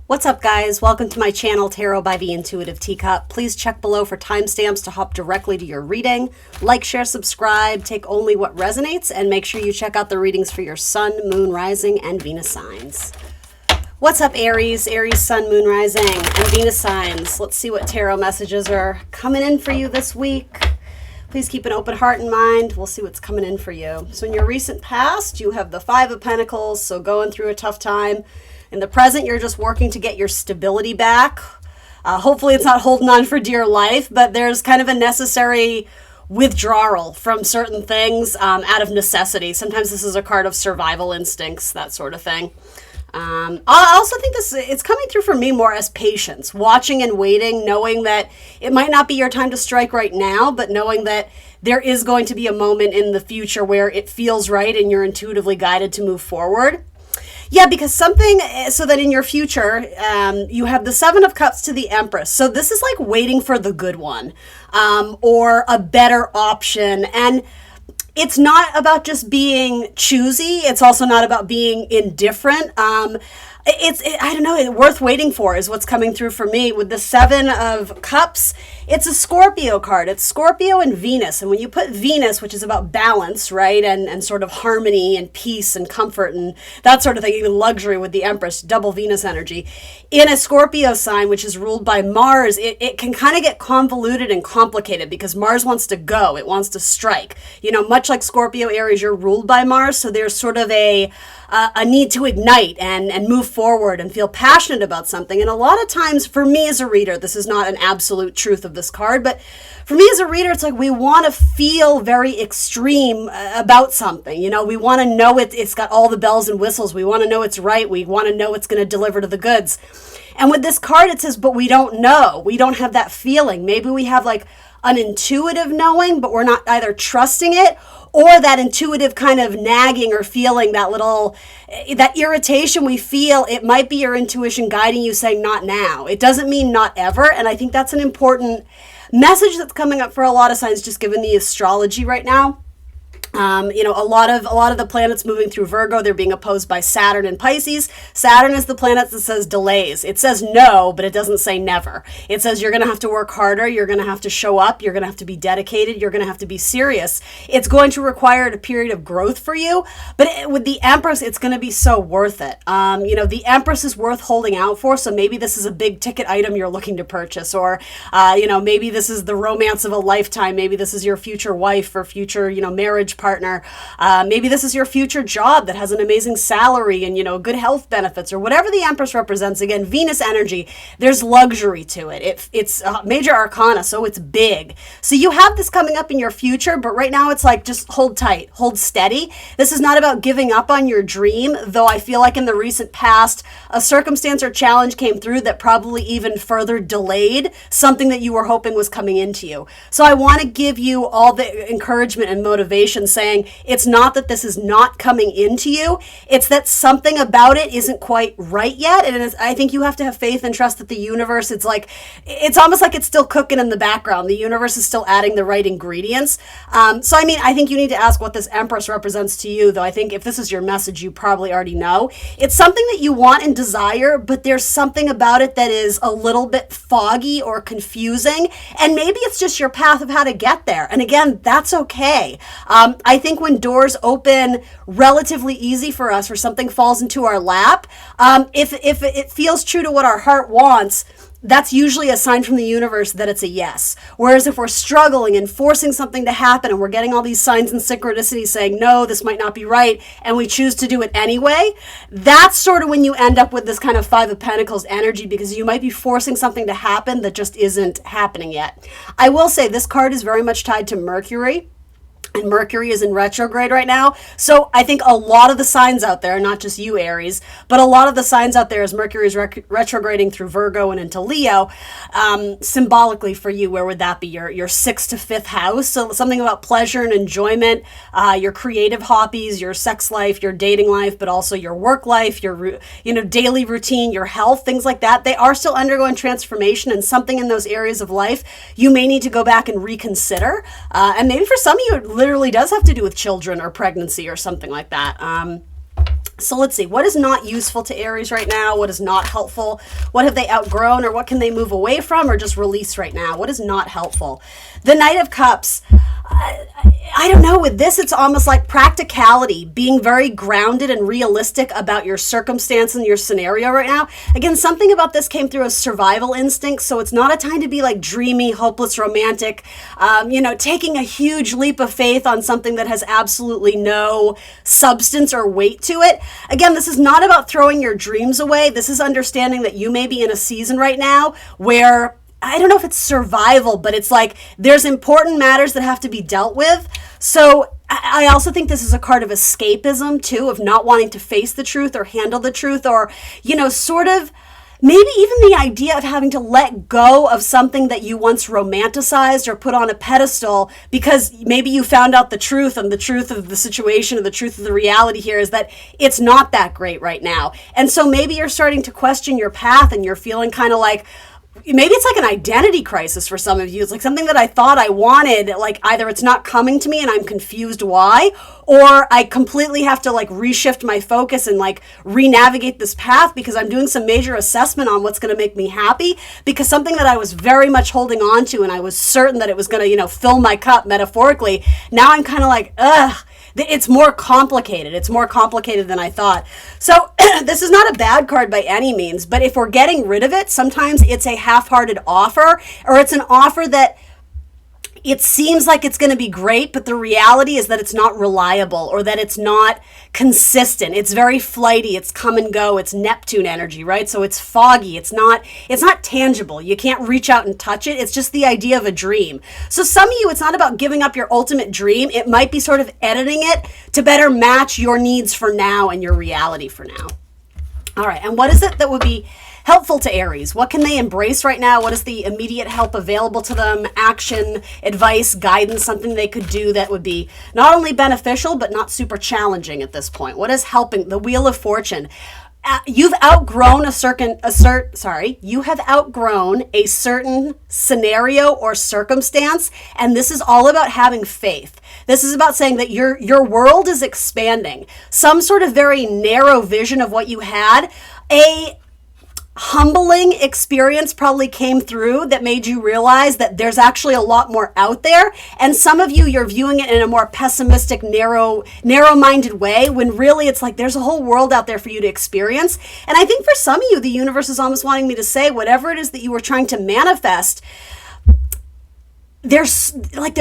What's up, guys? Welcome to my channel, Tarot by the Intuitive Teacup. Please check below for timestamps to hop directly to your reading. Like, share, subscribe, take only what resonates, and make sure you check out the readings for your Sun, Moon, Rising, and Venus signs. What's up, Aries? Aries, Sun, Moon, Rising, and Venus signs. Let's see what tarot messages are coming in for you this week. Please keep an open heart and mind. We'll see what's coming in for you. So in your recent past, you have the Five of Pentacles, so going through a tough time. In the present, you're just working to get your stability back. Hopefully it's not holding on for dear life, but there's kind of a necessary withdrawal from certain things out of necessity. Sometimes this is a card of survival instincts, that sort of thing. I also think it's coming through for me more as patience, watching and waiting, knowing that it might not be your time to strike right now, but knowing that there is going to be a moment in the future where it feels right and you're intuitively guided to move forward. Yeah, because so that in your future, you have the Seven of Cups to the Empress. So this is like waiting for the good one, or a better option. And it's not about just being choosy. It's also not about being indifferent. I don't know, worth waiting for is what's coming through for me. With the Seven of Cups, it's a Scorpio card. It's Scorpio and Venus. And when you put Venus, which is about balance, right, and sort of harmony and peace and comfort and that sort of thing, even luxury with the Empress, double Venus energy, in a Scorpio sign, which is ruled by Mars, it can kind of get convoluted and complicated because Mars wants to go. It wants to strike. You know, much like Scorpio, Aries, you're ruled by Mars, so there's sort of a need to ignite and move forward and feel passionate about something. And a lot of times, for me as a reader, this is not an absolute truth of this card, but for me as a reader, it's like we want to feel very extreme about something. You know, we want to know it's got all the bells and whistles. We want to know it's right. We want to know it's going to deliver to the goods. And with this card, it says, but we don't know. We don't have that feeling. Maybe we have like an intuitive knowing, but we're not either trusting it or that intuitive kind of nagging or feeling, that irritation we feel. It might be your intuition guiding you, saying not now. It doesn't mean not ever. And I think that's an important message that's coming up for a lot of signs, just given the astrology right now. You know, a lot of the planets moving through Virgo, they're being opposed by Saturn and Pisces. Saturn is the planet that says delays. It says no, but it doesn't say never. It says you're going to have to work harder. You're going to have to show up. You're going to have to be dedicated. You're going to have to be serious. It's going to require a period of growth for you. But with the Empress, it's going to be so worth it. You know, the Empress is worth holding out for. So maybe this is a big ticket item you're looking to purchase, or, you know, maybe this is the romance of a lifetime. Maybe this is your future wife or future, you know, marriage partner. Maybe this is your future job that has an amazing salary and, you know, good health benefits, or whatever the Empress represents. Again, Venus energy, there's luxury to it. It's major arcana, so it's big. So you have this coming up in your future, but right now it's like, just hold tight, hold steady. This is not about giving up on your dream, though I feel like in the recent past, a circumstance or challenge came through that probably even further delayed something that you were hoping was coming into you. So I want to give you all the encouragement and motivation, saying it's not that this is not coming into you. It's that something about it isn't quite right yet. And I think you have to have faith and trust that the universe, it's almost like it's still cooking in the background. The universe is still adding the right ingredients. So, I mean, I think you need to ask what this Empress represents to you, though. I think if this is your message, you probably already know. It's something that you want and desire, but there's something about it that is a little bit foggy or confusing. And maybe it's just your path of how to get there. And again, that's okay. I think when doors open relatively easy for us, or something falls into our lap, if it feels true to what our heart wants, that's usually a sign from the universe that it's a yes. Whereas if we're struggling and forcing something to happen and we're getting all these signs and synchronicities saying, no, this might not be right, and we choose to do it anyway, that's sort of when you end up with this kind of Five of Pentacles energy, because you might be forcing something to happen that just isn't happening yet. I will say this card is very much tied to Mercury. And Mercury is in retrograde right now. So I think a lot of the signs out there, not just you, Aries, but a lot of the signs out there, as Mercury is retrograding through Virgo and into Leo, symbolically for you, where would that be? Your sixth to fifth house. So something about pleasure and enjoyment, your creative hobbies, your sex life, your dating life, but also your work life, your daily routine, your health, things like that. They are still undergoing transformation, and something in those areas of life you may need to go back and reconsider. And maybe for some of you, it literally does have to do with children or pregnancy or something like that. So let's see, what is not useful to Aries right now? What is not helpful? What have they outgrown, or what can they move away from or just release right now? What is not helpful? The Knight of Cups. I don't know, with this, it's almost like practicality, being very grounded and realistic about your circumstance and your scenario right now. Again, something about this came through as survival instinct, so it's not a time to be like dreamy, hopeless, romantic, taking a huge leap of faith on something that has absolutely no substance or weight to it. Again, this is not about throwing your dreams away. This is understanding that you may be in a season right now where, I don't know if it's survival, but it's like there's important matters that have to be dealt with. So I also think this is a card of escapism too, of not wanting to face the truth or handle the truth, or, sort of maybe even the idea of having to let go of something that you once romanticized or put on a pedestal because maybe you found out the truth, and the truth of the situation, or the truth of the reality here is that it's not that great right now. And so maybe you're starting to question your path, and you're feeling kind of like, maybe it's like an identity crisis for some of you. It's like something that I thought I wanted, like either it's not coming to me and I'm confused why, or I completely have to like reshift my focus and like re-navigate this path because I'm doing some major assessment on what's going to make me happy, because something that I was very much holding on to and I was certain that it was going to, fill my cup metaphorically. Now I'm kind of like, it's more complicated. It's more complicated than I thought. So this is not a bad card by any means, but if we're getting rid of it, sometimes it's a half-hearted offer, or it's an offer that it seems like it's going to be great, but the reality is that it's not reliable, or that it's not consistent. It's very flighty. It's come and go. It's Neptune energy, right? So it's foggy. It's not tangible. You can't reach out and touch it. It's just the idea of a dream. So some of you, it's not about giving up your ultimate dream. It might be sort of editing it to better match your needs for now and your reality for now. All right. And what is it that would be helpful to Aries? What can they embrace right now? What is the immediate help available to them? Action, advice, guidance, something they could do that would be not only beneficial, but not super challenging at this point. What is helping? The Wheel of Fortune. You've outgrown you have outgrown a certain scenario or circumstance, and this is all about having faith. This is about saying that your world is expanding. Some sort of very narrow vision of what you had, a humbling experience probably came through that made you realize that there's actually a lot more out there. And some of you, you're viewing it in a more pessimistic, narrow-minded way, when really it's like there's a whole world out there for you to experience. And I think for some of you, the universe is almost wanting me to say, whatever it is that you were trying to manifest, there's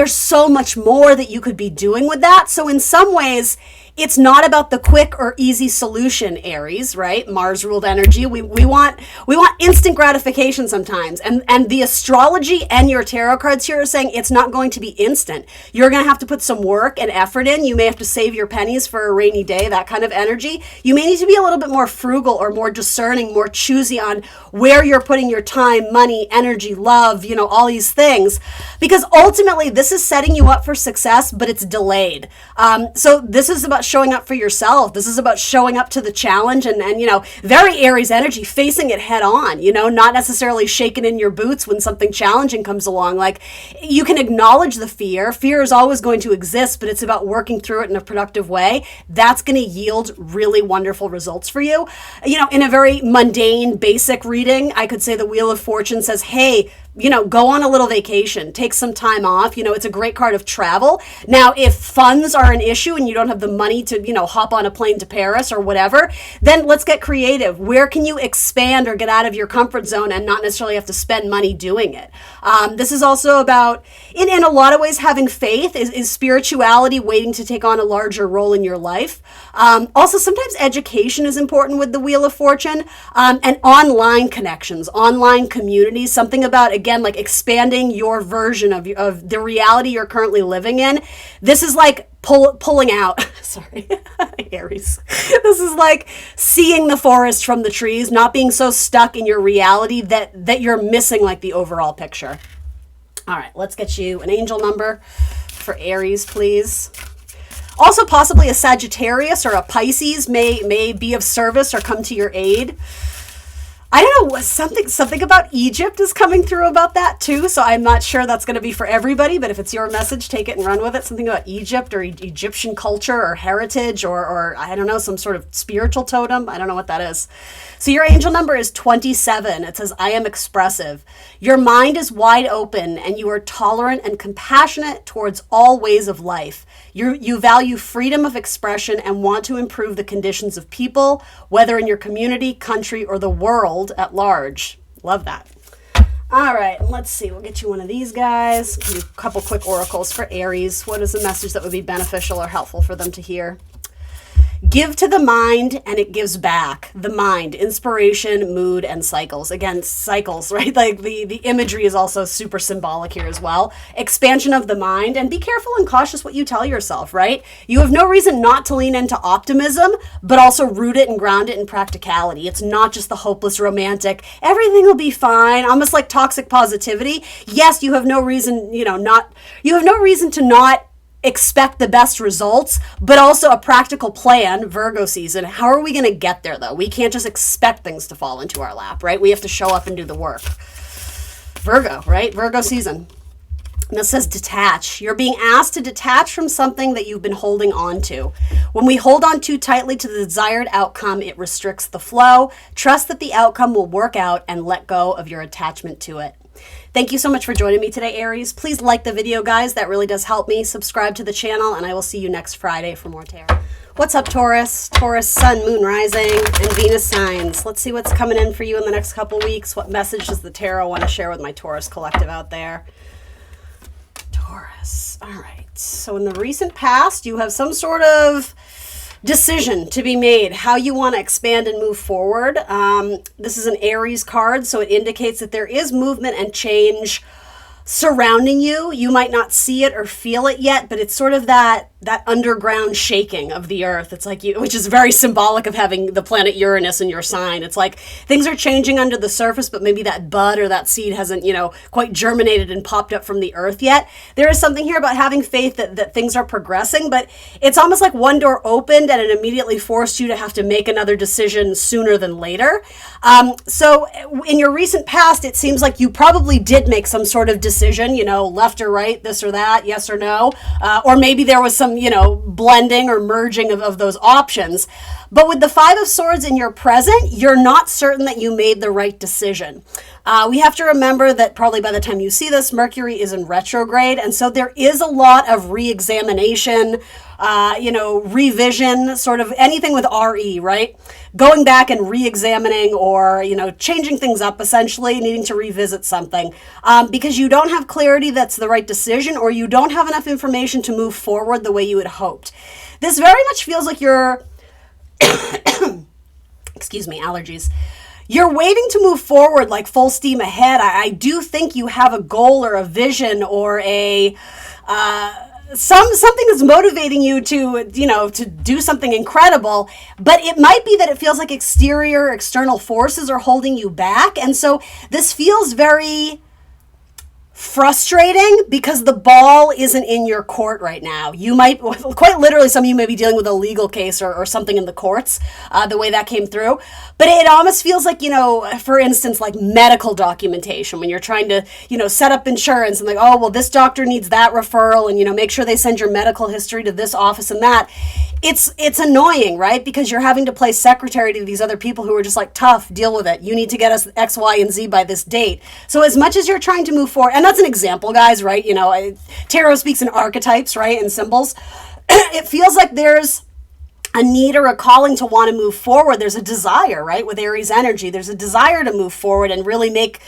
so much more that you could be doing with that. So in some ways, it's not about the quick or easy solution, Aries, right? Mars ruled energy. We want instant gratification sometimes. And the astrology and your tarot cards here are saying it's not going to be instant. You're going to have to put some work and effort in. You may have to save your pennies for a rainy day, that kind of energy. You may need to be a little bit more frugal or more discerning, more choosy on where you're putting your time, money, energy, love, all these things. Because ultimately, this is setting you up for success, but it's delayed. So this is about showing up for yourself. This is about showing up to the challenge and very Aries energy, facing it head on, not necessarily shaking in your boots when something challenging comes along. Like, you can acknowledge the fear. Fear is always going to exist, but it's about working through it in a productive way. That's going to yield really wonderful results for you. In a very mundane, basic reading, I could say the Wheel of Fortune says, hey, go on a little vacation, take some time off. It's a great card of travel. Now, if funds are an issue and you don't have the money to, hop on a plane to Paris or whatever, then let's get creative. Where can you expand or get out of your comfort zone and not necessarily have to spend money doing it? This is also about, in a lot of ways, having faith is spirituality waiting to take on a larger role in your life. Also, sometimes education is important with the Wheel of Fortune, and online connections, online communities, something about, again, like expanding your version of the reality you're currently living in. This is like pulling out, sorry, Aries. This is like seeing the forest from the trees, not being so stuck in your reality that you're missing like the overall picture. All right, let's get you an angel number for Aries, please. Also, possibly a Sagittarius or a Pisces may be of service or come to your aid. I don't know, something about Egypt is coming through about that too, so I'm not sure that's going to be for everybody, but if it's your message, take it and run with it. Something about Egypt or Egyptian culture or heritage or I don't know, some sort of spiritual totem. I don't know what that is. So your angel number is 27. It says, I am expressive. Your mind is wide open and you are tolerant and compassionate towards all ways of life. You value freedom of expression and want to improve the conditions of people, whether in your community, country, or the world at large. Love that. All right, let's see. We'll get you one of these guys. Give you a couple quick oracles for Aries. What is a message that would be beneficial or helpful for them to hear? Give to the mind and it gives back. The mind, inspiration, mood, and cycles. Again, cycles, right? Like the imagery is also super symbolic here as well. Expansion of the mind, and be careful and cautious what you tell yourself, right? You have no reason not to lean into optimism, but also root it and ground it in practicality. It's not just the hopeless romantic, everything will be fine, almost like toxic positivity. Yes, you have no reason, you have no reason to not expect the best results, but also a practical plan, Virgo season. How are we going to get there though? We can't just expect things to fall into our lap, right? We have to show up and do the work. Virgo, right? Virgo season. And this says detach. You're being asked to detach from something that you've been holding on to. When we hold on too tightly to the desired outcome, it restricts the flow. Trust that the outcome will work out and let go of your attachment to it. Thank you so much for joining me today, Aries. Please like the video, guys. That really does help me. Subscribe to the channel, and I will see you next Friday for more tarot. What's up, Taurus? Taurus, Sun, Moon, Rising, and Venus signs. Let's see what's coming in for you in the next couple weeks. What message does the tarot want to share with my Taurus collective out there? Taurus. All right. So in the recent past, you have some sort of decision to be made, how you want to expand and move forward. This is an Aries card, so it indicates that there is movement and change surrounding you. You might not see it or feel it yet, but it's sort of that underground shaking of the earth. It's like which is very symbolic of having the planet Uranus in your sign. It's like things are changing under the surface, but maybe that bud or that seed hasn't, quite germinated and popped up from the earth yet. There is something here about having faith that things are progressing, but it's almost like one door opened and it immediately forced you to have to make another decision sooner than later. So in your recent past, it seems like you probably did make some sort of decision, left or right, this or that, yes or no, or maybe there was some blending or merging of those options. But with the Five of Swords in your present, you're not certain that you made the right decision. We have to remember that probably by the time you see this, Mercury is in retrograde. And so there is a lot of re-examination, revision, sort of anything with RE, right? Going back and re-examining or, changing things up, essentially needing to revisit something because you don't have clarity that's the right decision, or you don't have enough information to move forward the way you had hoped. This very much feels like you're, excuse me, allergies. You're waiting to move forward like full steam ahead. I do think you have a goal or a vision or a something that's motivating you to do something incredible, but it might be that it feels like external forces are holding you back. And so this feels very frustrating because the ball isn't in your court right now. You might, quite literally, some of you may be dealing with a legal case or something in the courts, the way that came through. But it almost feels like, for instance, like medical documentation, when you're trying to, set up insurance and like, oh, well, this doctor needs that referral and, make sure they send your medical history to this office and that. It's annoying, right? Because you're having to play secretary to these other people who are just like, tough, deal with it. You need to get us X, Y, and Z by this date. So as much as you're trying to move forward, and that's an example, guys, right? Tarot speaks in archetypes, right? And symbols. It feels like there's a need or a calling to want to move forward. There's a desire, right? With Aries energy, there's a desire to move forward and really make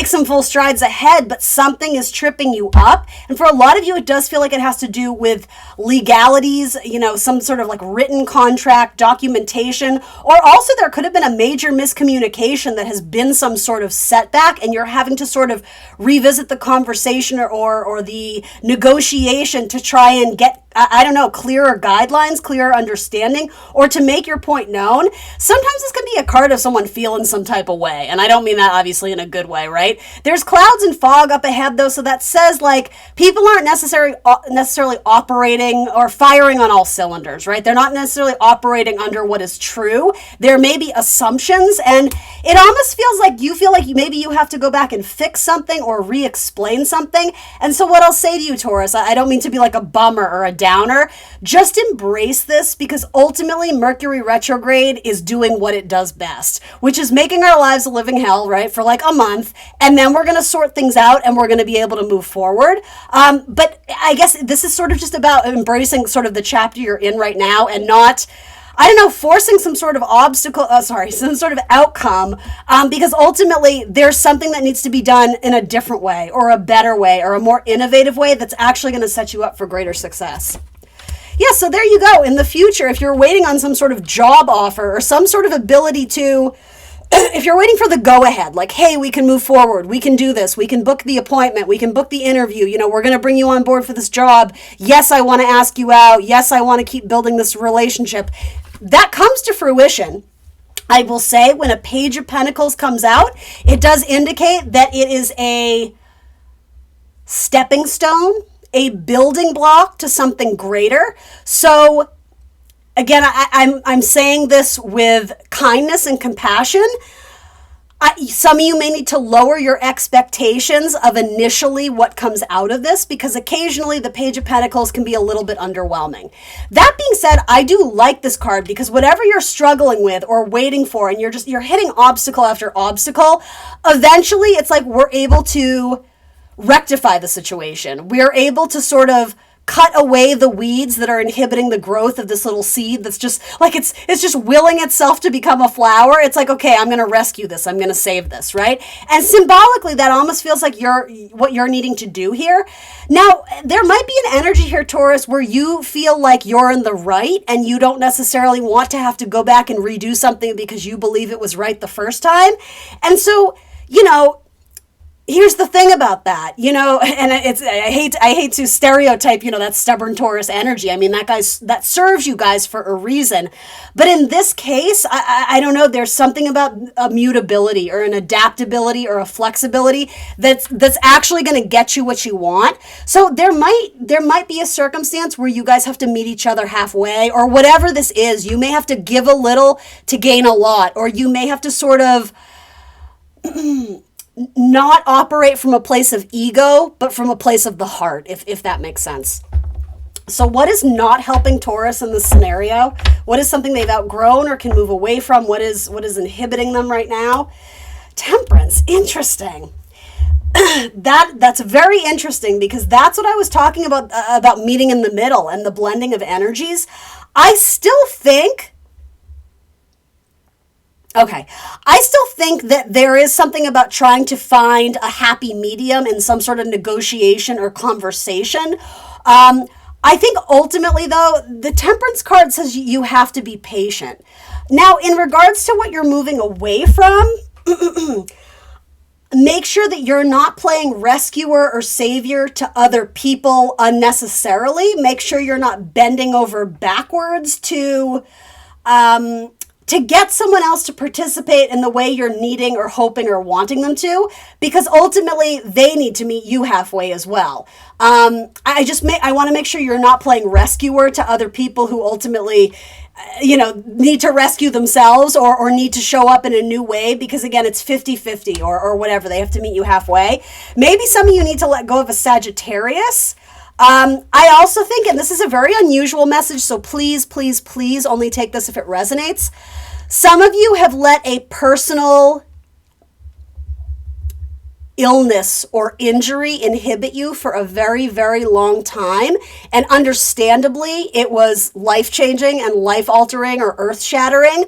some full strides ahead, but something is tripping you up. And for a lot of you, it does feel like it has to do with legalities, some sort of like written contract, documentation, or also there could have been a major miscommunication that has been some sort of setback, and you're having to sort of revisit the conversation or the negotiation to try and get I don't know, clearer guidelines, clearer understanding, or to make your point known. Sometimes this can be a card of someone feeling some type of way. And I don't mean that obviously in a good way, right? There's clouds and fog up ahead though. So that says like people aren't necessarily operating or firing on all cylinders, right? They're not necessarily operating under what is true. There may be assumptions, and it almost feels like you feel like maybe you have to go back and fix something or re-explain something. And so what I'll say to you, Taurus, I don't mean to be like a bummer or a downer. Just embrace this, because ultimately Mercury retrograde is doing what it does best, which is making our lives a living hell, right? For like a month. And then we're going to sort things out and we're going to be able to move forward. But I guess this is sort of just about embracing sort of the chapter you're in right now and not, I don't know, forcing some sort of some sort of outcome, because ultimately there's something that needs to be done in a different way or a better way or a more innovative way that's actually going to set you up for greater success. Yeah, so there you go. In the future, if you're waiting on some sort of job offer or some sort of ability to, if you're waiting for the go-ahead, like, hey, we can move forward, we can do this, we can book the appointment, we can book the interview, we're going to bring you on board for this job. Yes, I want to ask you out. Yes, I want to keep building this relationship. That comes to fruition. I will say when a Page of Pentacles comes out, it does indicate that it is a stepping stone, a building block to something greater. So again, I'm saying this with kindness and compassion. Some of you may need to lower your expectations of initially what comes out of this, because occasionally the Page of Pentacles can be a little bit underwhelming. That being said, I do like this card because whatever you're struggling with or waiting for, and you're hitting obstacle after obstacle, eventually it's like we're able to rectify the situation. We're able to sort of cut away the weeds that are inhibiting the growth of this little seed that's just like it's just willing itself to become a flower. It's like, okay, I'm going to rescue this. I'm going to save this, right? And symbolically, that almost feels like what you're needing to do here. Now, there might be an energy here, Taurus, where you feel like you're in the right and you don't necessarily want to have to go back and redo something because you believe it was right the first time. And so, here's the thing about that, and I hate to stereotype, that stubborn Taurus energy. I mean, that serves you guys for a reason. But in this case, I don't know, there's something about a mutability or an adaptability or a flexibility that's actually going to get you what you want. So there might be a circumstance where you guys have to meet each other halfway, or whatever this is. You may have to give a little to gain a lot, or you may have to sort of not operate from a place of ego, but from a place of the heart, if that makes sense. So what is not helping Taurus in this scenario? What is something they've outgrown or can move away from? What is inhibiting them right now? Temperance. Interesting. That's very interesting, because that's what I was talking about meeting in the middle and the blending of energies. I still think that there is something about trying to find a happy medium in some sort of negotiation or conversation. I think ultimately, though, the Temperance card says you have to be patient. Now, in regards to what you're moving away from, make sure that you're not playing rescuer or savior to other people unnecessarily. Make sure you're not bending over backwards to get someone else to participate in the way you're needing or hoping or wanting them to, because ultimately they need to meet you halfway as well. I want to make sure you're not playing rescuer to other people who ultimately, need to rescue themselves or need to show up in a new way, because again, it's 50-50 or whatever. They have to meet you halfway. Maybe some of you need to let go of a Sagittarius. I also think, and this is a very unusual message, so please, please, please only take this if it resonates. Some of you have let a personal illness or injury inhibit you for a very, very long time. And understandably, it was life-changing and life-altering or earth-shattering.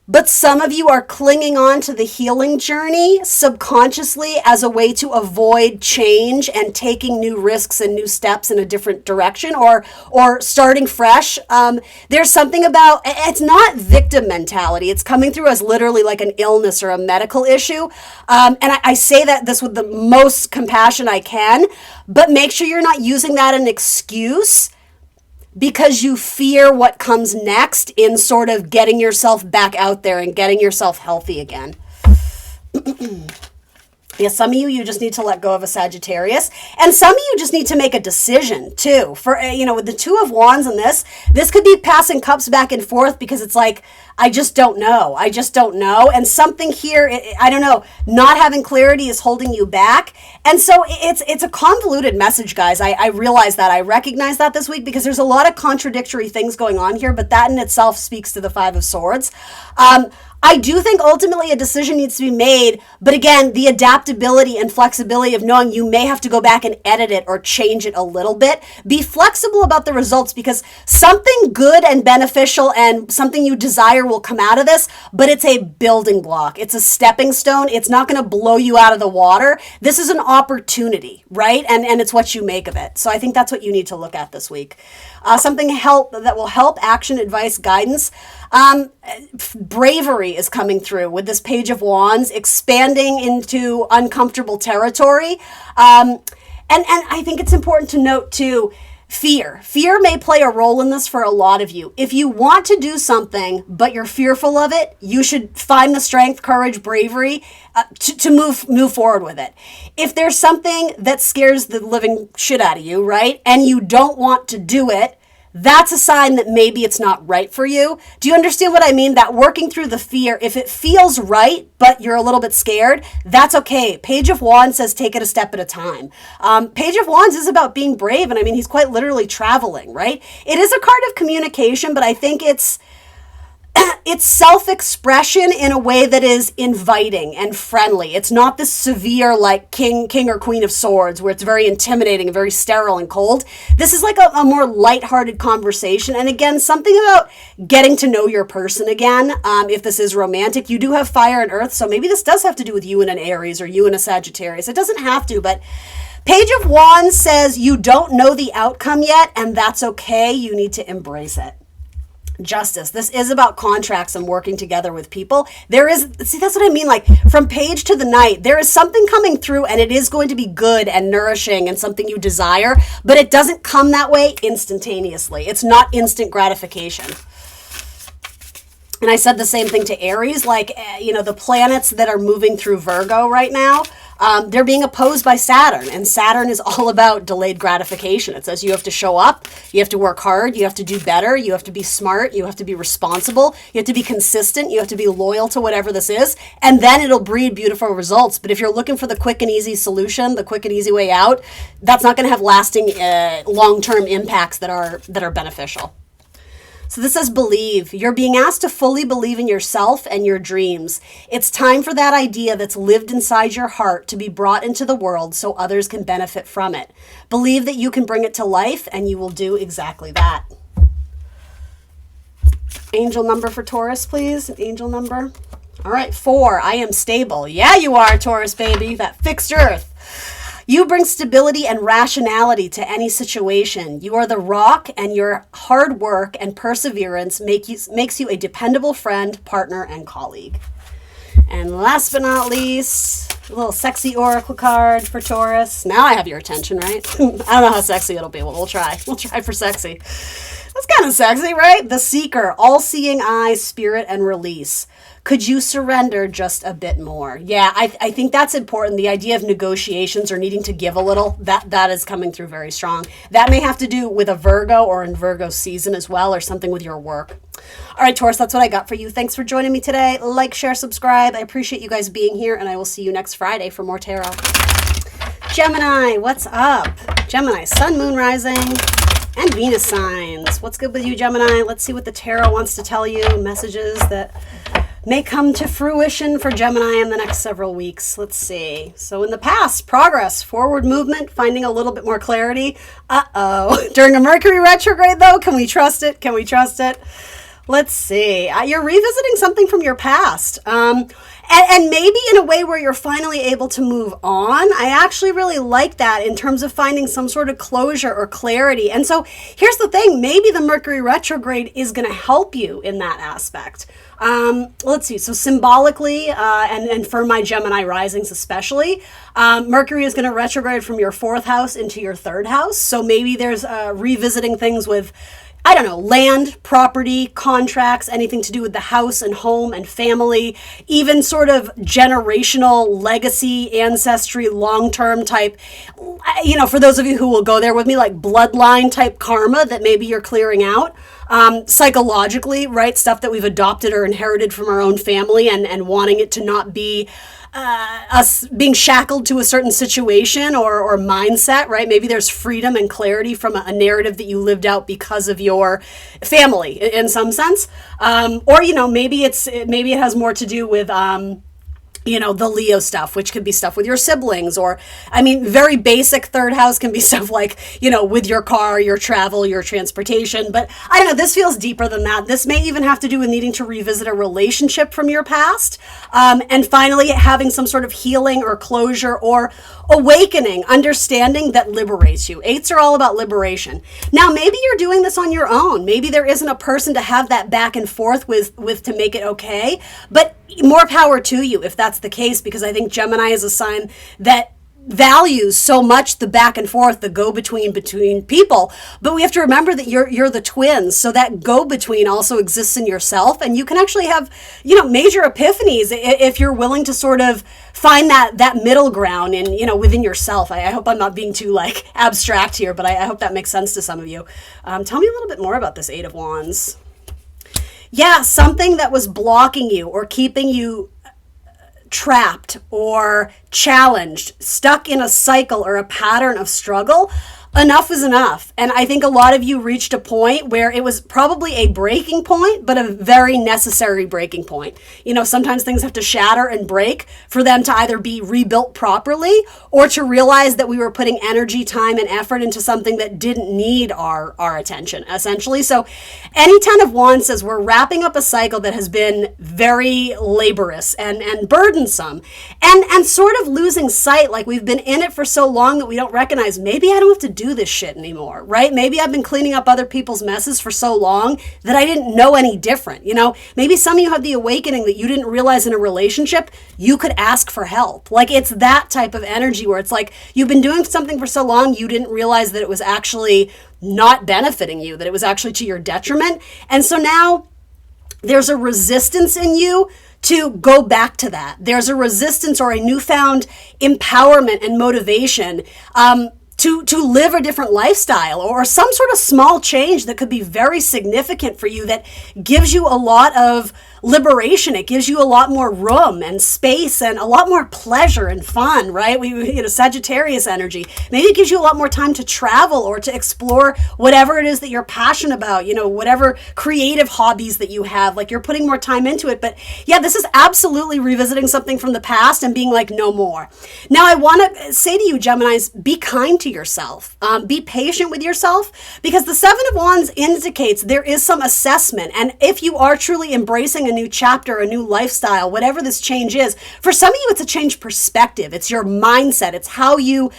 But some of you are clinging on to the healing journey subconsciously as a way to avoid change and taking new risks and new steps in a different direction or starting fresh. There's something about, it's not victim mentality. It's coming through as literally like an illness or a medical issue. And I say this with the most compassion I can, but make sure you're not using that as an excuse because you fear what comes next in sort of getting yourself back out there and getting yourself healthy again. Yeah, some of you just need to let go of a Sagittarius, and some of you just need to make a decision too. For, with the Two of Wands and this could be passing cups back and forth because it's like, I just don't know. And something here, I don't know, not having clarity is holding you back. And so it's a convoluted message, guys. I realize that. I recognize that this week because there's a lot of contradictory things going on here, but that in itself speaks to the Five of Swords. I do think ultimately a decision needs to be made, but again, the adaptability and flexibility of knowing you may have to go back and edit it or change it a little bit. Be flexible about the results because something good and beneficial and something you desire will come out of this, but it's a building block. It's a stepping stone. It's not going to blow you out of the water. This is an opportunity, right? And it's what you make of it. So I think that's what you need to look at this week. Something that will help, action, advice, guidance. Bravery is coming through with this Page of Wands, expanding into uncomfortable territory. And I think it's important to note too, fear may play a role in this for a lot of you. If you want to do something, but you're fearful of it, you should find the strength, courage, bravery to move forward with it. If there's something that scares the living shit out of you, right, and you don't want to do it, that's a sign that maybe it's not right for you. Do you understand what I mean? That working through the fear, if it feels right, but you're a little bit scared, that's okay. Page of Wands says take it a step at a time. Page of Wands is about being brave, and I mean, he's quite literally traveling, right? It is a card of communication, but I think it's self-expression in a way that is inviting and friendly. It's not this severe like king or queen of swords where it's very intimidating and very sterile and cold. This is like a more lighthearted conversation. And again, something about getting to know your person again. If this is romantic, you do have fire and earth. So maybe this does have to do with you and an Aries or you and a Sagittarius. It doesn't have to, but Page of Wands says you don't know the outcome yet, and that's okay. You need to embrace it. Justice. This is about contracts and working together with people. That's what I mean. Like from page to the night, there is something coming through and it is going to be good and nourishing and something you desire, but it doesn't come that way instantaneously. It's not instant gratification. And I said the same thing to Aries, like, the planets that are moving through Virgo right now, they're being opposed by Saturn. And Saturn is all about delayed gratification. It says you have to show up, you have to work hard, you have to do better, you have to be smart, you have to be responsible, you have to be consistent, you have to be loyal to whatever this is, and then it'll breed beautiful results. But if you're looking for the quick and easy solution, the quick and easy way out, that's not going to have lasting long-term impacts that are beneficial. So this says believe. You're being asked to fully believe in yourself and your dreams. It's time for that idea that's lived inside your heart to be brought into the world so others can benefit from it. Believe that you can bring it to life and you will do exactly that. Angel number for Taurus, please. An angel number. All right, 4. I am stable. Yeah, you are, Taurus baby. That fixed earth. You bring stability and rationality to any situation. You are the rock, and your hard work and perseverance makes you a dependable friend, partner, and colleague. And last but not least, a little sexy oracle card for Taurus. Now I have your attention, right? I don't know how sexy it'll be, but we'll try. We'll try for sexy. That's kind of sexy, right? The Seeker, all-seeing eye, spirit, and release. Could you surrender just a bit more? Yeah, I think that's important. The idea of negotiations or needing to give a little, that is coming through very strong. That may have to do with a Virgo or in Virgo season as well, or something with your work. All right, Taurus, that's what I got for you. Thanks for joining me today. Like, share, subscribe. I appreciate you guys being here, and I will see you next Friday for more tarot. Gemini, what's up? Gemini, sun, moon, rising, and Venus signs. What's good with you, Gemini? Let's see what the tarot wants to tell you. Messages that may come to fruition for Gemini in the next several weeks. Let's see. So in the past, progress, forward movement, finding a little bit more clarity. During a Mercury retrograde, though, can we trust it? Can we trust it? Let's see. You're revisiting something from your past. And maybe in a way where you're finally able to move on. I actually really like that in terms of finding some sort of closure or clarity. And so here's the thing. Maybe the Mercury retrograde is going to help you in that aspect. Let's see. So symbolically, and for my Gemini risings especially, Mercury is going to retrograde from your 4th house into your 3rd house. So maybe there's revisiting things with, I don't know, land, property, contracts, anything to do with the house and home and family, even sort of generational legacy, ancestry, long-term type, for those of you who will go there with me, like bloodline type karma that maybe you're clearing out. Psychologically, right? Stuff that we've adopted or inherited from our own family and wanting it to not be us being shackled to a certain situation or mindset, right? Maybe there's freedom and clarity from a narrative that you lived out because of your family in some sense. Or, maybe it has more to do with, the Leo stuff, which could be stuff with your siblings, or, very basic 3rd house can be stuff like, with your car, your travel, your transportation. But I don't know, this feels deeper than that. This may even have to do with needing to revisit a relationship from your past. And finally, having some sort of healing or closure or awakening, understanding that liberates you. 8s are all about liberation. Now, maybe you're doing this on your own. Maybe there isn't a person to have that back and forth with to make it okay, but more power to you if that's the case, because I think Gemini is a sign that values so much the back and forth, the go-between between people. But we have to remember that you're the twins, so that go-between also exists in yourself, and you can actually have, major epiphanies if you're willing to sort of find that middle ground in, within yourself. I hope I'm not being too abstract here, but I hope that makes sense to some of you. Tell me a little bit more about this 8 of Wands. Yeah, something that was blocking you or keeping you trapped or challenged, stuck in a cycle or a pattern of struggle. Enough is enough. And I think a lot of you reached a point where it was probably a breaking point, but a very necessary breaking point. Sometimes things have to shatter and break for them to either be rebuilt properly or to realize that we were putting energy, time, and effort into something that didn't need our attention, essentially. So any 10 of Wands says we're wrapping up a cycle that has been very laborious and burdensome and sort of losing sight, like we've been in it for so long that we don't recognize, maybe I don't have to do this shit anymore, right? Maybe I've been cleaning up other people's messes for so long that I didn't know any different. Maybe some of you have the awakening that you didn't realize in a relationship you could ask for help. Like, it's that type of energy where it's like you've been doing something for so long you didn't realize that it was actually not benefiting you, that it was actually to your detriment. And so now there's a resistance in you to go back to that. There's a resistance or a newfound empowerment and motivation to live a different lifestyle or some sort of small change that could be very significant for you that gives you a lot of liberation. It gives you a lot more room and space and a lot more pleasure and fun, right? Sagittarius energy. Maybe it gives you a lot more time to travel or to explore whatever it is that you're passionate about, whatever creative hobbies that you have, like you're putting more time into it. But yeah, this is absolutely revisiting something from the past and being like, no more. Now, I want to say to you, Geminis, be kind to yourself. Be patient with yourself, because the 7 of Wands indicates there is some assessment. And if you are truly embracing a new chapter, a new lifestyle, whatever this change is, for some of you, it's a change perspective. It's your mindset. It's how you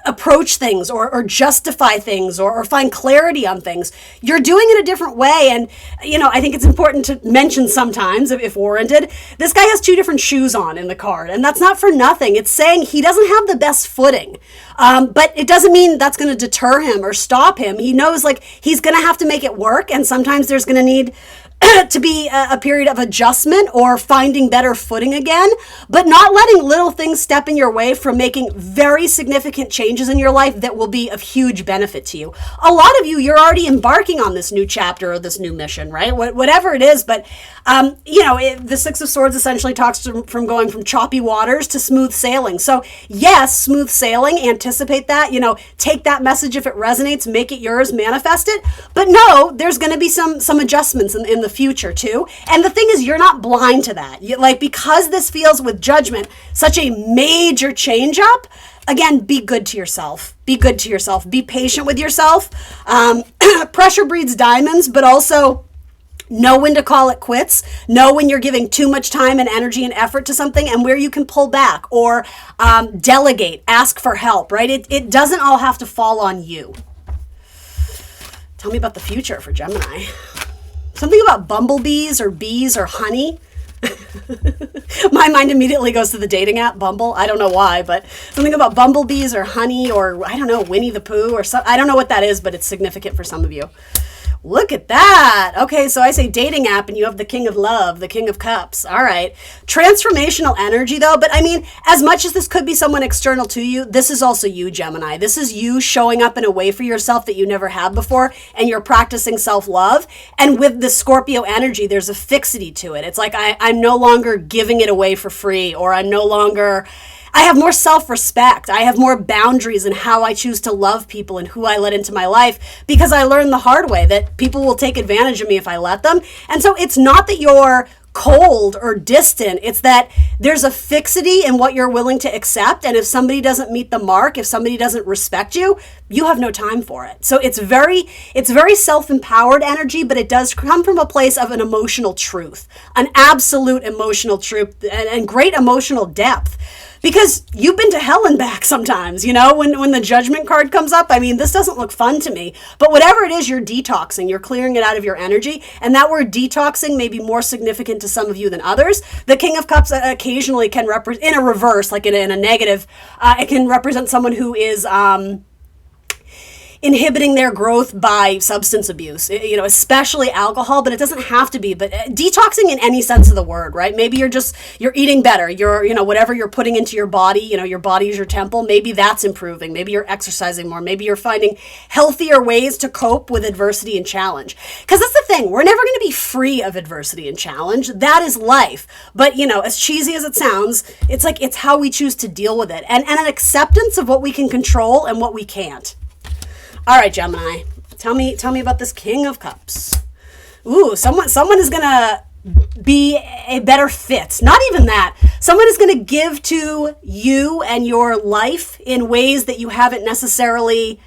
approach things or justify things or find clarity on things. You're doing it a different way. And, I think it's important to mention sometimes, if warranted, this guy has 2 different shoes on in the card. And that's not for nothing. It's saying he doesn't have the best footing. But it doesn't mean that's going to deter him or stop him. He knows he's going to have to make it work. And sometimes there's going to need to be a period of adjustment or finding better footing again, but not letting little things step in your way from making very significant changes in your life that will be of huge benefit to you. A lot of you, you're already embarking on this new chapter or this new mission, right? Whatever it is, but the 6 of Swords essentially talks from going from choppy waters to smooth sailing. So yes, smooth sailing, anticipate that, take that message if it resonates, make it yours, manifest it. But no, there's going to be some adjustments in the future too. And the thing is, you're not blind to that. Because this feels with judgment such a major change up, again, be good to yourself. Be good to yourself. Be patient with yourself. Pressure breeds diamonds, but also know when to call it quits. Know when you're giving too much time and energy and effort to something and where you can pull back or delegate, ask for help, right? It doesn't all have to fall on you. Tell me about the future for Gemini. Something about bumblebees or bees or honey. My mind immediately goes to the dating app Bumble. I don't know why, but something about bumblebees or honey or I don't know, Winnie the Pooh or something. I don't know what that is, but it's significant for some of you. Look at that. Okay, so I say dating app and you have the king of love, the king of cups. All right. Transformational energy though, but I mean, as much as this could be someone external to you, this is also you, Gemini. This is you showing up in a way for yourself that you never have before, and you're practicing self-love. And with the Scorpio energy, there's a fixity to it. It's like I'm no longer giving it away for free, or I have more self-respect. I have more boundaries in how I choose to love people and who I let into my life, because I learned the hard way that people will take advantage of me if I let them. And so it's not that you're cold or distant. It's that there's a fixity in what you're willing to accept. And if somebody doesn't meet the mark, if somebody doesn't respect you, you have no time for it. So it's very self-empowered energy, but it does come from a place of an emotional truth, an absolute emotional truth, and great emotional depth. Because you've been to hell and back sometimes, you know, when the judgment card comes up. I mean, this doesn't look fun to me. But whatever it is, you're detoxing. You're clearing it out of your energy. And that word detoxing may be more significant to some of you than others. The King of Cups occasionally can represent, in a reverse, like in a negative, it can represent someone who is inhibiting their growth by substance abuse, you know, especially alcohol, but it doesn't have to be. But detoxing in any sense of the word, right? Maybe you're eating better. Whatever you're putting into your body, you know, your body is your temple. Maybe that's improving. Maybe you're exercising more. Maybe you're finding healthier ways to cope with adversity and challenge. Because that's the thing. We're never going to be free of adversity and challenge. That is life. But, you know, as cheesy as it sounds, it's like, it's how we choose to deal with it. And an acceptance of what we can control and what we can't. All right, Gemini, tell me about this King of Cups. Ooh, someone is going to be a better fit. Not even that. Someone is going to give to you and your life in ways that you haven't necessarily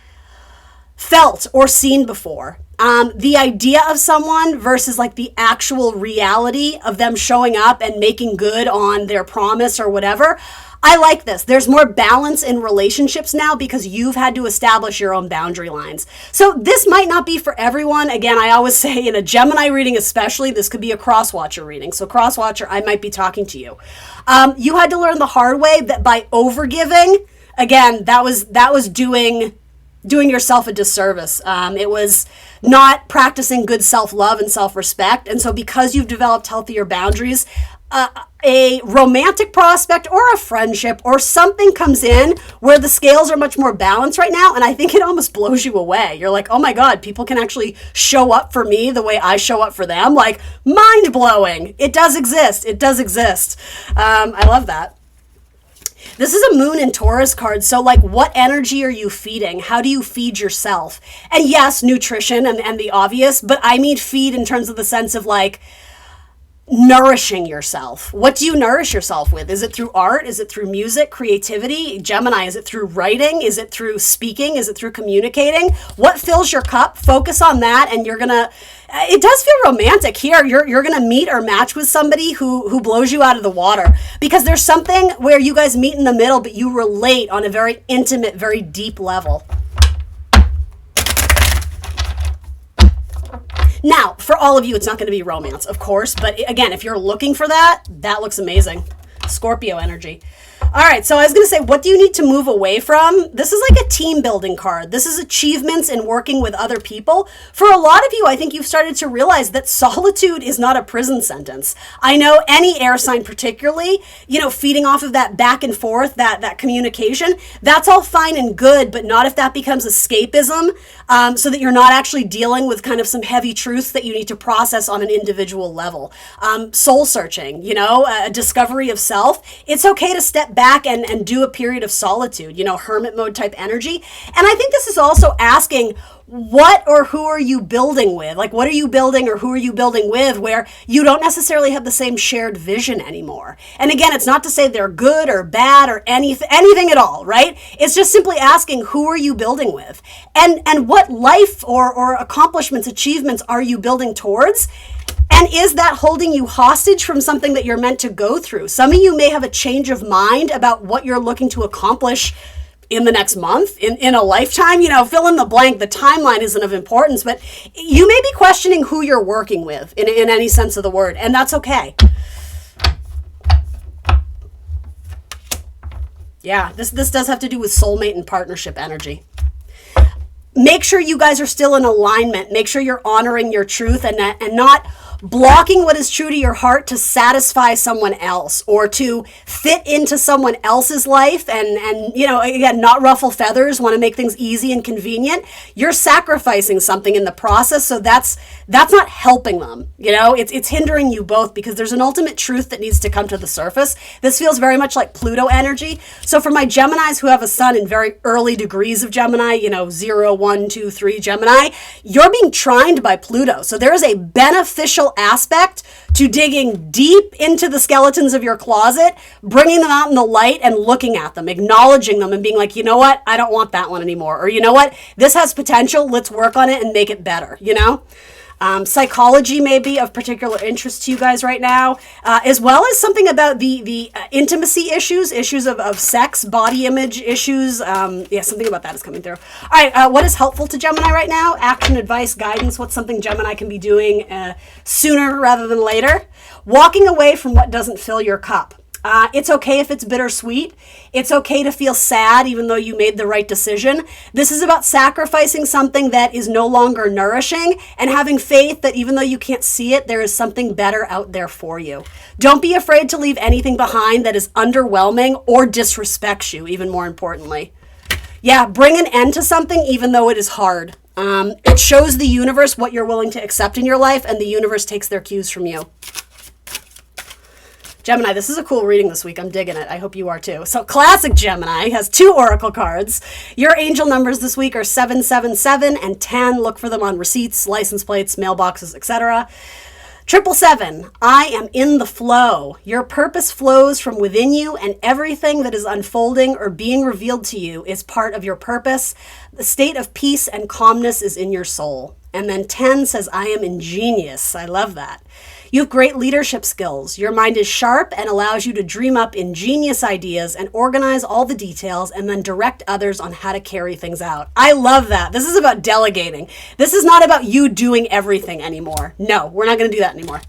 felt or seen before. The idea of someone versus like the actual reality of them showing up and making good on their promise or whatever. I like this. There's more balance in relationships now because you've had to establish your own boundary lines. So this might not be for everyone. Again, I always say in a Gemini reading especially, this could be a cross-watcher reading. So cross-watcher, I might be talking to you. You had to learn the hard way that by overgiving, again, that was doing yourself a disservice. It was not practicing good self-love and self-respect. And so because you've developed healthier boundaries, a romantic prospect or a friendship or something comes in where the scales are much more balanced right now, and I think it almost blows you away. You're like, oh my God, people can actually show up for me the way I show up for them. Like, mind-blowing. It does exist. It does exist. I love that. This is a moon and Taurus card. So like, what energy are you feeding? How do you feed yourself? And yes, nutrition and the obvious, but I mean feed in terms of the sense of like, nourishing yourself. What do you nourish yourself with? Is it through art? Is it through music, creativity? Gemini, is it through writing? Is it through speaking? Is it through communicating? What fills your cup? Focus on that, and you're gonna, it does feel romantic here. You're gonna meet or match with somebody who blows you out of the water, because there's something where you guys meet in the middle, but you relate on a very intimate, very deep level. Now, for all of you, it's not going to be romance, of course. But again, if you're looking for that, that looks amazing. Scorpio energy. All right, so I was going to say, what do you need to move away from? This is like a team building card. This is achievements in working with other people. For a lot of you, I think you've started to realize that solitude is not a prison sentence. I know any air sign particularly, you know, feeding off of that back and forth, that communication, that's all fine and good, but not if that becomes escapism, so that you're not actually dealing with kind of some heavy truths that you need to process on an individual level. Soul searching, you know, a discovery of self. It's okay to step back and do a period of solitude, you know, hermit mode type energy. And I think this is also asking, what or who are you building with? Like, what are you building or who are you building with where you don't necessarily have the same shared vision anymore? And again, it's not to say they're good or bad or anything at all, right? It's just simply asking, who are you building with? And what life or accomplishments, achievements are you building towards? And is that holding you hostage from something that you're meant to go through? Some of you may have a change of mind about what you're looking to accomplish in the next month, in a lifetime, fill in the blank. The timeline isn't of importance, but you may be questioning who you're working with in any sense of the word, and that's okay. Yeah, this does have to do with soulmate and partnership energy. Make sure you guys are still in alignment. Make sure you're honoring your truth and not blocking what is true to your heart to satisfy someone else or to fit into someone else's life and again, not ruffle feathers, want to make things easy and convenient. You're sacrificing something in the process, so that's not helping them. It's hindering you both because there's an ultimate truth that needs to come to the surface. This feels very much like Pluto energy. So for my Geminis who have a sun in very early degrees of Gemini, 0, 1, 2, 3 Gemini, you're being trined by Pluto. So there is a beneficial aspect to digging deep into the skeletons of your closet, bringing them out in the light and looking at them, acknowledging them and being like, you know what? I don't want that one anymore. Or you know what? This has potential. Let's work on it and make it better, Psychology may be of particular interest to you guys right now, as well as something about the intimacy issues of sex, body image issues. Something about that is coming through. All right, what is helpful to Gemini right now? Action, advice, guidance. What's something Gemini can be doing sooner rather than later? Walking away from what doesn't fill your cup. It's okay if it's bittersweet. It's okay to feel sad even though you made the right decision. This is about sacrificing something that is no longer nourishing and having faith that even though you can't see it, there is something better out there for you. Don't be afraid to leave anything behind that is underwhelming or disrespects you, even more importantly. Yeah, bring an end to something even though it is hard. It shows the universe what you're willing to accept in your life, and the universe takes their cues from you. Gemini, this is a cool reading this week. I'm digging it. I hope you are too. So classic Gemini has 2 oracle cards. Your angel numbers this week are 777 and 10. Look for them on receipts, license plates, mailboxes, etc. 777, I am in the flow. Your purpose flows from within you, and everything that is unfolding or being revealed to you is part of your purpose. The state of peace and calmness is in your soul. And then 10 says, I am ingenious. I love that. You have great leadership skills. Your mind is sharp and allows you to dream up ingenious ideas and organize all the details and then direct others on how to carry things out. I love that. This is about delegating. This is not about you doing everything anymore. No, we're not going to do that anymore.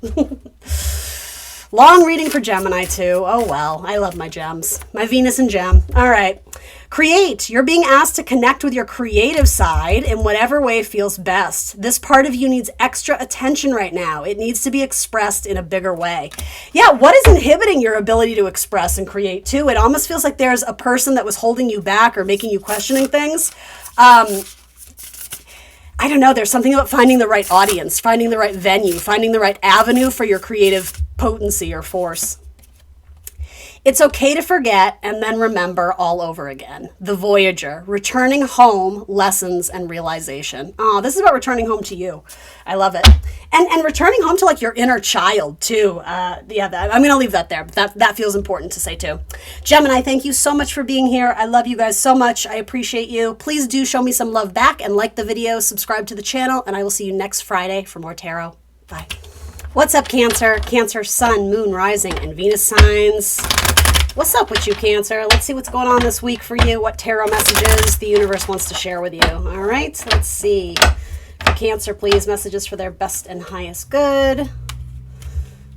Long reading for Gemini too. Oh well, I love my gems. My Venus and Gem. All right. Create. You're being asked to connect with your creative side in whatever way feels best. This part of you needs extra attention right now. It needs to be expressed in a bigger way. Yeah, what is inhibiting your ability to express and create too? It almost feels like there's a person that was holding you back or making you questioning things. I don't know. There's something about finding the right audience, finding the right venue, finding the right avenue for your creative potency or force. It's okay to forget and then remember all over again. The Voyager, returning home, lessons, and realization. Oh, this is about returning home to you. I love it. And returning home to like your inner child too. I'm going to leave that there. But that feels important to say too. Gemini, thank you so much for being here. I love you guys so much. I appreciate you. Please do show me some love back and like the video, subscribe to the channel, and I will see you next Friday for more tarot. Bye. What's up, Cancer? Cancer, Sun, Moon, Rising, and Venus signs. What's up with you, Cancer? Let's see what's going on this week for you. What tarot messages the universe wants to share with you. All right, let's see. For Cancer, please, messages for their best and highest good.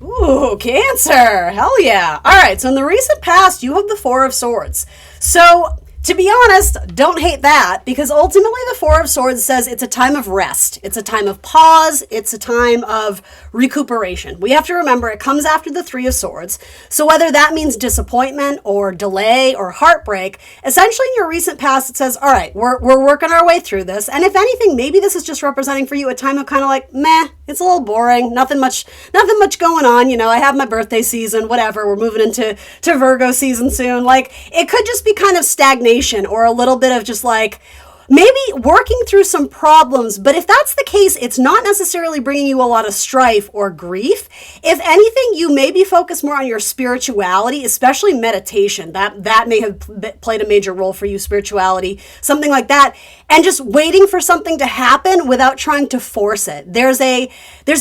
Ooh, Cancer. Hell yeah. All right, so in the recent past, you have the Four of Swords. So to be honest, don't hate that, because ultimately the Four of Swords says it's a time of rest. It's a time of pause. It's a time of recuperation. We have to remember it comes after the Three of Swords. So whether that means disappointment or delay or heartbreak, essentially in your recent past, it says, all right, we're working our way through this. And if anything, maybe this is just representing for you a time of kind of like, meh, it's a little boring. Nothing much going on. You know, I have my birthday season, whatever. We're moving into Virgo season soon. Like, it could just be kind of stagnation or a little bit of just like, maybe working through some problems. But if that's the case, it's not necessarily bringing you a lot of strife or grief. If anything, you maybe focus more on your spirituality, especially meditation. That may have played a major role for you, spirituality, something like that. And just waiting for something to happen without trying to force it. There's a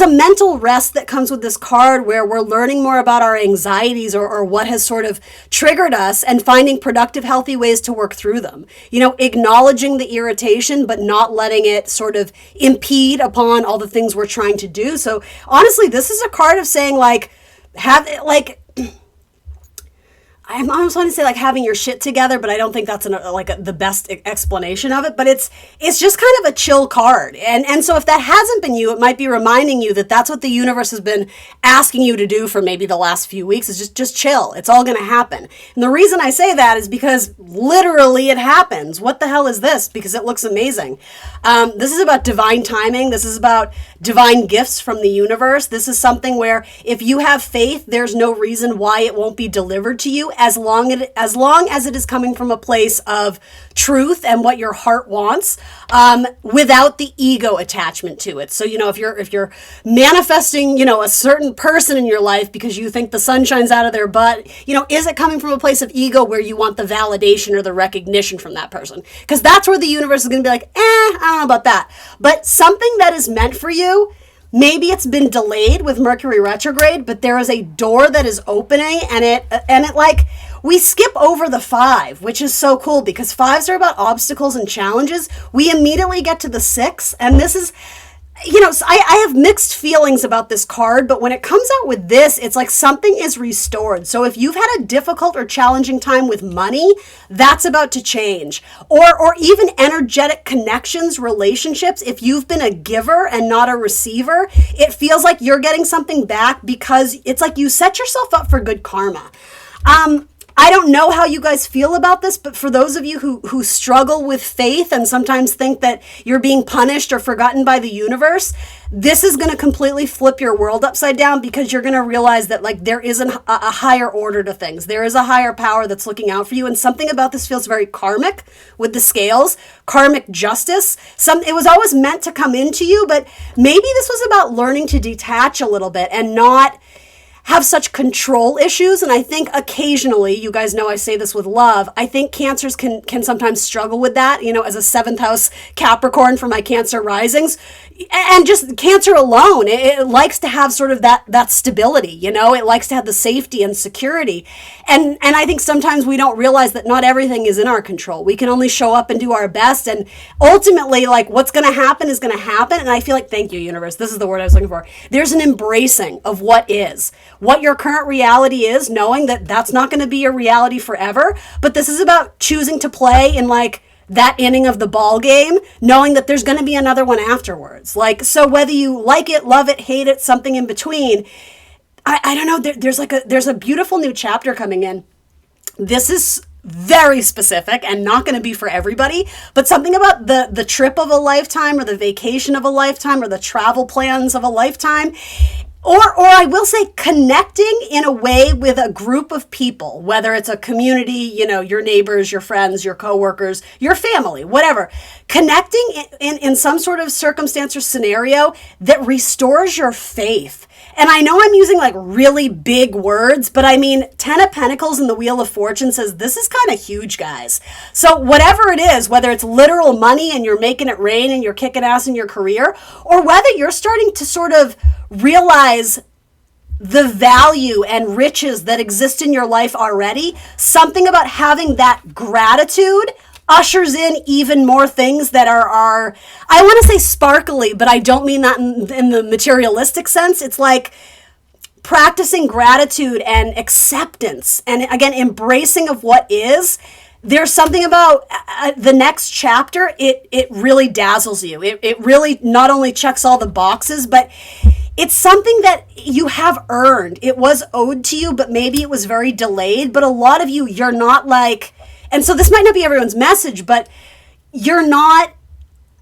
mental rest that comes with this card where we're learning more about our anxieties or what has sort of triggered us and finding productive, healthy ways to work through them. Acknowledging the irritation, but not letting it sort of impede upon all the things we're trying to do. So honestly, this is a card of saying I almost want to say having your shit together, but I don't think that's the best explanation of it. But it's just kind of a chill card. And so if that hasn't been you, it might be reminding you that that's what the universe has been asking you to do for maybe the last few weeks, is just chill. It's all going to happen. And the reason I say that is because literally it happens. What the hell is this? Because it looks amazing. This is about divine timing. This is about divine gifts from the universe. This is something where if you have faith, there's no reason why it won't be delivered to you, as long as it is coming from a place of truth and what your heart wants, without the ego attachment to it. So, if you're manifesting, a certain person in your life because you think the sun shines out of their butt, is it coming from a place of ego where you want the validation or the recognition from that person? Because that's where the universe is going to be like, I don't know about that. But something that is meant for you, maybe it's been delayed with Mercury retrograde, but there is a door that is opening, and we skip over the 5, which is so cool because 5s are about obstacles and challenges. We immediately get to the 6, and this is, I have mixed feelings about this card, but when it comes out with this, it's like something is restored. So if you've had a difficult or challenging time with money, that's about to change. Or even energetic connections, relationships. If you've been a giver and not a receiver, it feels like you're getting something back because it's like you set yourself up for good karma. I don't know how you guys feel about this, but for those of you who struggle with faith and sometimes think that you're being punished or forgotten by the universe, this is going to completely flip your world upside down because you're going to realize that there is a higher order to things. There is a higher power that's looking out for you. And something about this feels very karmic with the scales, karmic justice. It was always meant to come into you, but maybe this was about learning to detach a little bit and not have such control issues. And I think occasionally, you guys know I say this with love, I think Cancers can sometimes struggle with that, as a 7th house Capricorn for my Cancer risings. And just Cancer alone, it likes to have sort of that stability, it likes to have the safety and security. And I think sometimes we don't realize that not everything is in our control. We can only show up and do our best. And ultimately, what's going to happen is going to happen. And I feel like, thank you, universe. This is the word I was looking for. There's an embracing of what is. What your current reality is, knowing that that's not going to be your reality forever. But this is about choosing to play in that inning of the ball game, knowing that there's going to be another one afterwards. So whether you like it, love it, hate it, something in between, I don't know. There's a beautiful new chapter coming in. This is very specific and not going to be for everybody, but something about the trip of a lifetime or the vacation of a lifetime or the travel plans of a lifetime. Or I will say connecting in a way with a group of people, whether it's a community, your neighbors, your friends, your coworkers, your family, whatever. Connecting in some sort of circumstance or scenario that restores your faith. And I know I'm using really big words, but I mean, 10 of Pentacles and the Wheel of Fortune says this is kind of huge, guys. So whatever it is, whether it's literal money and you're making it rain and you're kicking ass in your career, or whether you're starting to sort of realize the value and riches that exist in your life already, something about having that gratitude ushers in even more things that are I want to say sparkly, but I don't mean that in the materialistic sense. It's like practicing gratitude and acceptance and, again, embracing of what is. There's something about the next chapter, it really dazzles you. It really not only checks all the boxes, but it's something that you have earned. It was owed to you, but maybe it was very delayed. But a lot of you, you're not and so this might not be everyone's message, but you're not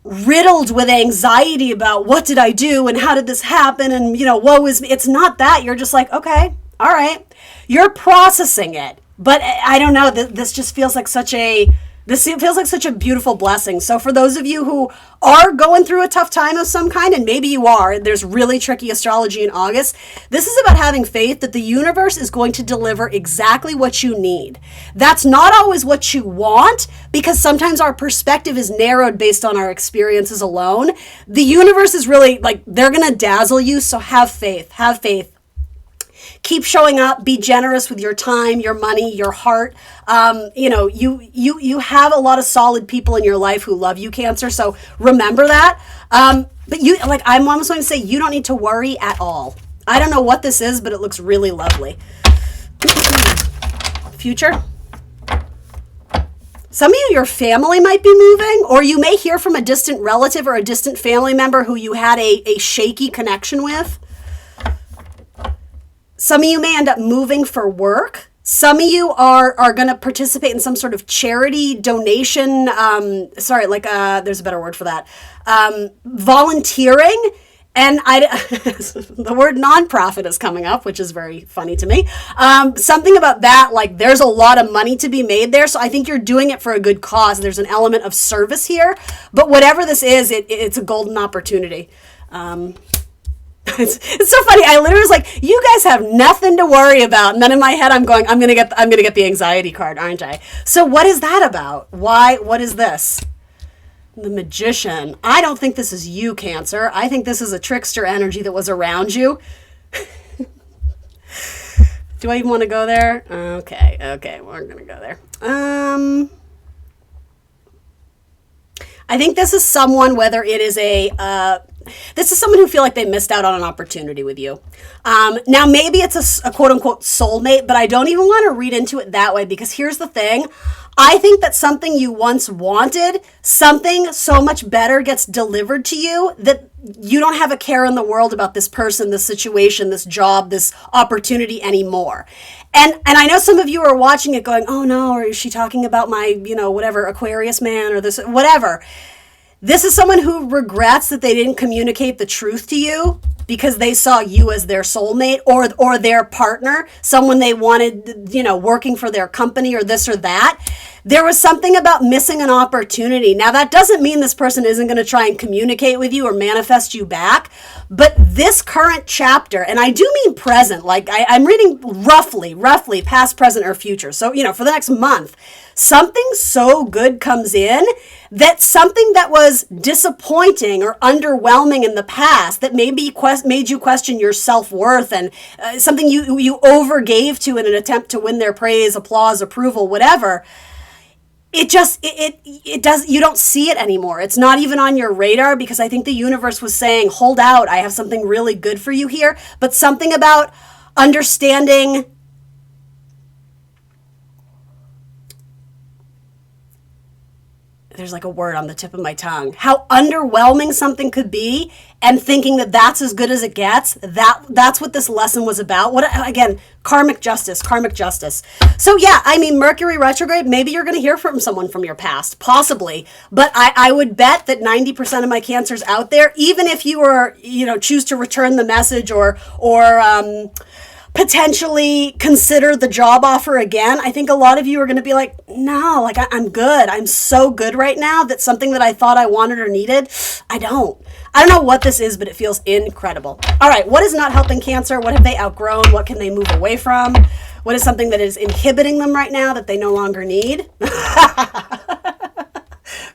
riddled with anxiety about what did I do and how did this happen and, woe is me. It's not that. You're just okay, all right. You're processing it. But I don't know, this just feels like such a This feels like such a beautiful blessing. So for those of you who are going through a tough time of some kind, and maybe you are, there's really tricky astrology in August. This is about having faith that the universe is going to deliver exactly what you need. That's not always what you want, because sometimes our perspective is narrowed based on our experiences alone. The universe is really like, they're going to dazzle you. So have faith, have faith. Keep showing up, be generous with your time, your money, your heart. You have a lot of solid people in your life who love you, Cancer. So remember that. But I'm almost going to say, you don't need to worry at all. I don't know what this is, but it looks really lovely. Future. Some of you, your family might be moving, or you may hear from a distant relative or a distant family member who you had a shaky connection with. Some of you may end up moving for work. Some of you are going to participate in some sort of charity donation. There's a better word for that. Volunteering. And the word nonprofit is coming up, which is very funny to me. Something about that, like there's a lot of money to be made there. So I think you're doing it for a good cause. There's an element of service here. But whatever this is, it's a golden opportunity. It's so funny. I literally was like, you guys have nothing to worry about. And then in my head, I'm going, I'm gonna get the anxiety card, aren't I? So what is that about? Why? What is this? The Magician. I don't think this is you, Cancer. I think this is a trickster energy that was around you. Do I even want to go there? Okay, we're gonna go there. I think this is someone, whether it is this is someone who feel like they missed out on an opportunity with you. Now, maybe it's a quote-unquote soulmate, but I don't even want to read into it that way, because here's the thing. I think that something you once wanted, something so much better gets delivered to you that you don't have a care in the world about this person, this situation, this job, this opportunity anymore. And I know some of you are watching it going, oh no, or is she talking about my, whatever, Aquarius man or this, whatever. This is someone who regrets that they didn't communicate the truth to you because they saw you as their soulmate or their partner, someone they wanted, working for their company or this or that. There was something about missing an opportunity. Now, that doesn't mean this person isn't going to try and communicate with you or manifest you back, but this current chapter, and I do mean present, like I'm reading roughly past, present, or future. So, for the next month, something so good comes in that something that was disappointing or underwhelming in the past that maybe made you question your self-worth and something you overgave to in an attempt to win their praise, applause, approval, whatever. It does, you don't see it anymore. It's not even on your radar, because I think the universe was saying, hold out, I have something really good for you here. But something about understanding there's like a word on the tip of my tongue, how underwhelming something could be, and thinking that that's as good as it gets. That's what this lesson was about. Again, karmic justice. So yeah, Mercury retrograde, maybe you're going to hear from someone from your past, possibly, but I would bet that 90% of my Cancers out there, even if you were, choose to return the message or potentially consider the job offer again, I think a lot of you are going to be like, no, like I'm good. I'm so good right now that something that I thought I wanted or needed, I don't know what this is, but it feels incredible. All right. What is not helping Cancer? What have they outgrown? What can they move away from? What is something that is inhibiting them right now that they no longer need?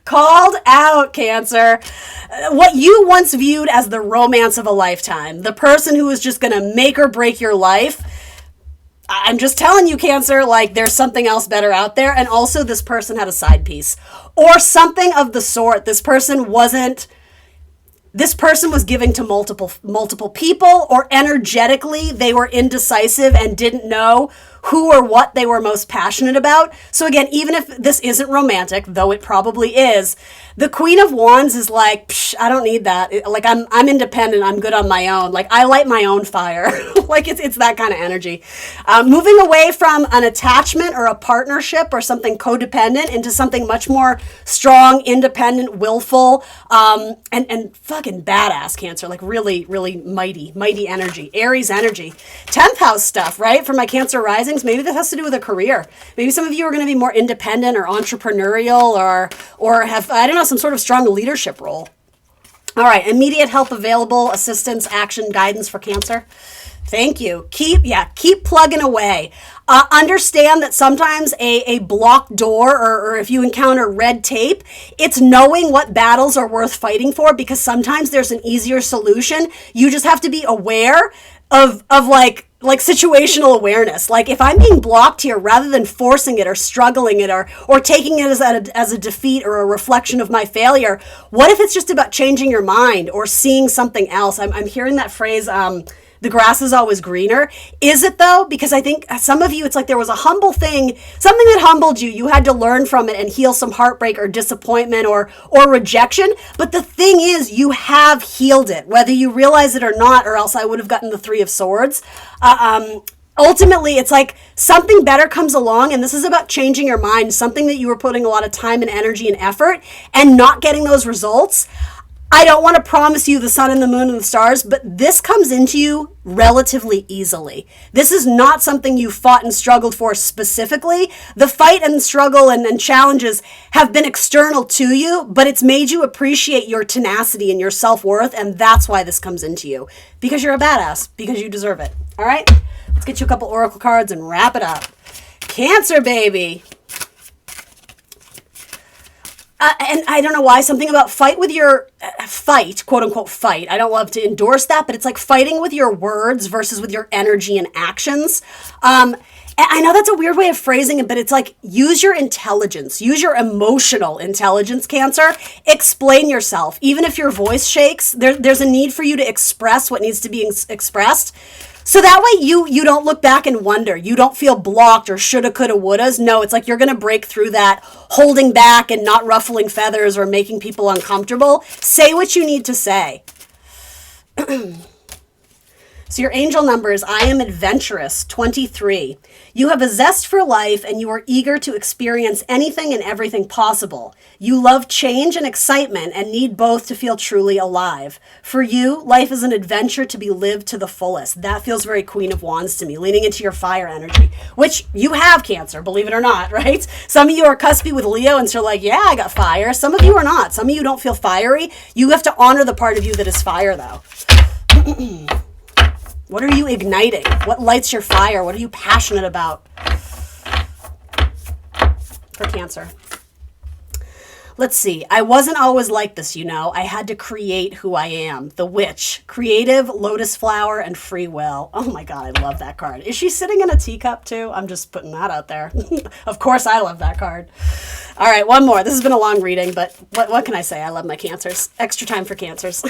Called out, Cancer. What you once viewed as the romance of a lifetime, the person who is just going to make or break your life. I'm just telling you, Cancer, like there's something else better out there. And also this person had a side piece or something of the sort. This person was giving to multiple people, or energetically they were indecisive and didn't know who or what they were most passionate about. So again, even if this isn't romantic, though it probably is, the Queen of Wands is like, I don't need that. I'm independent. I'm good on my own. Like I light my own fire. Like it's that kind of energy. Moving away from an attachment or a partnership or something codependent into something much more strong, independent, willful, and fucking badass, Cancer. Like really, really mighty energy. Aries energy. 10th house stuff, right? For my Cancer rising. risings. Maybe this has to do with a career. Maybe some of you are going to be more independent or entrepreneurial or have, I don't know, some sort of strong leadership role. All right, immediate help available, assistance, action, guidance for Cancer. Thank you. Keep plugging away. Understand that sometimes a blocked door or if you encounter red tape, it's knowing what battles are worth fighting for, because sometimes there's an easier solution. You just have to be aware of like situational awareness. Like if I'm being blocked here, rather than forcing it or struggling it or taking it as a defeat or a reflection of my failure, what if it's just about changing your mind or seeing something else? I'm hearing that phrase, the grass is always greener. Is it though? Because I think some of you, it's like there was a humble thing, something that humbled you. You had to learn from it and heal some heartbreak or disappointment or rejection. But the thing is, you have healed it, whether you realize it or not, or else I would have gotten the Three of Swords. Ultimately, it's like something better comes along, and this is about changing your mind, something that you were putting a lot of time and energy and effort and not getting those results. I don't want to promise you the sun and the moon and the stars, but this comes into you relatively easily. This is not something you fought and struggled for specifically. The fight and struggle and challenges have been external to you, but it's made you appreciate your tenacity and your self-worth, and that's why this comes into you. Because you're a badass, because you deserve it. All right? Let's get you a couple oracle cards and wrap it up. Cancer, baby. And I don't know why, something about fight with your fight, quote unquote fight. I don't love to endorse that, but it's like fighting with your words versus with your energy and actions. And I know that's a weird way of phrasing it, but it's like use your intelligence, use your emotional intelligence, Cancer. Explain yourself. Even if your voice shakes, there's a need for you to express what needs to be expressed. So that way you don't look back and wonder. You don't feel blocked or shoulda, coulda, wouldas. No, it's like you're going to break through that holding back and not ruffling feathers or making people uncomfortable. Say what you need to say. So your angel number is I am adventurous, 23. You have a zest for life and you are eager to experience anything and everything possible. You love change and excitement and need both to feel truly alive. For you, life is an adventure to be lived to the fullest. That feels very Queen of Wands to me, leaning into your fire energy, which you have, Cancer, believe it or not, right? Some of you are cuspy with Leo and so like, yeah, I got fire. Some of you are not. Some of you don't feel fiery. You have to honor the part of you that is fire, though. What are you igniting? What lights your fire? What are you passionate about? For Cancer. Let's see. I wasn't always like this, you know. I had to create who I am. The Witch. Creative, lotus flower, and free will. Oh my God, I love that card. Is she sitting in a teacup too? I'm just putting that out there. Of course I love that card. All right, one more. This has been a long reading, but what can I say? I love my Cancers. Extra time for Cancers.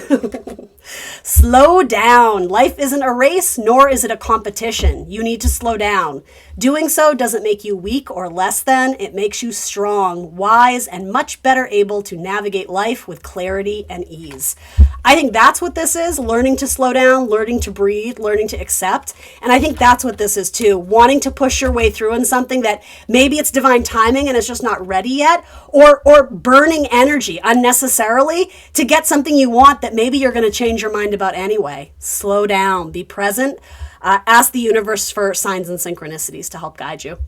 Slow down. Life isn't a race, nor is it a competition. You need to slow down. Doing so doesn't make you weak or less than. It makes you strong, wise, and much better able to navigate life with clarity and ease. I think that's what this is, learning to slow down, learning to breathe, learning to accept. And I think that's what this is too, wanting to push your way through in something that maybe it's divine timing and it's just not ready yet, or burning energy unnecessarily to get something you want that maybe you're going to change your mind about anyway. Slow down, be present. Ask the universe for signs and synchronicities to help guide you.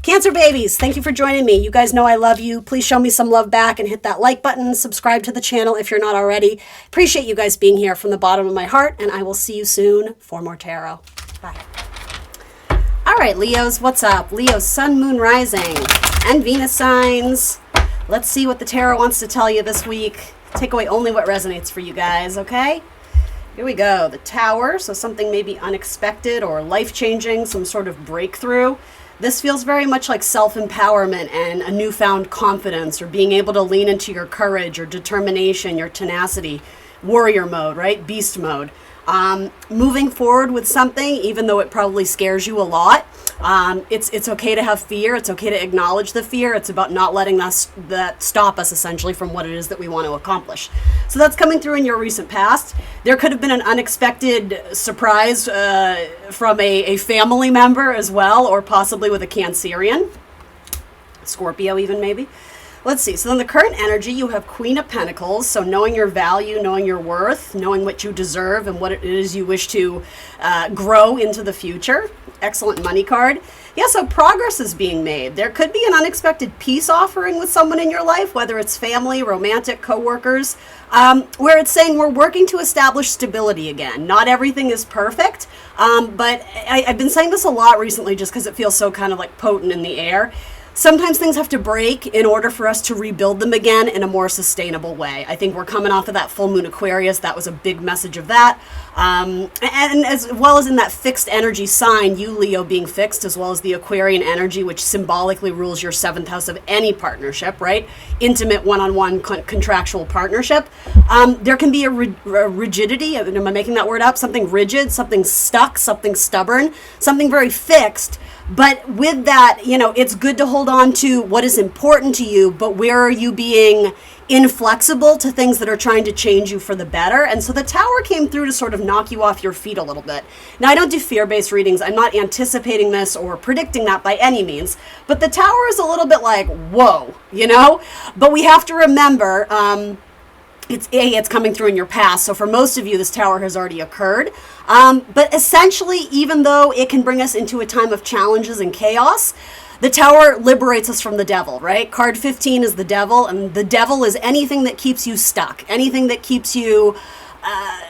Cancer babies, thank you for joining me. You guys know I love you. Please show me some love back and hit that like button. Subscribe to the channel if you're not already. Appreciate you guys being here from the bottom of my heart, and I will see you soon for more tarot. Bye. All right, Leos, what's up? Leo, Sun, Moon, Rising, and Venus signs. Let's see what the tarot wants to tell you this week. Take away only what resonates for you guys, okay? Here we go. The Tower, so something maybe unexpected or life-changing, some sort of breakthrough. This feels very much like self-empowerment and a newfound confidence, or being able to lean into your courage or determination, your tenacity, warrior mode, right? Beast mode. Moving forward with something, even though it probably scares you a lot. It's okay to have fear. It's okay to acknowledge the fear. It's about not letting that stop us essentially from what it is that we want to accomplish. So that's coming through in your recent past. There could have been an unexpected surprise from a family member as well, or possibly with a Cancerian, Scorpio even maybe. Let's see. So then the current energy, you have Queen of Pentacles. So knowing your value, knowing your worth, knowing what you deserve and what it is you wish to grow into the future. Excellent money card. Yeah, so progress is being made. There could be an unexpected peace offering with someone in your life, whether it's family, romantic, coworkers, where it's saying we're working to establish stability again. Not everything is perfect, but I've been saying this a lot recently just because it feels so kind of like potent in the air. Sometimes things have to break in order for us to rebuild them again in a more sustainable way. I think we're coming off of that full moon Aquarius. That was a big message of that. And as well as in that fixed energy sign, you Leo being fixed, as well as the Aquarian energy, which symbolically rules your 7th house of any partnership, right? Intimate one-on-one contractual partnership. There can be a rigidity. Am I making that word up? Something rigid, something stuck, something stubborn, something very fixed. But with that, it's good to hold on to what is important to you, but where are you being inflexible to things that are trying to change you for the better? And so the Tower came through to sort of knock you off your feet a little bit. Now, I don't do fear-based readings. I'm not anticipating this or predicting that by any means, but the Tower is a little bit like, whoa, But we have to remember, it's coming through in your past. So for most of you, this Tower has already occurred. But essentially, even though it can bring us into a time of challenges and chaos, the Tower liberates us from the devil, right? Card 15 is the devil, and the devil is anything that keeps you stuck, anything that keeps you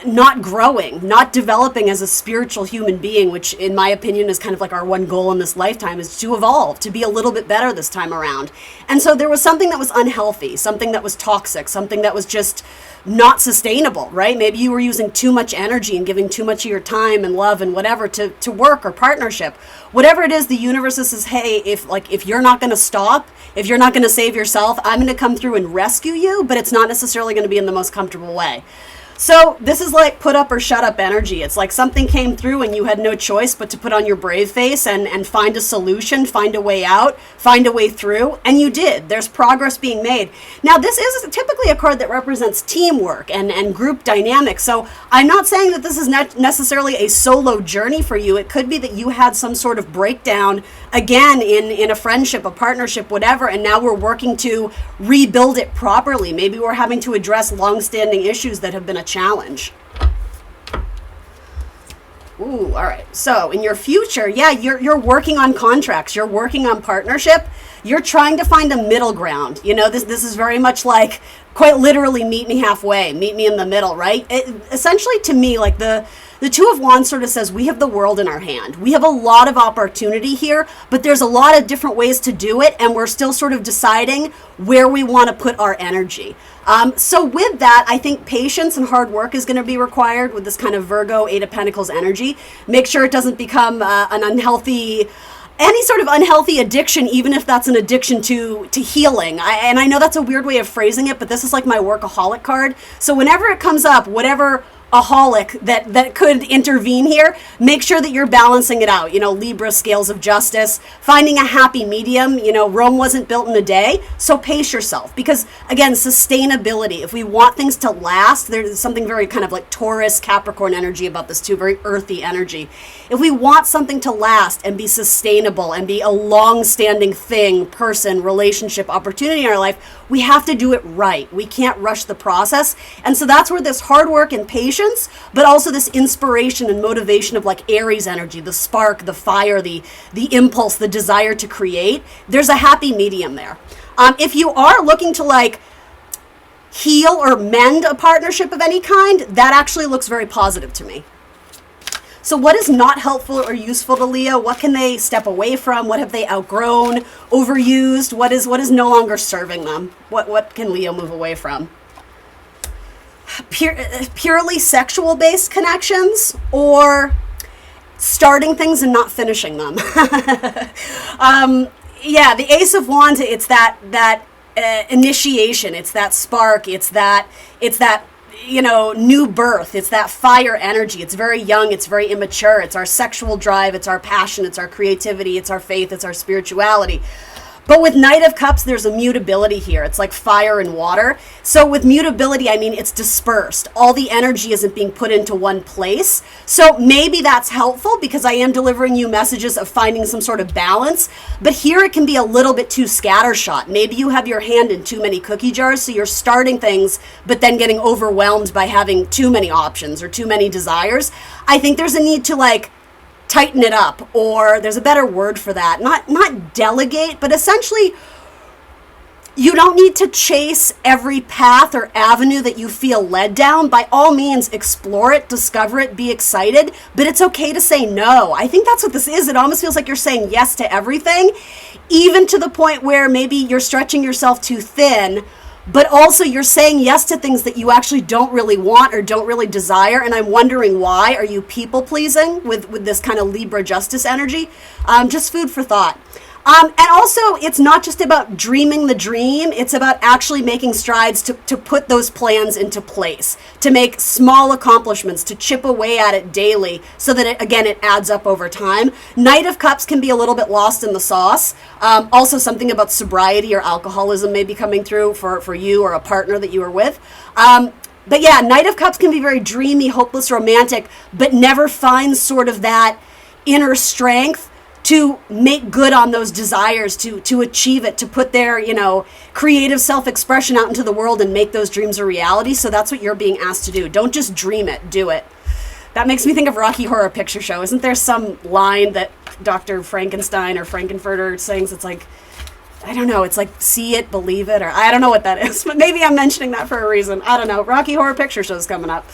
not growing, not developing as a spiritual human being, which in my opinion is kind of like our one goal in this lifetime, is to evolve, to be a little bit better this time around. And so there was something that was unhealthy, something that was toxic, something that was just not sustainable, right? Maybe you were using too much energy and giving too much of your time and love and whatever to work or partnership. Whatever it is, the universe says, hey, if you're not going to stop, if you're not going to save yourself, I'm going to come through and rescue you, but it's not necessarily going to be in the most comfortable way. So this is like put up or shut up energy. It's like something came through and you had no choice but to put on your brave face and find a solution, find a way out, find a way through. And you did. There's progress being made. Now, this is typically a card that represents teamwork and group dynamics. So I'm not saying that this is necessarily a solo journey for you. It could be that you had some sort of breakdown, again, in a friendship, a partnership, whatever, and now we're working to rebuild it properly. Maybe we're having to address longstanding issues that have been a challenge. Ooh, all right. So in your future, yeah, you're working on contracts, you're working on partnership, you're trying to find a middle ground. This is very much like, quite literally, meet me halfway, meet me in the middle, right? Essentially, to me, like the Two of Wands sort of says we have the world in our hand. We have a lot of opportunity here, but there's a lot of different ways to do it, and we're still sort of deciding where we want to put our energy. So with that, I think patience and hard work is going to be required with this kind of Virgo, Eight of Pentacles energy. Make sure it doesn't become any sort of unhealthy addiction, even if that's an addiction to healing. And I know that's a weird way of phrasing it, but this is like my workaholic card. So whenever it comes up, whatever aholic that could intervene here, make sure that you're balancing it out. Libra, scales of justice, finding a happy medium. Rome wasn't built in a day, so pace yourself. Because again, sustainability, if we want things to last, there's something very kind of like Taurus, Capricorn energy about this too, very earthy energy. If we want something to last and be sustainable and be a long-standing thing, person, relationship, opportunity in our life, we have to do it right. We can't rush the process. And so that's where this hard work and patience, but also this inspiration and motivation of like Aries energy, the spark, the fire, the impulse, the desire to create, there's a happy medium there. If you are looking to like heal or mend a partnership of any kind, that actually looks very positive to me. So what is not helpful or useful to Leo? What can they step away from? What have they outgrown, overused? What is no longer serving them? What can Leo move away from? Purely sexual-based connections, or starting things and not finishing them. Yeah, the Ace of Wands, it's that initiation, it's that spark, it's that new birth, it's that fire energy. It's very young, it's very immature, it's our sexual drive, it's our passion, it's our creativity, it's our faith, it's our spirituality. But with Knight of Cups, there's a mutability here. It's like fire and water. So with mutability, I mean, it's dispersed. All the energy isn't being put into one place. So maybe that's helpful because I am delivering you messages of finding some sort of balance. But here it can be a little bit too scattershot. Maybe you have your hand in too many cookie jars, so you're starting things, but then getting overwhelmed by having too many options or too many desires. I think there's a need to tighten it up, or there's a better word for that. Not delegate, but essentially you don't need to chase every path or avenue that you feel led down. By all means, explore it, discover it, be excited, but it's okay to say no. I think that's what this is. It almost feels like you're saying yes to everything, even to the point where maybe you're stretching yourself too thin, but also you're saying yes to things that you actually don't really want or don't really desire. And I'm wondering why. Are you people pleasing with this kind of Libra justice energy? Just food for thought. And also, it's not just about dreaming the dream. It's about actually making strides to put those plans into place, to make small accomplishments, to chip away at it daily so that, it adds up over time. Knight of Cups can be a little bit lost in the sauce. Also, something about sobriety or alcoholism may be coming through for you or a partner that you are with. But yeah, Knight of Cups can be very dreamy, hopeless, romantic, but never finds sort of that inner strength to make good on those desires, to achieve it, to put their, creative self-expression out into the world and make those dreams a reality. So that's what you're being asked to do. Don't just dream it, do it. That makes me think of Rocky Horror Picture Show. Isn't there some line that Dr. Frankenstein or Frankenfurter sings? It's like, I don't know, it's like see it, believe it, or I don't know what that is, but maybe I'm mentioning that for a reason. I don't know. Rocky Horror Picture Show is coming up.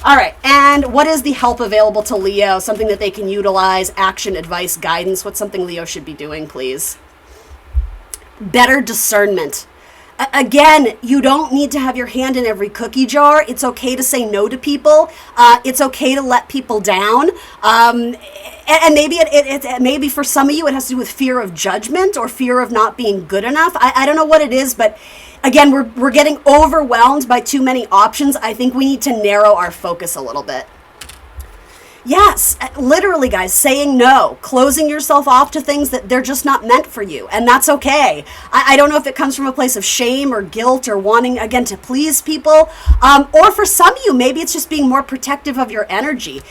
All right, and what is the help available to Leo? Something that they can utilize, action, advice, guidance. What's something Leo should be doing, please? Better discernment. Again, you don't need to have your hand in every cookie jar. It's okay to say no to people. It's okay to let people down. And maybe maybe for some of you, it has to do with fear of judgment or fear of not being good enough. I don't know what it is, but again, we're getting overwhelmed by too many options. I think we need to narrow our focus a little bit. Yes, literally, guys, saying no, closing yourself off to things that they're just not meant for you. And that's okay. I don't know if it comes from a place of shame or guilt or wanting, again, to please people. Or for some of you, maybe it's just being more protective of your energy.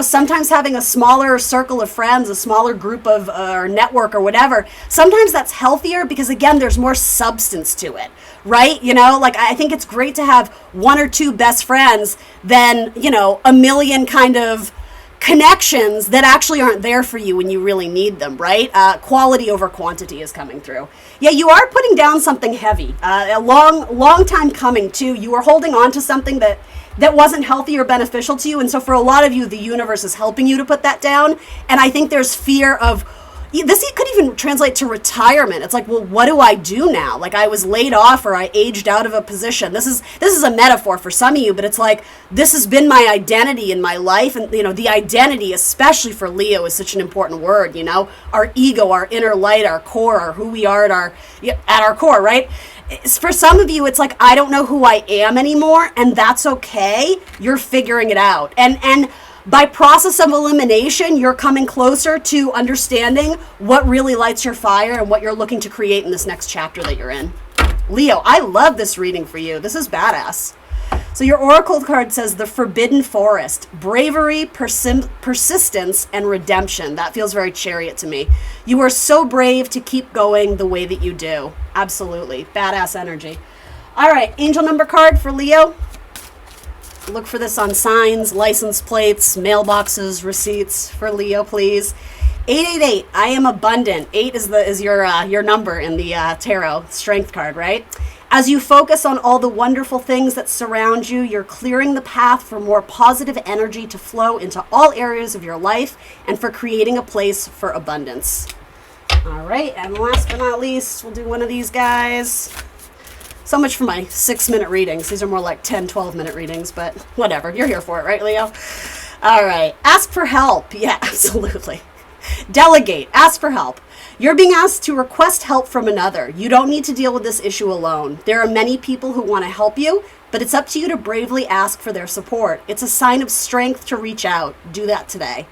Sometimes having a smaller circle of friends, a smaller group of or network or whatever, sometimes that's healthier because, again, there's more substance to it, right? I think it's great to have one or two best friends than, a million kind of connections that actually aren't there for you when you really need them, right? Quality over quantity is coming through. Yeah, you are putting down something heavy. A long time coming too. You are holding on to something that wasn't healthy or beneficial to you. And so for a lot of you, the universe is helping you to put that down. And I think there's fear of, this could even translate to retirement. It's like, well, what do I do now? Like I was laid off or I aged out of a position. This is a metaphor for some of you, but it's like, this has been my identity in my life. And, the identity, especially for Leo, is such an important word, our ego, our inner light, our core, or who we are at our core, right? For some of you, it's like, I don't know who I am anymore. And that's okay. You're figuring it out. And by process of elimination, you're coming closer to understanding what really lights your fire and what you're looking to create in this next chapter that you're in. Leo, I love this reading for you. This is badass. So your oracle card says the Forbidden Forest, bravery, persistence, and redemption. That feels very Chariot to me. You are so brave to keep going the way that you do. Absolutely. Badass energy. All right, angel number card for Leo. Look for this on signs, license plates, mailboxes, receipts for Leo, please. 888. I am abundant. 8 is your number in the tarot strength card, right? As you focus on all the wonderful things that surround you, you're clearing the path for more positive energy to flow into all areas of your life and for creating a place for abundance. All right, and last but not least, we'll do one of these guys. So much for my 6-minute readings. These are more like 10, 12-minute readings, but whatever. You're here for it, right, Leo? All right. Ask for help. Yeah, absolutely. Delegate. Ask for help. You're being asked to request help from another. You don't need to deal with this issue alone. There are many people who want to help you, but it's up to you to bravely ask for their support. It's a sign of strength to reach out. Do that today.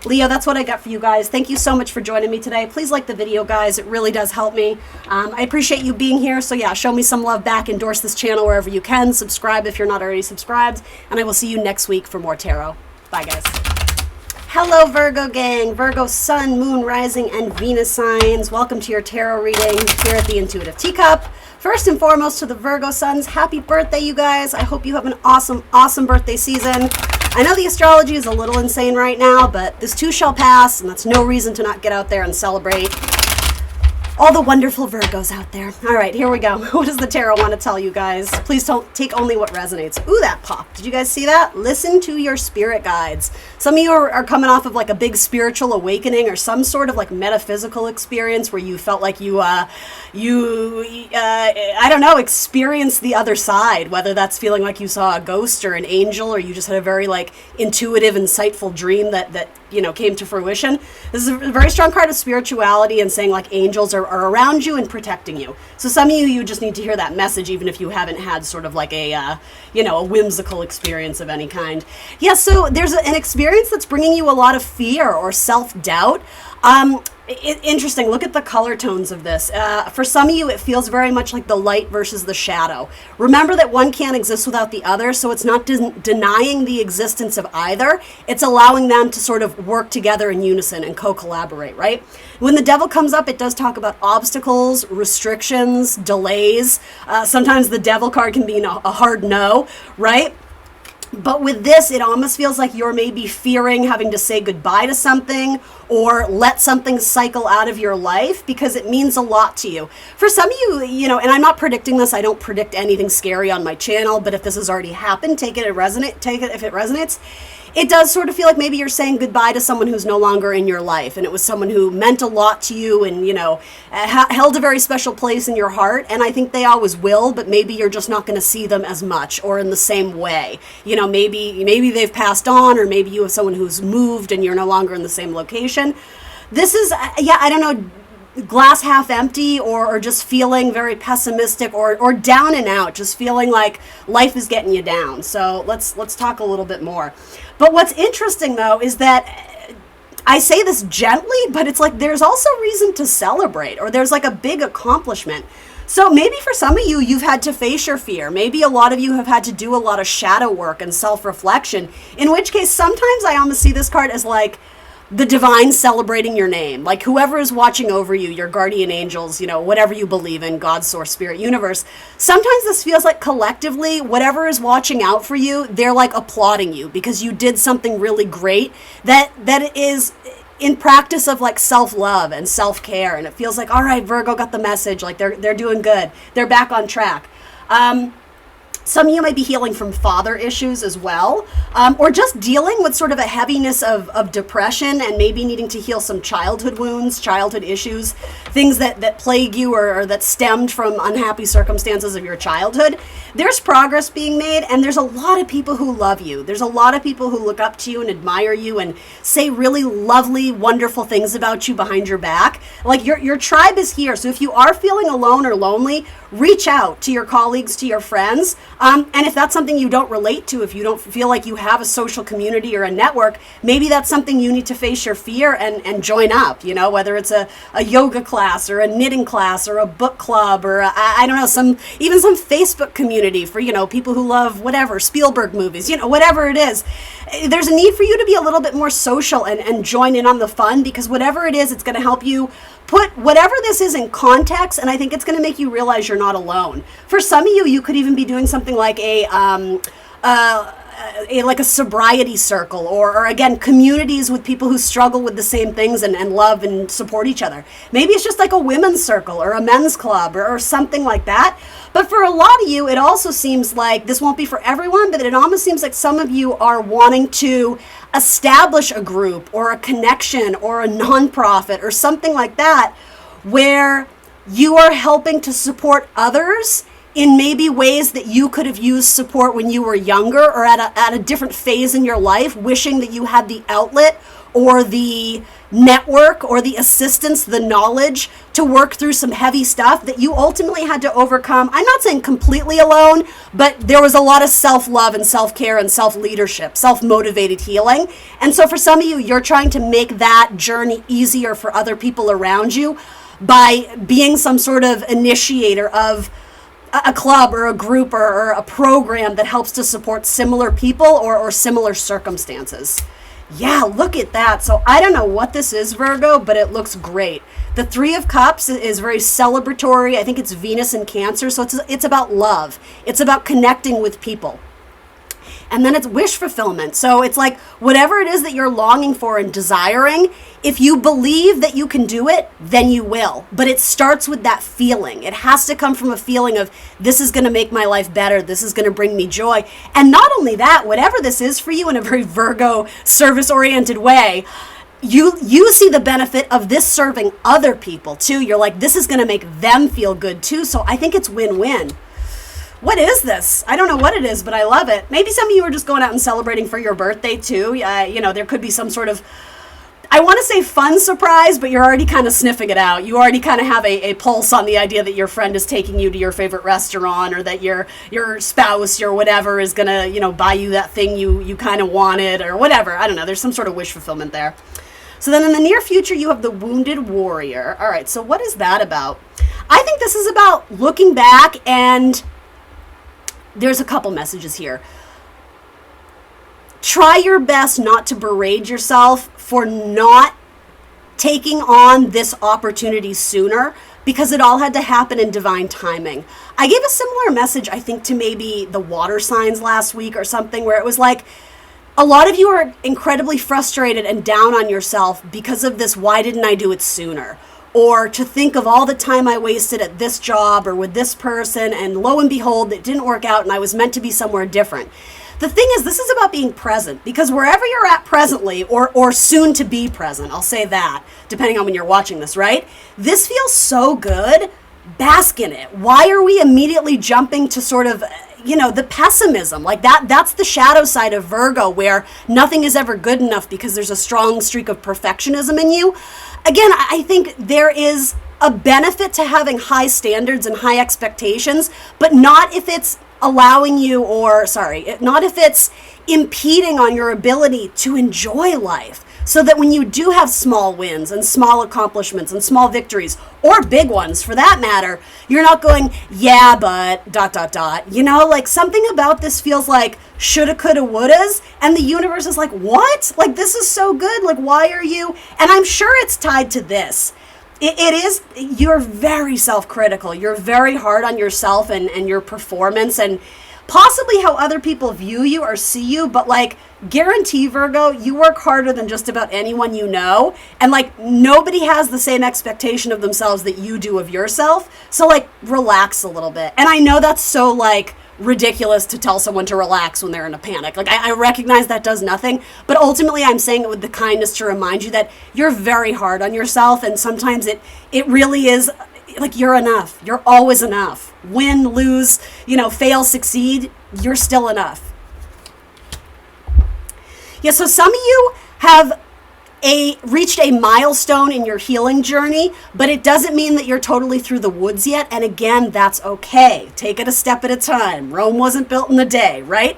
Leo, that's what I got for you guys. Thank you so much for joining me today. Please like the video, guys. It really does help me. I appreciate you being here. So yeah, show me some love back. Endorse this channel wherever you can. Subscribe if you're not already subscribed. And I will see you next week for more tarot. Bye, guys. Hello, Virgo gang. Virgo sun, moon, rising, and Venus signs. Welcome to your tarot reading here at the Intuitive Teacup. First and foremost to the Virgo suns, happy birthday, you guys. I hope you have an awesome, awesome birthday season. I know the astrology is a little insane right now, but this too shall pass, and that's no reason to not get out there and celebrate all the wonderful Virgos out there. All right, here we go. What does the tarot want to tell you guys? Please don't take only what resonates. Ooh, that popped. Did you guys see that? Listen to your spirit guides. Some of you are coming off of like a big spiritual awakening or some sort of like metaphysical experience where you felt like you I don't know, experienced the other side, whether that's feeling like you saw a ghost or an angel, or you just had a very like intuitive, insightful dream that you know, came to fruition. This is a very strong card of spirituality and saying like angels are around you and protecting you. So some of you just need to hear that message, even if you haven't had sort of like a, you know, a whimsical experience of any kind. Yeah, so there's an experience that's bringing you a lot of fear or self-doubt. Interesting. Look at the color tones of this. For some of you, it feels very much like the light versus the shadow. Remember that one can't exist without the other, so it's not denying the existence of either. It's allowing them to sort of work together in unison and co-collaborate, right? When the devil comes up, it does talk about obstacles, restrictions, delays. Sometimes the devil card can mean a hard no, right? But with this, it almost feels like you're maybe fearing having to say goodbye to something or let something cycle out of your life because it means a lot to you. For some of you, you know, and I'm not predicting this, I don't predict anything scary on my channel, but if this has already happened, take it if it resonates. It does sort of feel like maybe you're saying goodbye to someone who's no longer in your life, and it was someone who meant a lot to you and, you know, held a very special place in your heart, and I think they always will, but maybe you're just not going to see them as much or in the same way. You know, maybe they've passed on, or maybe you have someone who's moved and you're no longer in the same location. This is, yeah, I don't know, glass half empty or just feeling very pessimistic or down and out, just feeling like life is getting you down. So let's talk a little bit more. But what's interesting though is that I say this gently, but it's like there's also reason to celebrate, or there's like a big accomplishment. So maybe for some of you, you've had to face your fear. Maybe a lot of you have had to do a lot of shadow work and self-reflection, in which case sometimes I almost see this card as like the divine celebrating your name. Like whoever is watching over you, your guardian angels, you know, whatever you believe in, God, source, spirit, universe. Sometimes this feels like collectively, whatever is watching out for you, they're like applauding you because you did something really great that is in practice of like self-love and self-care. And it feels like, all right, Virgo got the message. Like they're doing good. They're back on track. Some of you might be healing from father issues as well, or just dealing with sort of a heaviness of depression and maybe needing to heal some childhood wounds, childhood issues, things that plague you or that stemmed from unhappy circumstances of your childhood. There's progress being made, and there's a lot of people who love you. There's a lot of people who look up to you and admire you and say really lovely, wonderful things about you behind your back. Like your tribe is here. So if you are feeling alone or lonely, reach out to your colleagues, to your friends. And if that's something you don't relate to, if you don't feel like you have a social community or a network, maybe that's something you need to face your fear and join up, you know, whether it's a yoga class or a knitting class or a book club or I don't know, even some Facebook community for, you know, people who love whatever, Spielberg movies, you know, whatever it is. There's a need for you to be a little bit more social and join in on the fun, because whatever it is, it's going to help you put whatever this is in context, and I think it's going to make you realize you're not alone. For some of you, you could even be doing something like a sobriety circle, or again, communities with people who struggle with the same things and love and support each other. Maybe it's just like a women's circle or a men's club or something like that. But for a lot of you, it also seems like this won't be for everyone, but it almost seems like some of you are wanting to establish a group or a connection or a nonprofit or something like that, where you are helping to support others in maybe ways that you could have used support when you were younger or at a different phase in your life, wishing that you had the outlet or the network or the assistance, the knowledge to work through some heavy stuff that you ultimately had to overcome. I'm not saying completely alone, but there was a lot of self-love and self-care and self-leadership, self-motivated healing. And so for some of you, you're trying to make that journey easier for other people around you by being some sort of initiator of a club or a group or a program that helps to support similar people or similar circumstances. Yeah, look at that. So I don't know what this is, Virgo, but it looks great. The Three of Cups is very celebratory. I think it's Venus in Cancer. So it's about love. It's about connecting with people. And then it's wish fulfillment. So it's like whatever it is that you're longing for and desiring, if you believe that you can do it, then you will. But it starts with that feeling. It has to come from a feeling of, this is going to make my life better. This is going to bring me joy. And not only that, whatever this is for you in a very Virgo service-oriented way, you see the benefit of this serving other people too. You're like, this is going to make them feel good too. So I think it's win-win. What is this? I don't know what it is, but I love it. Maybe some of you are just going out and celebrating for your birthday too. There could be some sort of, I want to say fun surprise, but you're already kind of sniffing it out. You already kind of have a pulse on the idea that your friend is taking you to your favorite restaurant, or that your spouse or whatever is going to, buy you that thing you kind of wanted or whatever. I don't know. There's some sort of wish fulfillment there. So then in the near future, you have the Wounded Warrior. All right, so what is that about? I think this is about looking back, and there's a couple messages here. Try your best not to berate yourself for not taking on this opportunity sooner, because it all had to happen in divine timing. I gave a similar message, I think, to maybe the water signs last week or something, where it was like, a lot of you are incredibly frustrated and down on yourself because of this, why didn't I do it sooner? Or to think of all the time I wasted at this job or with this person, and lo and behold, it didn't work out and I was meant to be somewhere different. The thing is, this is about being present, because wherever you're at presently, or soon to be present, I'll say that, depending on when you're watching this, right? This feels so good. Bask in it. Why are we immediately jumping to sort of, the pessimism? Like that's the shadow side of Virgo, where nothing is ever good enough because there's a strong streak of perfectionism in you. Again, I think there is a benefit to having high standards and high expectations, but not if it's not if it's impeding on your ability to enjoy life. So that when you do have small wins and small accomplishments and small victories, or big ones for that matter, you're not going, yeah, but ... Like something about this feels like shoulda, coulda, wouldas, and the universe is like, what? Like, this is so good. Like, why are you? And I'm sure it's tied to this. It is, you're very self-critical. You're very hard on yourself and your performance, and possibly how other people view you or see you, but like, guarantee, Virgo, you work harder than just about anyone you know, and like, nobody has the same expectation of themselves that you do of yourself. So like, relax a little bit. And I know that's so like ridiculous to tell someone to relax when they're in a panic. Like, I recognize that does nothing, but ultimately I'm saying it with the kindness to remind you that you're very hard on yourself, and sometimes it really is like, you're enough. You're always enough. Win, lose, fail, succeed, you're still enough. Yeah, so some of you have reached a milestone in your healing journey, but it doesn't mean that you're totally through the woods yet. And again, that's okay. Take it a step at a time. Rome wasn't built in a day, right?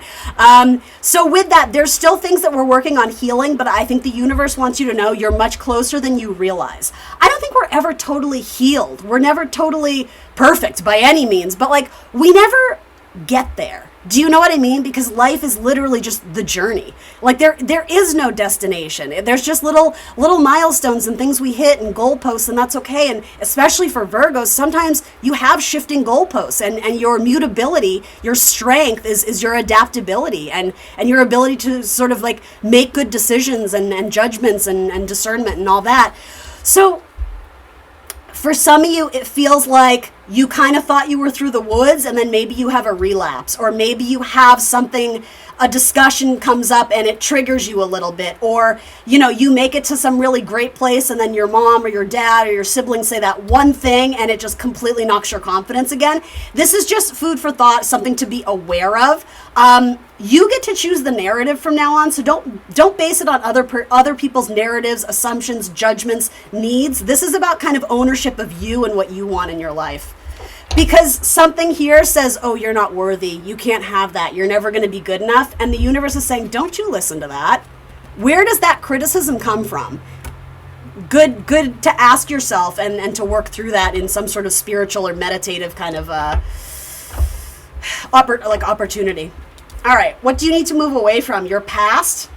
So with that, there's still things that we're working on healing, but I think the universe wants you to know you're much closer than you realize. I don't think we're ever totally healed. We're never totally perfect by any means, but like, we never get there. Do you know what I mean? Because life is literally just the journey. Like there is no destination. There's just little milestones and things we hit and goalposts, and that's okay. And especially for Virgos, sometimes you have shifting goalposts, and your mutability, your strength is your adaptability and your ability to sort of like make good decisions and judgments and discernment and all that. So for some of you, it feels like you kind of thought you were through the woods, and then maybe you have a relapse, or maybe you have something, a discussion comes up and it triggers you a little bit, or, you make it to some really great place and then your mom or your dad or your siblings say that one thing and it just completely knocks your confidence again. This is just food for thought, something to be aware of. You get to choose the narrative from now on, so don't base it on other people's narratives, assumptions, judgments, needs. This is about kind of ownership of you and what you want in your life. Because something here says, oh, you're not worthy, you can't have that, you're never going to be good enough, and the universe is saying, don't you listen to that. Where does that criticism come from? Good to ask yourself and to work through that in some sort of spiritual or meditative kind of opportunity. All right, what do you need to move away from? Your past?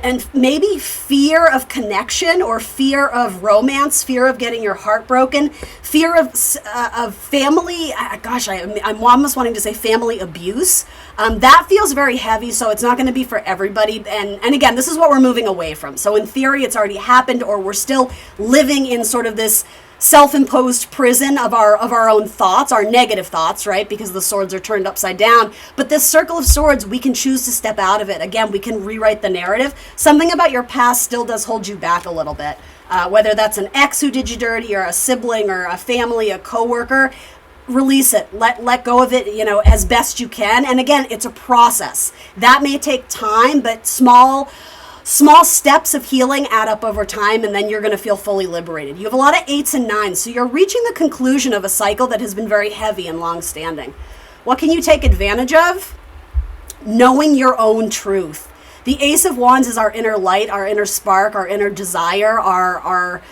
and maybe fear of connection or fear of romance, fear of getting your heart broken, fear of family. Gosh, I'm almost wanting to say family abuse. That feels very heavy, so it's not going to be for everybody. And again, this is what we're moving away from. So in theory, it's already happened, or we're still living in sort of this self-imposed prison of our own thoughts, our negative thoughts, right? Because the swords are turned upside down. But this circle of swords, we can choose to step out of it. Again, we can rewrite the narrative. Something about your past still does hold you back a little bit. Whether that's an ex who did you dirty, or a sibling, or a family, a coworker, release it. Let go of it, as best you can. And again, it's a process. That may take time, but small steps of healing add up over time, and then you're going to feel fully liberated. You have a lot of 8s and 9s, so you're reaching the conclusion of a cycle that has been very heavy and long-standing. What can you take advantage of? Knowing your own truth. The Ace of Wands is our inner light, our inner spark, our inner desire, our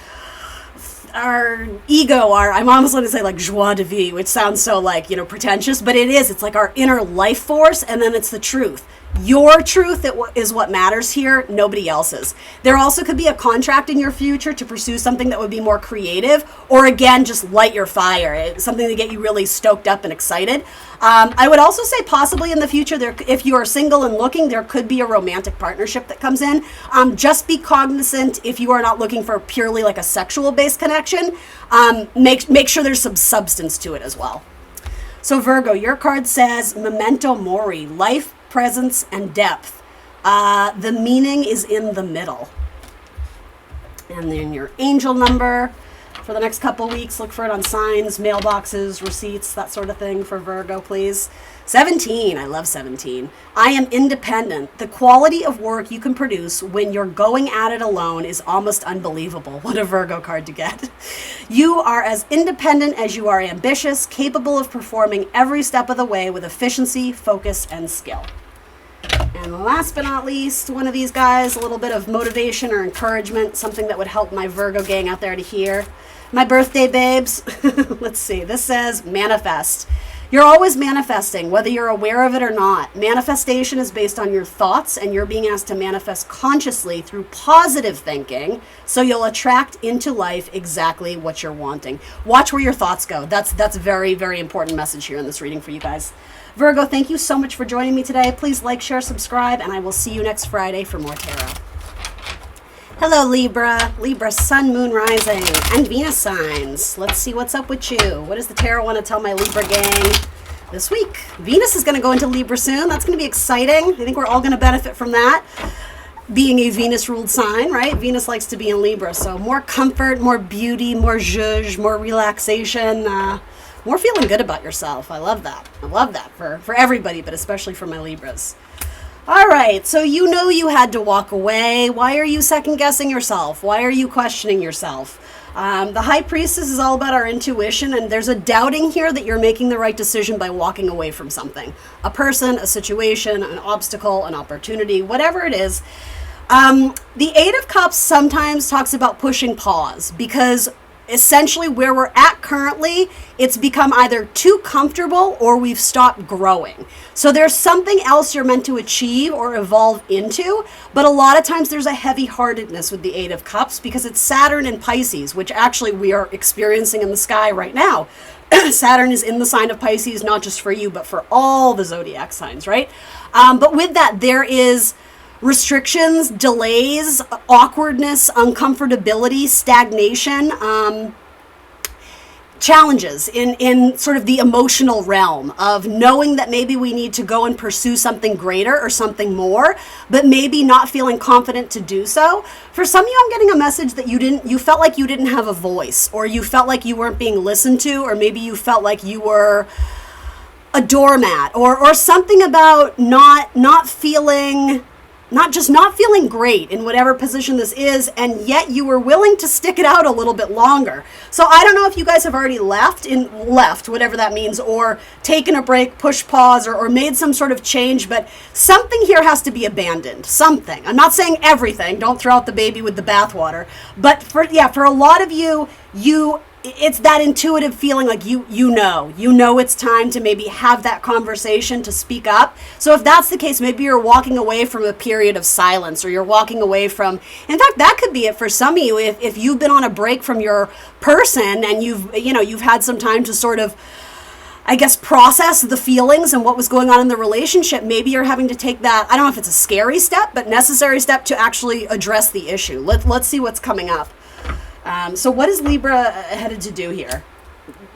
ego, I'm almost going to say like joie de vivre, which sounds so pretentious, but it is. It's like our inner life force, and then it's the truth. Your truth is what matters here, nobody else's. There also could be a contract in your future to pursue something that would be more creative, or again, just light your fire. It's something to get you really stoked up and excited. I would also say possibly in the future, if you are single and looking, there could be a romantic partnership that comes in. Just be cognizant if you are not looking for purely like a sexual-based connection. Make sure there's some substance to it as well. So Virgo, your card says memento mori, life, presence, and depth. The meaning is in the middle. And then your angel number for the next couple weeks, look for it on signs, mailboxes, receipts, that sort of thing for Virgo, please. 17, I love 17. I am independent. The quality of work you can produce when you're going at it alone is almost unbelievable. What a Virgo card to get. You are as independent as you are ambitious, capable of performing every step of the way with efficiency, focus, and skill. And last but not least, one of these guys, a little bit of motivation or encouragement, something that would help my Virgo gang out there to hear. My birthday babes. Let's see. This says manifest. You're always manifesting, whether you're aware of it or not. Manifestation is based on your thoughts, and you're being asked to manifest consciously through positive thinking, so you'll attract into life exactly what you're wanting. Watch where your thoughts go. That's a very, very important message here in this reading for you guys. Virgo, thank you so much for joining me today. Please like, share, subscribe, and I will see you next Friday for more tarot. Hello, Libra. Libra, Sun, Moon, Rising, and Venus signs. Let's see what's up with you. What does the tarot want to tell my Libra gang this week? Venus is going to go into Libra soon. That's going to be exciting. I think we're all going to benefit from that. Being a Venus-ruled sign, right? Venus likes to be in Libra. So more comfort, more beauty, more zhuzh, more relaxation, more feeling good about yourself. I love that. I love that for everybody, but especially for my Libras. All right, so you know you had to walk away. Why are you second-guessing yourself? Why are you questioning yourself? The High Priestess is all about our intuition, and there's a doubting here that you're making the right decision by walking away from something. A person, a situation, an obstacle, an opportunity, whatever it is. The Eight of Cups sometimes talks about pushing pause, because essentially where we're at currently, it's become either too comfortable or we've stopped growing. So there's something else you're meant to achieve or evolve into, but a lot of times there's a heavy-heartedness with the Eight of Cups because it's Saturn in Pisces, which actually we are experiencing in the sky right now. Saturn is in the sign of Pisces, not just for you, but for all the zodiac signs, right? But with that, there is restrictions, delays, awkwardness, uncomfortability, stagnation, challenges in sort of the emotional realm of knowing that maybe we need to go and pursue something greater or something more, but maybe not feeling confident to do so. For some of you, I'm getting a message that you felt like you didn't have a voice, or you felt like you weren't being listened to, or maybe you felt like you were a doormat, or something about not feeling great in whatever position this is, and yet you were willing to stick it out a little bit longer. So I don't know if you guys have already left, whatever that means, or taken a break, push pause, or made some sort of change, but something here has to be abandoned. Something. I'm not saying everything. Don't throw out the baby with the bathwater. But for a lot of you, it's that intuitive feeling like you know it's time to maybe have that conversation, to speak up. So if that's the case, maybe you're walking away from a period of silence, or you're walking away from, in fact, that could be it for some of you. If you've been on a break from your person and you've had some time to sort of, I guess, process the feelings and what was going on in the relationship, maybe you're having to take that, I don't know if it's a scary step, but necessary step to actually address the issue. Let's see what's coming up. So what is Libra headed to do here?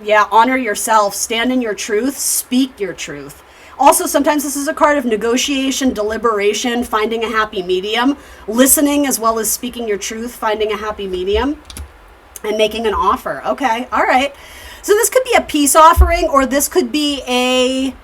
Yeah, honor yourself, stand in your truth, speak your truth. Also, sometimes this is a card of negotiation, deliberation, finding a happy medium, listening as well as speaking your truth, finding a happy medium, and making an offer. Okay, all right. So this could be a peace offering, or this could be a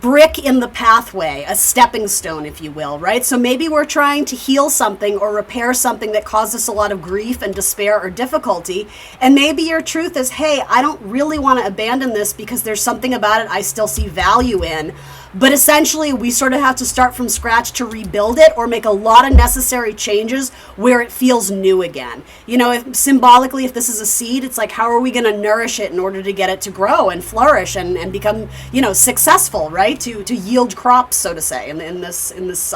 brick in the pathway, a stepping stone, if you will, right? So maybe we're trying to heal something or repair something that caused us a lot of grief and despair or difficulty. And maybe your truth is, hey, I don't really want to abandon this because there's something about it I still see value in. But essentially, we sort of have to start from scratch to rebuild it, or make a lot of necessary changes where it feels new again. You know, if symbolically, if this is a seed, it's like, how are we going to nourish it in order to get it to grow and flourish and become, successful, right? To yield crops, so to say, in this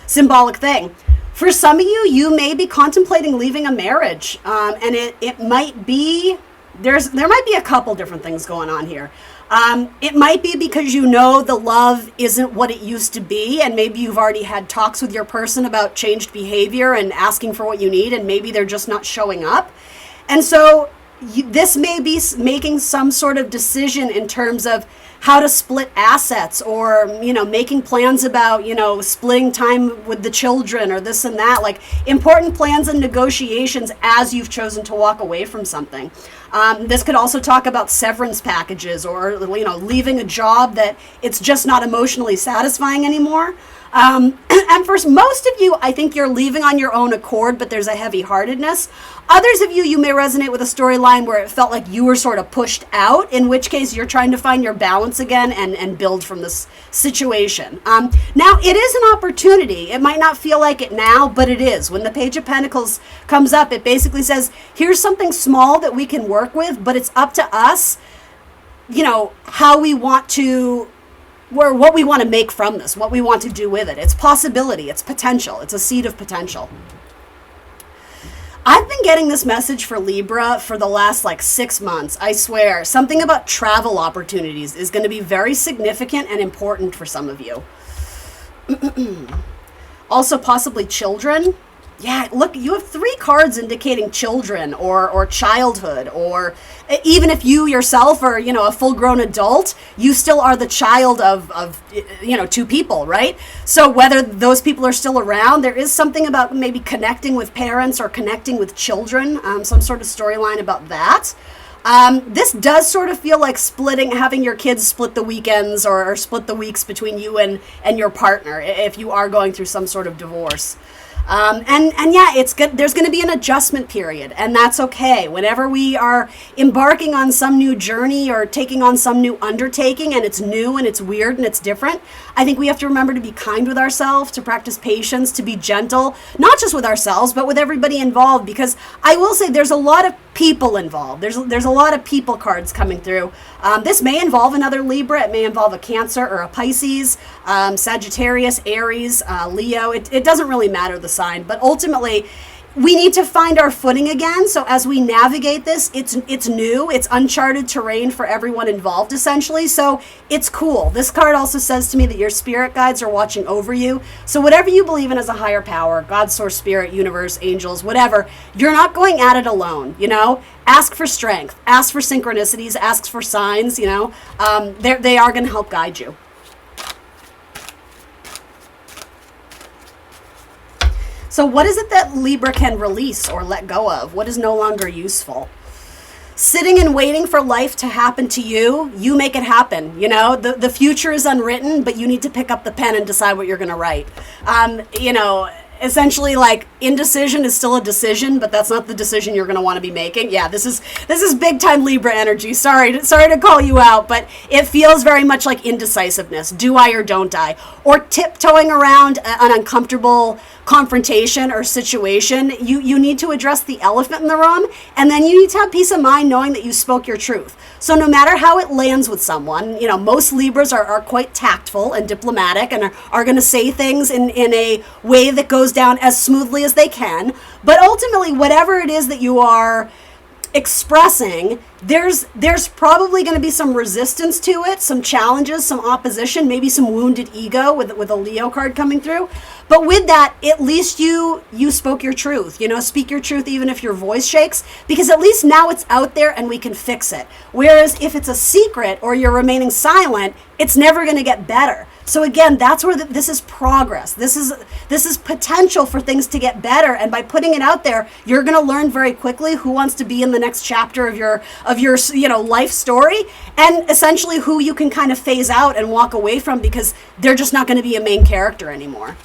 symbolic thing. For some of you, you may be contemplating leaving a marriage, and it might be, there might be a couple different things going on here. It might be because the love isn't what it used to be, and maybe you've already had talks with your person about changed behavior and asking for what you need, and maybe they're just not showing up. And so this may be making some sort of decision in terms of how to split assets, or, making plans about, splitting time with the children, or this and that, like important plans and negotiations as you've chosen to walk away from something. This could also talk about severance packages, or, leaving a job that it's just not emotionally satisfying anymore. And for most of you, I think you're leaving on your own accord, but there's a heavy-heartedness. Others of you may resonate with a storyline where it felt like you were sort of pushed out, in which case you're trying to find your balance again and build from this situation. Now, it is an opportunity. It might not feel like it now, but it is. When the Page of Pentacles comes up, it basically says, here's something small that we can work with, but it's up to us, how we want to, what we want to make from this, what we want to do with it. It's possibility, it's potential, it's a seed of potential. I've been getting this message for Libra for the last 6 months. I swear, something about travel opportunities is going to be very significant and important for some of you. Also, possibly children. Yeah, look, you have 3 cards indicating children or childhood, or even if you yourself are, a full-grown adult, you still are the child of 2 people, right? So whether those people are still around, there is something about maybe connecting with parents or connecting with children, some sort of storyline about that. This does sort of feel like having your kids split the weekends or split the weeks between you and your partner if you are going through some sort of divorce. And yeah, it's good. There's going to be an adjustment period, and that's okay. Whenever we are embarking on some new journey or taking on some new undertaking, and it's new and it's weird and it's different, I think we have to remember to be kind with ourselves, to practice patience, to be gentle, not just with ourselves, but with everybody involved, because I will say there's a lot of people involved. There's a lot of people cards coming through. This may involve another Libra. It may involve a Cancer or a Pisces, Sagittarius, Aries, Leo. It doesn't really matter the sign, but ultimately we need to find our footing again. So as we navigate this, it's new, it's uncharted terrain for everyone involved, essentially. So it's cool. This card also says to me that your spirit guides are watching over you. So whatever you believe in as a higher power, God, source, spirit, universe, angels, whatever, you're not going at it alone, Ask for strength, ask for synchronicities, ask for signs, they are going to help guide you. So what is it that Libra can release or let go of? What is no longer useful? Sitting and waiting for life to happen to you, you make it happen. The future is unwritten, but you need to pick up the pen and decide what you're going to write. essentially like indecision is still a decision, but that's not the decision you're going to want to be making. Yeah, this is big time Libra energy. Sorry to call you out, but it feels very much like indecisiveness. Do I or don't I? Or tiptoeing around an uncomfortable confrontation or situation. You need to address the elephant in the room, and then you need to have peace of mind knowing that you spoke your truth. So no matter how it lands with someone, you know, most Libras are quite tactful and diplomatic and are going to say things in a way that goes down as smoothly as they can. But ultimately, whatever it is that you are expressing, there's probably going to be some resistance to it, some challenges, some opposition, maybe some wounded ego with a Leo card coming through. But with that, at least you spoke your truth. You know, speak your truth even if your voice shakes, because at least now it's out there and we can fix it. Whereas if it's a secret or you're remaining silent, it's never going to get better. So again, that's where this is progress. This is potential for things to get better, and by putting it out there, you're going to learn very quickly who wants to be in the next chapter of your life story, and essentially who you can kind of phase out and walk away from because they're just not going to be a main character anymore.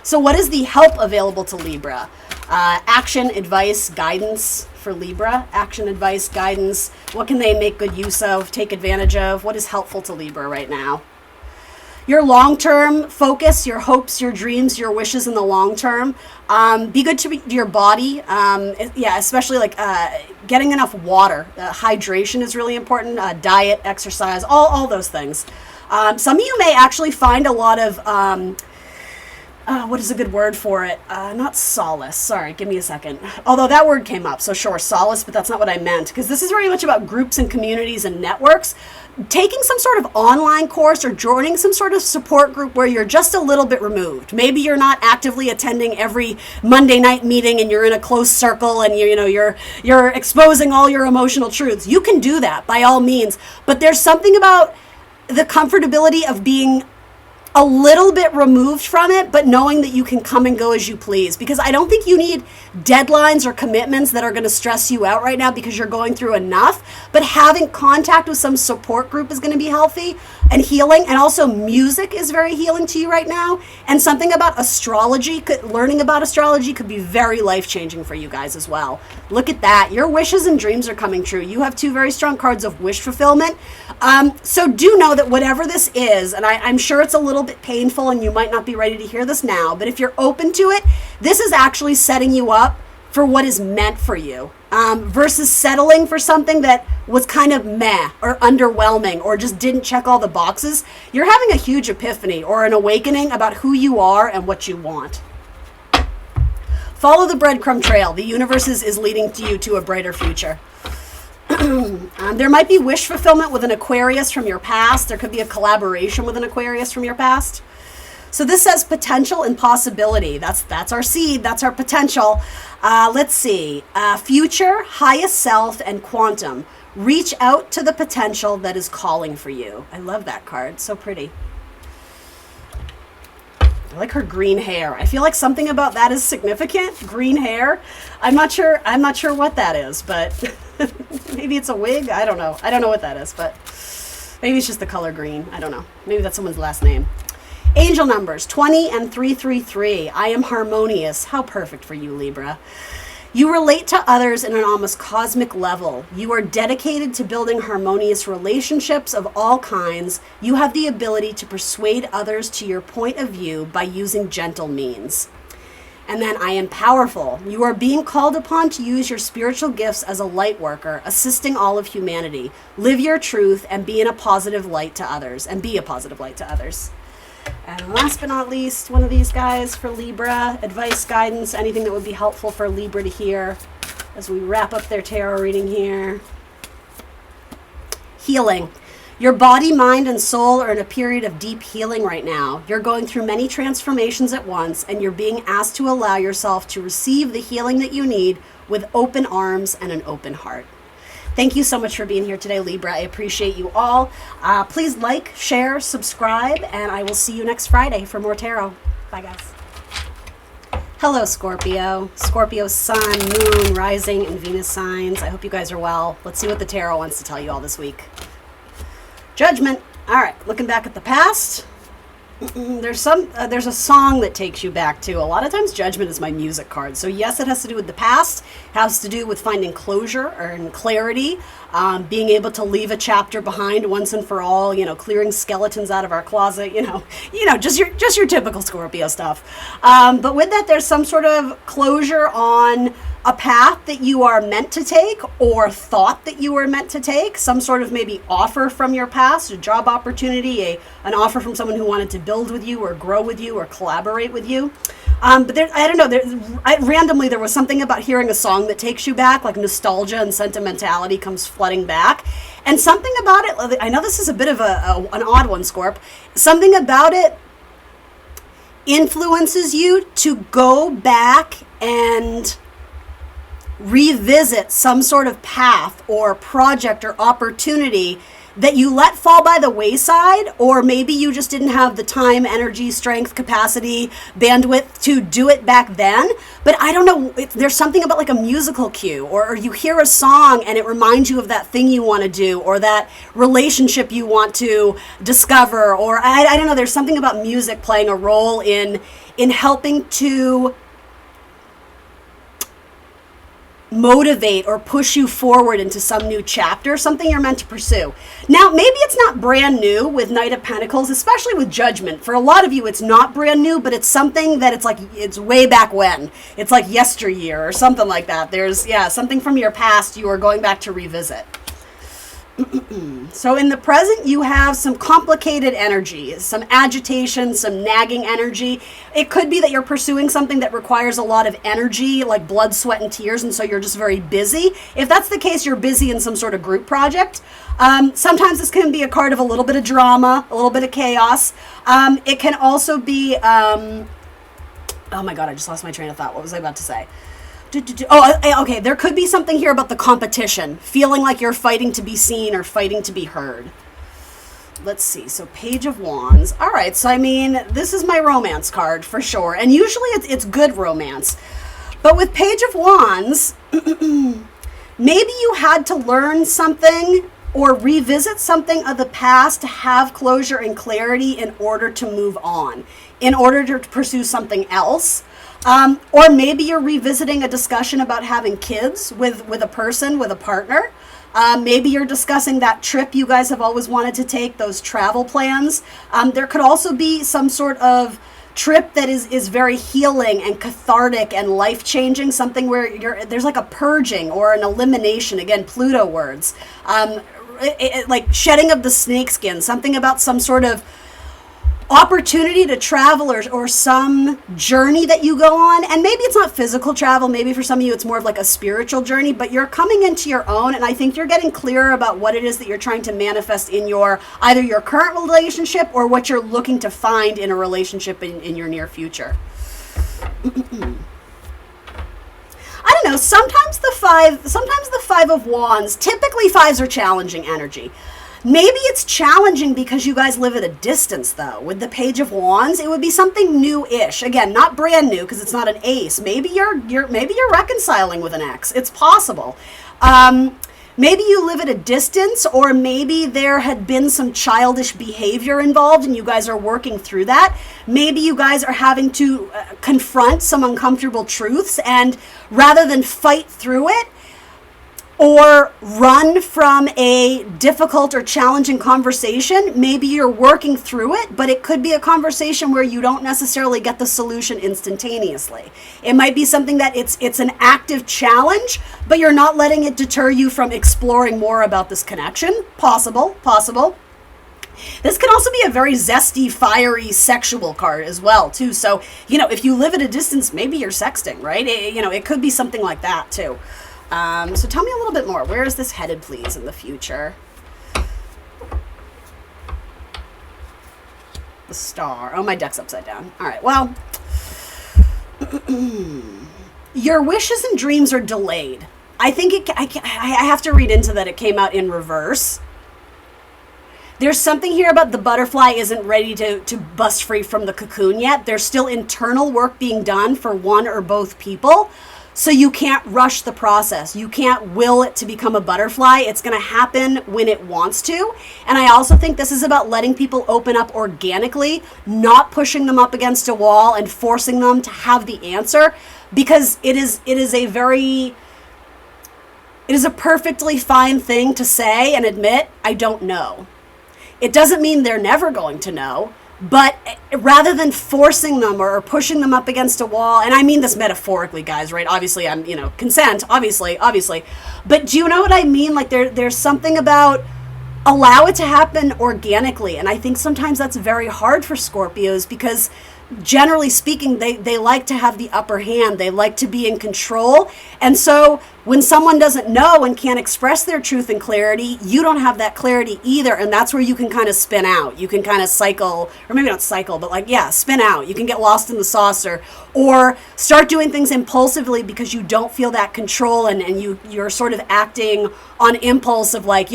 So what is the help available to Libra? Action, advice, guidance for Libra. Action, advice, guidance. What can they make good use of, take advantage of? What is helpful to Libra right now? Your long-term focus, your hopes, your dreams, your wishes in the long term. Be good to your body. Especially like getting enough water. Hydration is really important. Diet, exercise, all those things. Some of you may actually find a lot of... what is a good word for it? Not solace. Sorry, give me a second. Although that word came up, so sure, solace, but that's not what I meant. Because this is very much about groups and communities and networks. Taking some sort of online course or joining some sort of support group where you're just a little bit removed. Maybe you're not actively attending every Monday night meeting and you're in a close circle and you're exposing all your emotional truths. You can do that by all means, but there's something about the comfortability of being a little bit removed from it, but knowing that you can come and go as you please. Because I don't think you need deadlines or commitments that are going to stress you out right now because you're going through enough. But having contact with some support group is going to be healthy and healing. And also music is very healing to you right now. And something about astrology, learning about astrology could be very life-changing for you guys as well. Look at that. Your wishes and dreams are coming true. You have two very strong cards of wish fulfillment. So do know that whatever this is, and I'm sure it's a little bit painful and you might not be ready to hear this now, but if you're open to it, this is actually setting you up for what is meant for you, versus settling for something that was kind of meh or underwhelming or just didn't check all the boxes. You're having a huge epiphany or an awakening about who you are and what you want. Follow the breadcrumb trail. The universe is leading you to a brighter future. There might be wish fulfillment with an Aquarius from your past. There could be a collaboration with an Aquarius from your past. So this says potential and possibility. That's our seed. That's our potential. Let's see. Future, highest self, and quantum. Reach out to the potential that is calling for you. I love that card. So pretty. I like her green hair. I feel like something about that is significant. Green hair. I'm not sure what that is, but maybe it's a wig. I don't know. I don't know what that is, but maybe it's just the color green. I don't know. Maybe that's someone's last name. Angel numbers 20 and 333. I am harmonious. How perfect for you, Libra. You relate to others in an almost cosmic level. You are dedicated to building harmonious relationships of all kinds. You have the ability to persuade others to your point of view by using gentle means. And then I am powerful. You are being called upon to use your spiritual gifts as a light worker, assisting all of humanity. Live your truth and be a positive light to others. And last but not least, one of these guys for Libra, advice, guidance, anything that would be helpful for Libra to hear as we wrap up their tarot reading here. Healing. Your body, mind, and soul are in a period of deep healing right now. You're going through many transformations at once, and you're being asked to allow yourself to receive the healing that you need with open arms and an open heart. Thank you so much for being here today, Libra. I appreciate you all. Please like, share, subscribe, and I will see you next Friday for more tarot. Bye, guys. Hello, Scorpio. Scorpio sun, moon, rising, and Venus signs. I hope you guys are well. Let's see what the tarot wants to tell you all this week. Judgment. All right, looking back at the past. There's a song that takes you back to. A lot of times Judgment is my music card. So yes, it has to do with the past, has to do with finding closure and clarity, being able to leave a chapter behind once and for all, clearing skeletons out of our closet, just your typical Scorpio stuff. But with that, there's some sort of closure on a path that you are meant to take or thought that you were meant to take, some sort of maybe offer from your past, a job opportunity, an offer from someone who wanted to build with you or grow with you or collaborate with you. But I don't know, randomly there was something about hearing a song that takes you back, like nostalgia and sentimentality comes flooding back. And something about it, I know this is a bit of an odd one, Scorp, something about it influences you to go back and revisit some sort of path or project or opportunity that you let fall by the wayside, or maybe you just didn't have the time, energy, strength, capacity, bandwidth to do it back then. But I don't know, there's something about like a musical cue, or you hear a song and it reminds you of that thing you want to do, or that relationship you want to discover, or I don't know, there's something about music playing a role in helping to motivate or push you forward into some new chapter, something you're meant to pursue. Now, maybe it's not brand new with Knight of Pentacles, especially with Judgment. For a lot of you, it's not brand new, but it's something that it's way back when. It's like yesteryear or something like that. There's, something from your past you are going back to revisit. So in the present, you have some complicated energy, some agitation, some nagging energy. It could be that you're pursuing something that requires a lot of energy, like blood, sweat, and tears, and so you're just very busy. If that's the case, you're busy in some sort of group project. Sometimes this can be a card of a little bit of drama, a little bit of chaos. It can also be, oh my God, I just lost my train of thought. What was I about to say? Oh, okay, there could be something here about the competition, feeling like you're fighting to be seen or fighting to be heard. Let's see, so Page of Wands. All right, so I mean, this is my romance card for sure, and usually it's good romance. But with Page of Wands, maybe you had to learn something or revisit something of the past to have closure and clarity in order to move on, in order to pursue something else. Or maybe you're revisiting a discussion about having kids with a person, with a partner. Maybe you're discussing that trip you guys have always wanted to take, those travel plans. There could also be some sort of trip that is very healing and cathartic and life-changing, something where there's like a purging or an elimination, again, Pluto words. Like shedding of the snakeskin, something about some sort of opportunity to travel or some journey that you go on. And maybe it's not physical travel, maybe for some of you it's more of like a spiritual journey, but you're coming into your own, and I think you're getting clearer about what it is that you're trying to manifest in either your current relationship or what you're looking to find in a relationship in your near future. I don't know, sometimes the Five of Wands, typically fives are challenging energy. Maybe it's challenging because you guys live at a distance, though. With the Page of Wands, it would be something new-ish. Again, not brand new because it's not an ace. Maybe you're reconciling with an ex. It's possible. Maybe you live at a distance, or maybe there had been some childish behavior involved and you guys are working through that. Maybe you guys are having to confront some uncomfortable truths, and rather than fight through it, or run from a difficult or challenging conversation, maybe you're working through it, but it could be a conversation where you don't necessarily get the solution instantaneously. It might be something that it's an active challenge, but you're not letting it deter you from exploring more about this connection. Possible. This can also be a very zesty, fiery, sexual card as well, too. So, if you live at a distance, maybe you're sexting, right? It could be something like that, too. So tell me a little bit more. Where is this headed, please, in the future? The Star. Oh, my deck's upside down. All right, well, your wishes and dreams are delayed. I think I have to read into that it came out in reverse. There's something here about the butterfly isn't ready to bust free from the cocoon yet. There's still internal work being done for one or both people. So you can't rush the process. You can't will it to become a butterfly. It's going to happen when it wants to. And I also think this is about letting people open up organically, not pushing them up against a wall and forcing them to have the answer, because it is a perfectly fine thing to say and admit, I don't know. It doesn't mean they're never going to know. But rather than forcing them or pushing them up against a wall, and I mean this metaphorically, guys, right? Obviously, I'm, consent, obviously. But do you know what I mean? Like there's something about allow it to happen organically. And I think sometimes that's very hard for Scorpios because generally speaking, they like to have the upper hand. They like to be in control. And so when someone doesn't know and can't express their truth and clarity, you don't have that clarity either. And that's where you can kind of spin out. You can kind of cycle, or maybe not cycle, but spin out. You can get lost in the saucer or start doing things impulsively because you don't feel that control and you're sort of acting on impulse of red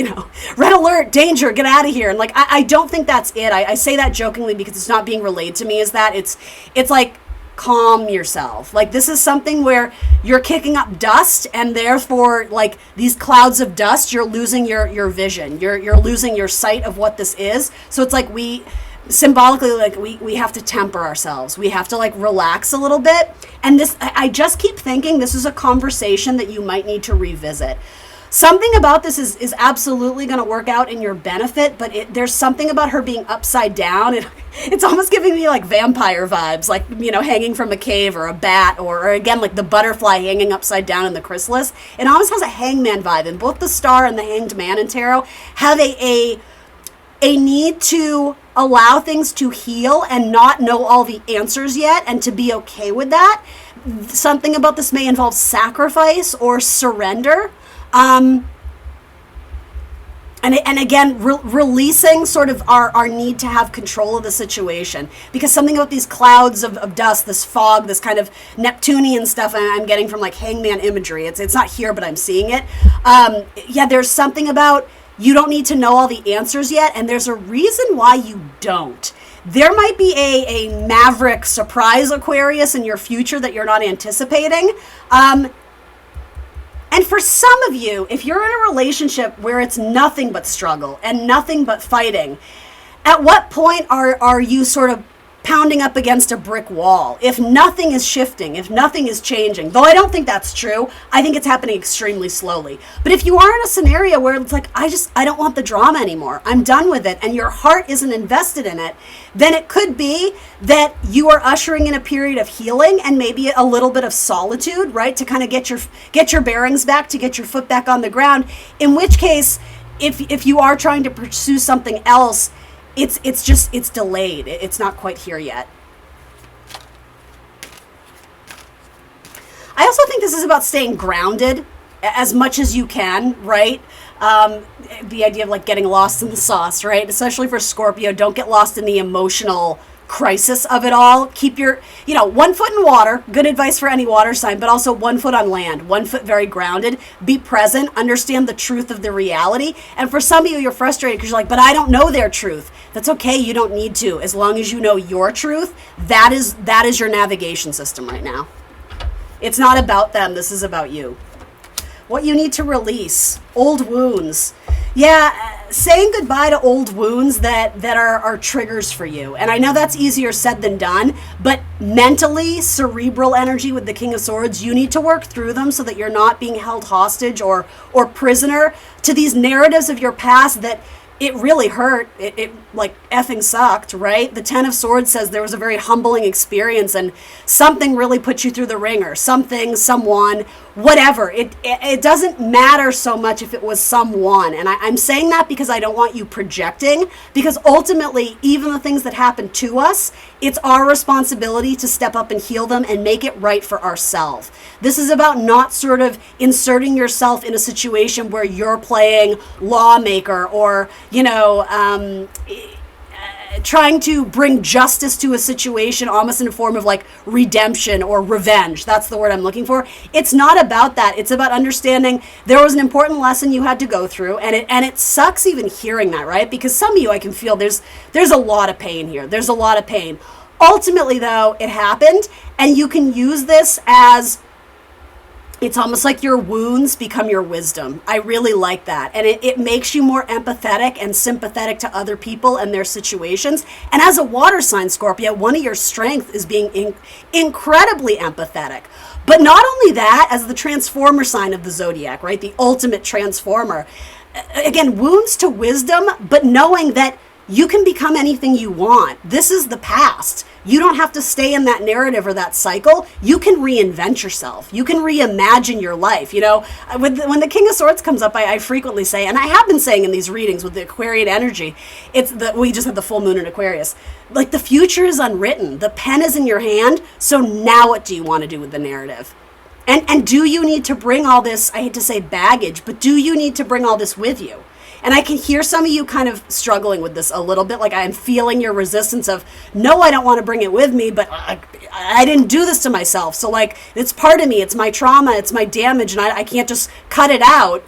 alert, danger, get out of here. And I don't think that's it. I say that jokingly because it's not being relayed to me as that. It's like, calm yourself. This is something where you're kicking up dust and therefore these clouds of dust, you're losing your vision. You're losing your sight of what this is. So it's we symbolically we have to temper ourselves. We have to relax a little bit. And this, I just keep thinking this is a conversation that you might need to revisit. Something about this is absolutely going to work out in your benefit, but there's something about her being upside down. It's almost giving me vampire vibes, hanging from a cave or a bat or again, the butterfly hanging upside down in the chrysalis. It almost has a hangman vibe, and both the star and the hanged man in tarot have a need to allow things to heal and not know all the answers yet and to be okay with that. Something about this may involve sacrifice or surrender. And again, releasing sort of our need to have control of the situation, because something about these clouds of dust, this fog, this kind of Neptunian stuff I'm getting from hangman imagery. It's not here, but I'm seeing it. There's something about you don't need to know all the answers yet. And there's a reason why you don't. There might be a maverick surprise Aquarius in your future that you're not anticipating. And for some of you, if you're in a relationship where it's nothing but struggle and nothing but fighting, at what point are you sort of pounding up against a brick wall? If nothing is shifting, if nothing is changing, though I don't think that's true, I think it's happening extremely slowly. But if you are in a scenario where it's I don't want the drama anymore, I'm done with it, and your heart isn't invested in it, then it could be that you are ushering in a period of healing and maybe a little bit of solitude, right? To kind of get your bearings back, to get your foot back on the ground. In which case, if you are trying to pursue something else, it's delayed. It's not quite here yet. I also think this is about staying grounded as much as you can, right? The idea of getting lost in the sauce, right? Especially for Scorpio, don't get lost in the emotional crisis of it all. Keep your, 1 foot in water, good advice for any water sign, but also 1 foot on land, 1 foot very grounded, be present, understand the truth of the reality. And for some of you, you're frustrated because you're but I don't know their truth. That's okay. You don't need to. As long as you know your truth, that is your navigation system right now. It's not about them. This is about you. What you need to release, old wounds. Saying goodbye to old wounds that are triggers for you. And I know that's easier said than done, but mentally, cerebral energy with the King of Swords, you need to work through them so that you're not being held hostage or prisoner to these narratives of your past that it really hurt. It effing sucked, right? The Ten of Swords says there was a very humbling experience and something really put you through the ringer. Something, someone, whatever. It doesn't matter so much if it was someone. And I'm saying that because I don't want you projecting, because ultimately, even the things that happen to us, it's our responsibility to step up and heal them and make it right for ourselves. This is about not sort of inserting yourself in a situation where you're playing lawmaker or, trying to bring justice to a situation almost in a form of redemption or revenge. That's the word I'm looking for. It's not about that. It's about understanding there was an important lesson you had to go through, and it sucks even hearing that, right? Because some of you, I can feel there's a lot of pain here. There's a lot of pain. Ultimately, though, it happened, and you can use this as It's almost like your wounds become your wisdom. I really like that. And it makes you more empathetic and sympathetic to other people and their situations. And as a water sign, Scorpio, one of your strengths is being incredibly empathetic. But not only that, as the transformer sign of the zodiac, right? The ultimate transformer. Again, wounds to wisdom, but knowing that you can become anything you want. This is the past. You don't have to stay in that narrative or that cycle. You can reinvent yourself. You can reimagine your life. You know, when the King of Swords comes up, I frequently say, and I have been saying in these readings with the Aquarian energy, it's that we just had the full moon in Aquarius. Like, the future is unwritten. The pen is in your hand. So now what do you want to do with the narrative? And do you need to bring all this, I hate to say baggage, but do you need to bring all this with you? And I can hear some of you kind of struggling with this a little bit. Like, I'm feeling your resistance of, no, I don't want to bring it with me, but I didn't do this to myself. So, like, it's part of me. It's my trauma. It's my damage. And I can't just cut it out.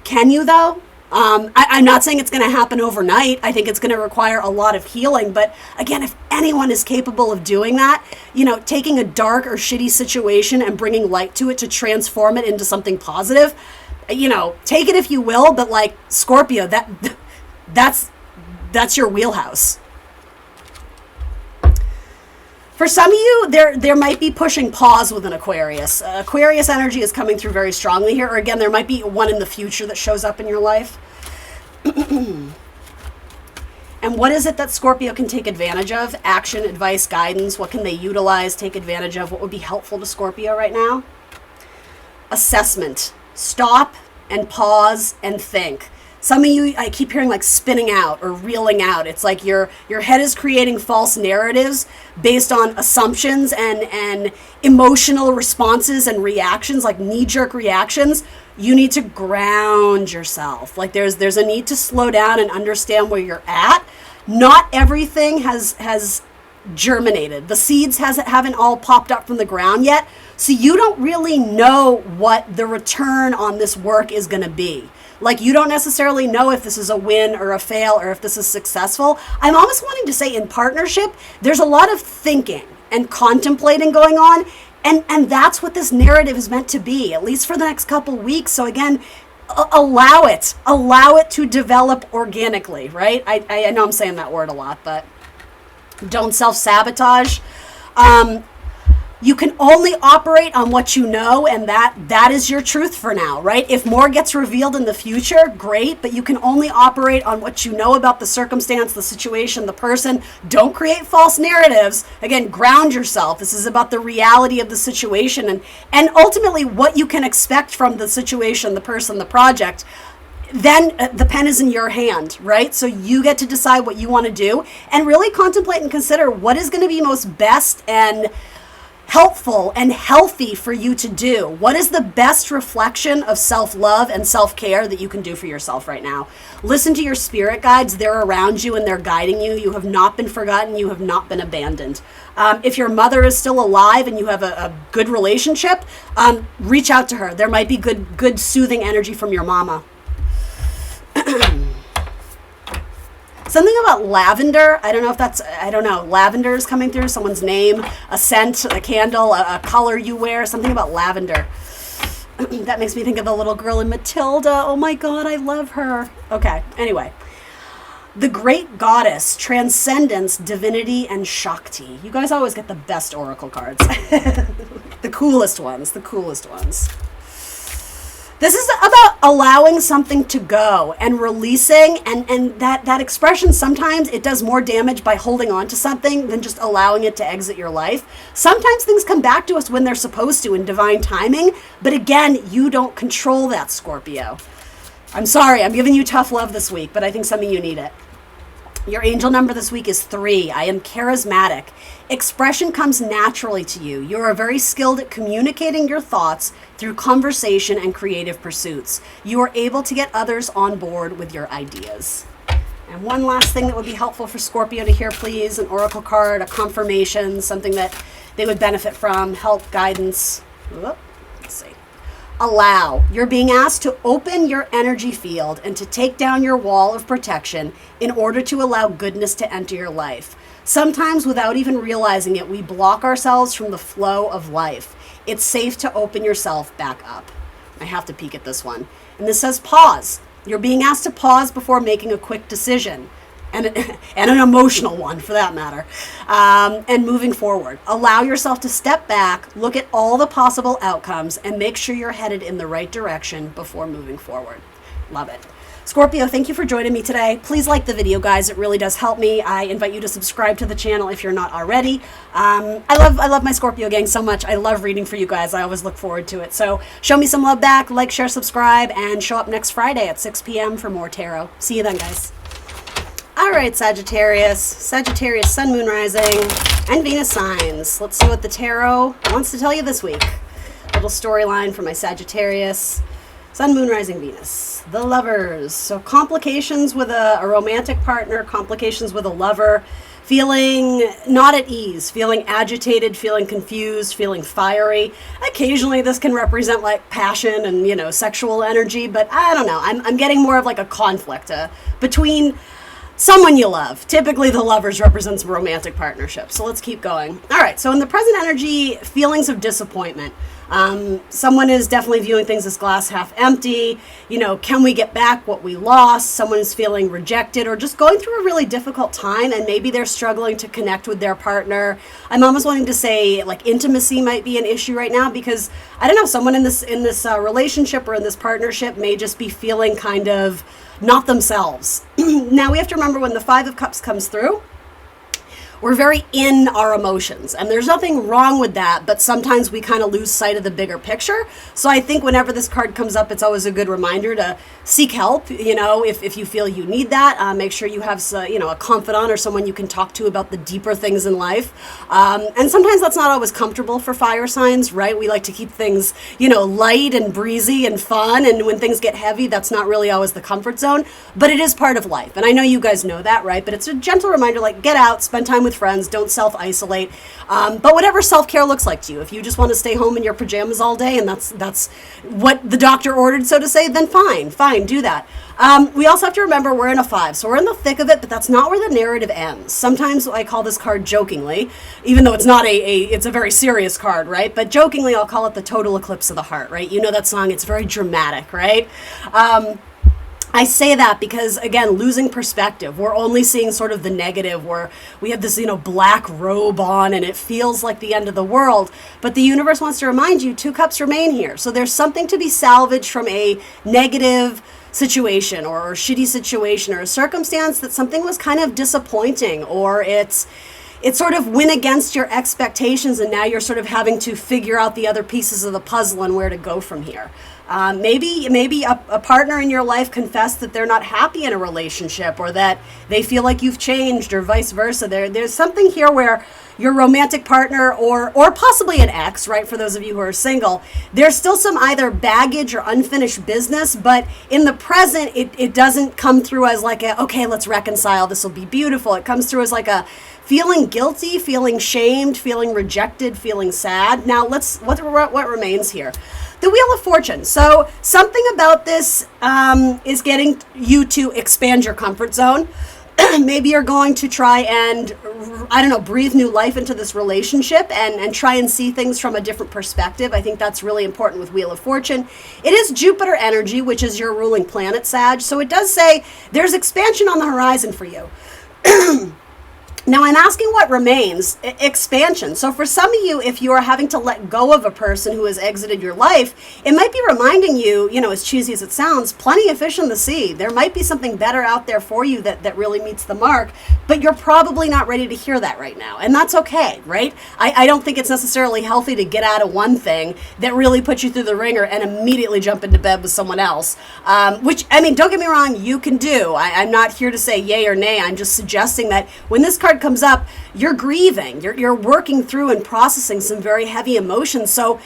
Can you, though? I'm not saying it's going to happen overnight. I think it's going to require a lot of healing. But again, if anyone is capable of doing that, you know, taking a dark or shitty situation and bringing light to it to transform it into something positive, you know, take it if you will, but like Scorpio, that's your wheelhouse. For some of you, there might be pushing pause with an Aquarius. Aquarius energy is coming through very strongly here, or again, there might be one in the future that shows up in your life. And what is it that Scorpio can take advantage of? Action, advice, guidance. What can they utilize, take advantage of? What would be helpful to Scorpio right now? Assessment. Stop and pause and think. Some of you, I keep hearing like spinning out or reeling out. It's like your head is creating false narratives based on assumptions and emotional responses and reactions, like knee-jerk reactions. You need to ground yourself. Like there's a need to slow down and understand where you're at. Not everything has germinated. The seeds haven't all popped up from the ground yet. So you don't really know what the return on this work is going to be. Like, you don't necessarily know if this is a win or a fail or if this is successful. I'm almost wanting to say in partnership, there's a lot of thinking and contemplating going on. And that's what this narrative is meant to be, at least for the next couple weeks. So again, allow it to develop organically, right? I know I'm saying that word a lot, but don't self-sabotage. You can only operate on what you know, and that is your truth for now, right? If more gets revealed in the future, great, but you can only operate on what you know about the circumstance, the situation, the person. Don't create false narratives. Again, ground yourself. This is about the reality of the situation and ultimately what you can expect from the situation, the person, the project. Then the pen is in your hand, right? So you get to decide what you want to do and really contemplate and consider what is going to be most best and helpful and healthy for you to do. What is the best reflection of self-love and self-care that you can do for yourself right now? Listen to your spirit guides. They're around you and they're guiding you. You have not been forgotten. You have not been abandoned. If your mother is still alive and you have a good relationship, reach out to her. There might be good soothing energy from your mama. Something about lavender. I don't know. Lavender is coming through. Someone's name, a scent, a candle, a color you wear. Something about lavender. That makes me think of the little girl in Matilda. Oh my God, I love her. Okay, anyway. The great goddess, transcendence, divinity, and Shakti. You guys always get the best oracle cards. The coolest ones. This is about allowing something to go and releasing, and that expression, sometimes it does more damage by holding on to something than just allowing it to exit your life. Sometimes things come back to us when they're supposed to in divine timing, but again, you don't control that, Scorpio. I'm sorry, I'm giving you tough love this week, but I think some of you need it. Your angel number this week is 3. I am charismatic. Expression comes naturally to you. You are very skilled at communicating your thoughts through conversation and creative pursuits. You are able to get others on board with your ideas. And one last thing that would be helpful for Scorpio to hear, please, an oracle card, a confirmation, something that they would benefit from, help, guidance. Let's see. Allow. You're being asked to open your energy field and to take down your wall of protection in order to allow goodness to enter your life. Sometimes, without even realizing it, we block ourselves from the flow of life. it's safe to open yourself back up. I have to peek at this one. And this says pause. You're being asked to pause before making a quick decision. And an emotional one, for that matter. And moving forward. Allow yourself to step back, look at all the possible outcomes, and make sure you're headed in the right direction before moving forward. Love it. Scorpio, thank you for joining me today. Please like the video, guys. It really does help me. I invite you to subscribe to the channel if you're not already. I love my Scorpio gang so much. I love reading for you guys. I always look forward to it. So show me some love back, like, share, subscribe, and show up next Friday at 6 p.m. for more tarot. See you then, guys. All right, Sagittarius, Sun, Moon, Rising, and Venus signs. Let's see what the tarot wants to tell you this week. Little storyline for my Sagittarius, Sun, Moon, Rising, Venus. The Lovers. So complications with a romantic partner, complications with a lover, feeling not at ease, feeling agitated, feeling confused, feeling fiery. Occasionally this can represent like passion and, you know, sexual energy, but I don't know. I'm getting more of like a conflict between someone you love. Typically the Lovers represents a romantic partnership. So let's keep going. All right. So in the present energy, feelings of disappointment. Someone is definitely viewing things as glass half empty. You know, can we get back what we lost? Someone is feeling rejected or just going through a really difficult time, and maybe they're struggling to connect with their partner. I'm almost wanting to say like intimacy might be an issue right now, because I don't know, someone in this relationship or in this partnership may just be feeling kind of not themselves. Now we have to remember, when the Five of Cups comes through, we're very in our emotions, and there's nothing wrong with that, but sometimes we kind of lose sight of the bigger picture. So I think whenever this card comes up, it's always a good reminder to seek help. You know, if you feel you need that, make sure you have a confidant or someone you can talk to about the deeper things in life. And sometimes that's not always comfortable for fire signs, right? We like to keep things, you know, light and breezy and fun, and when things get heavy, that's not really always the comfort zone, but it is part of life. And I know you guys know that, right? But it's a gentle reminder, like, get out, spend time with friends, don't self-isolate, but whatever self-care looks like to you. If you just want to stay home in your pajamas all day and that's what the doctor ordered, so to say, then fine, do that. We also have to remember we're in a 5, so we're in the thick of it, but that's not where the narrative ends. Sometimes I call this card jokingly, even though it's not it's a very serious card, right? But jokingly, I'll call it the total eclipse of the heart, right? You know that song, it's very dramatic, right? I say that because, again, losing perspective. We're only seeing sort of the negative, where we have this, you know, black robe on and it feels like the end of the world. But the universe wants to remind you, 2 cups remain here. So there's something to be salvaged from a negative situation or shitty situation or a circumstance, that something was kind of disappointing, or it sort of went against your expectations, and now you're sort of having to figure out the other pieces of the puzzle and where to go from here. Maybe a partner in your life confessed that they're not happy in a relationship, or that they feel like you've changed, or vice versa. There's something here where your romantic partner or possibly an ex, right, for those of you who are single, there's still some either baggage or unfinished business, but in the present, it doesn't come through as like okay, let's reconcile, this will be beautiful. It comes through as like a feeling guilty, feeling shamed, feeling rejected, feeling sad. Now, what remains here? The Wheel of Fortune. So something about this is getting you to expand your comfort zone. Maybe you're going to try and, I don't know, breathe new life into this relationship and try and see things from a different perspective. I think that's really important with Wheel of Fortune. It is Jupiter energy, which is your ruling planet, Sag. So it does say there's expansion on the horizon for you. Now, I'm asking what remains. Expansion. So for some of you, if you are having to let go of a person who has exited your life, it might be reminding you, you know, as cheesy as it sounds, plenty of fish in the sea. There might be something better out there for you that really meets the mark, but you're probably not ready to hear that right now. And that's okay, right? I don't think it's necessarily healthy to get out of one thing that really puts you through the ringer and immediately jump into bed with someone else. Which, I mean, don't get me wrong, you can do. I'm not here to say yay or nay. I'm just suggesting that when this card comes up, you're grieving, you're working through and processing some very heavy emotions. So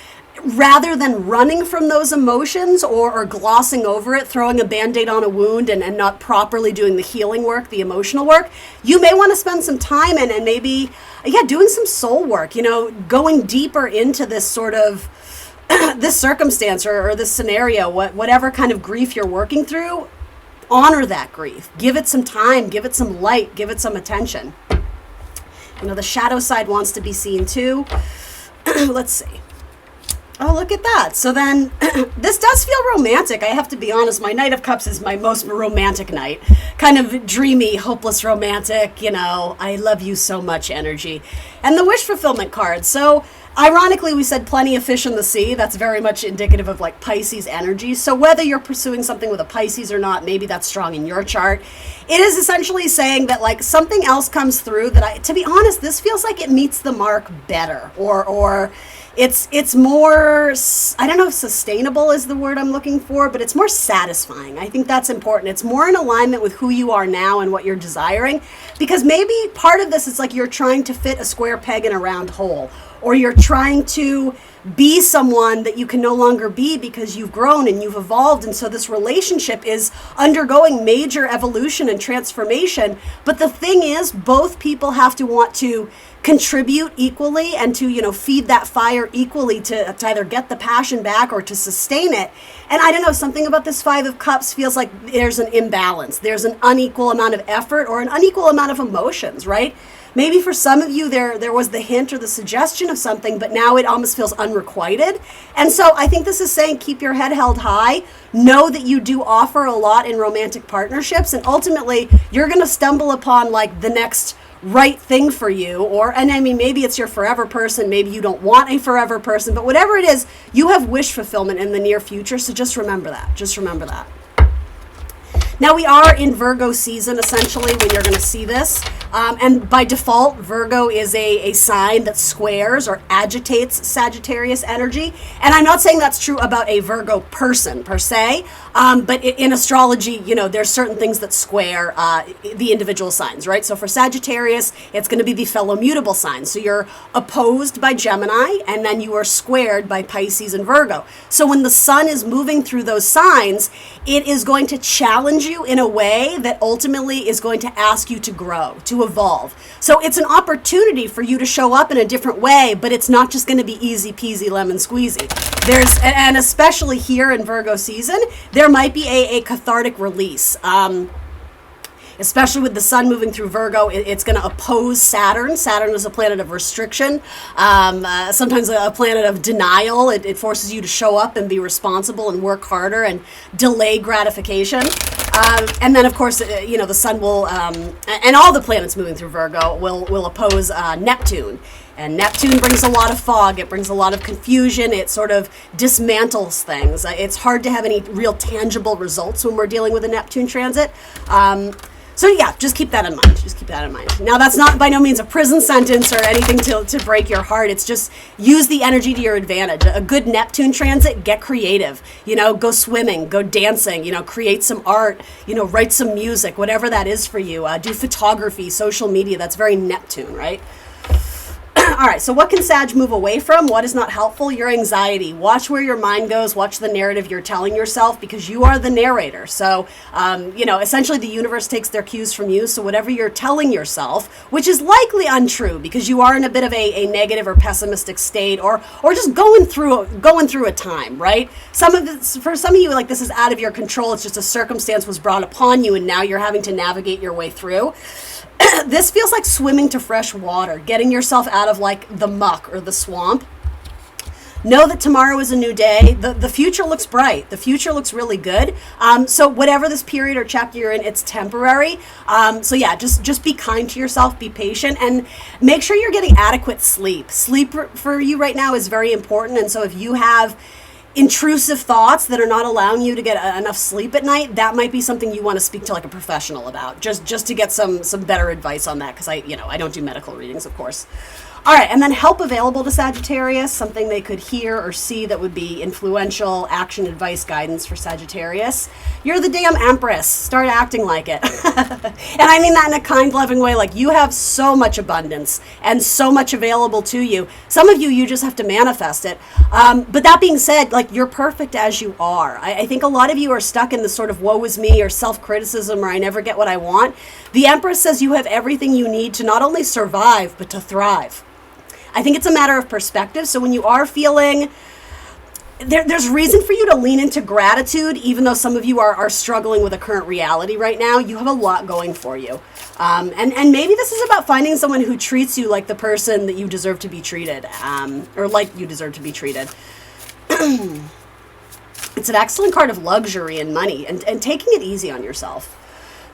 rather than running from those emotions or glossing over it, throwing a band-aid on a wound and not properly doing the healing work, the emotional work, you may want to spend some time and maybe, doing some soul work, you know, going deeper into this sort of this circumstance or this scenario, whatever kind of grief you're working through. Honor that grief. Give it some time, give it some light, give it some attention. You know, the shadow side wants to be seen too. Let's see. Oh, look at that. So then this does feel romantic. I have to be honest. My Knight of Cups is my most romantic night. Kind of dreamy, hopeless romantic, I love you so much energy. And the wish fulfillment card. So ironically, we said plenty of fish in the sea. That's very much indicative of like Pisces energy. So whether you're pursuing something with a Pisces or not, maybe that's strong in your chart. It is essentially saying that like something else comes through that to be honest, this feels like it meets the mark better or it's more, I don't know if sustainable is the word I'm looking for, but it's more satisfying. I think that's important. It's more in alignment with who you are now and what you're desiring, because maybe part of this is like you're trying to fit a square peg in a round hole, or you're trying to be someone that you can no longer be because you've grown and you've evolved. And so this relationship is undergoing major evolution and transformation. But the thing is, both people have to want to contribute equally and to, feed that fire equally to either get the passion back or to sustain it. And I don't know, something about this Five of Cups feels like there's an imbalance. There's an unequal amount of effort or an unequal amount of emotions, right? Maybe for some of you, there was the hint or the suggestion of something, but now it almost feels unrequited. And so I think this is saying keep your head held high. Know that you do offer a lot in romantic partnerships, and ultimately you're going to stumble upon like the next right thing for you. And I mean, maybe it's your forever person. Maybe you don't want a forever person, but whatever it is, you have wish fulfillment in the near future. So just remember that. Just remember that. Now we are in Virgo season, essentially, when you're going to see this. And by default, Virgo is a sign that squares or agitates Sagittarius energy. And I'm not saying that's true about a Virgo person per se, but in astrology, there's certain things that square the individual signs, right? So for Sagittarius, it's going to be the fellow mutable signs. So you're opposed by Gemini, and then you are squared by Pisces and Virgo. So when the sun is moving through those signs, it is going to challenge you in a way that ultimately is going to ask you to grow, to evolve. So it's an opportunity for you to show up in a different way, but it's not just going to be easy peasy lemon squeezy. And especially here in Virgo season, there might be a cathartic release. Especially with the sun moving through Virgo, it's going to oppose Saturn. Saturn is a planet of restriction, sometimes a planet of denial. It forces you to show up and be responsible and work harder and delay gratification. And then, of course, the sun will, and all the planets moving through Virgo will oppose Neptune. And Neptune brings a lot of fog. It brings a lot of confusion. It sort of dismantles things. It's hard to have any real tangible results when we're dealing with a Neptune transit. So yeah, just keep that in mind. Just keep that in mind. Now, that's not by no means a prison sentence or anything to break your heart. It's just use the energy to your advantage. A good Neptune transit, get creative. Go swimming, go dancing, create some art, write some music, whatever that is for you. Do photography, social media. That's very Neptune, right? All right, so what can Sag move away from? What is not helpful? Your anxiety. Watch where your mind goes. Watch the narrative you're telling yourself, because you are the narrator. So, essentially the universe takes their cues from you. So whatever you're telling yourself, which is likely untrue because you are in a bit of a negative or pessimistic state, or just going through a time, right? For some of you, like, this is out of your control. It's just a circumstance was brought upon you and now you're having to navigate your way through. This feels like swimming to fresh water, getting yourself out of like the muck or the swamp. Know that tomorrow is a new day. The future looks bright. The future looks really good. So whatever this period or chapter you're in, it's temporary. So yeah, just be kind to yourself, be patient, and make sure you're getting adequate sleep. Sleep for you right now is very important. And so if you have intrusive thoughts that are not allowing you to get enough sleep at night, that might be something you want to speak to like a professional about, just to get some better advice on that, because I don't do medical readings, of course. All right, and then help available to Sagittarius, something they could hear or see that would be influential, action, advice, guidance for Sagittarius. You're the damn Empress. Start acting like it. And I mean that in a kind, loving way. Like, you have so much abundance and so much available to you. Some of you just have to manifest it. But that being said, like, you're perfect as you are. I think a lot of you are stuck in this sort of woe is me or self-criticism or I never get what I want. The Empress says you have everything you need to not only survive, but to thrive. I think it's a matter of perspective. So when you are feeling, there's reason for you to lean into gratitude, even though some of you are struggling with a current reality right now. You have a lot going for you. And maybe this is about finding someone who treats you like the person that you deserve to be treated, or like you deserve to be treated. It's an excellent card of luxury and money and taking it easy on yourself.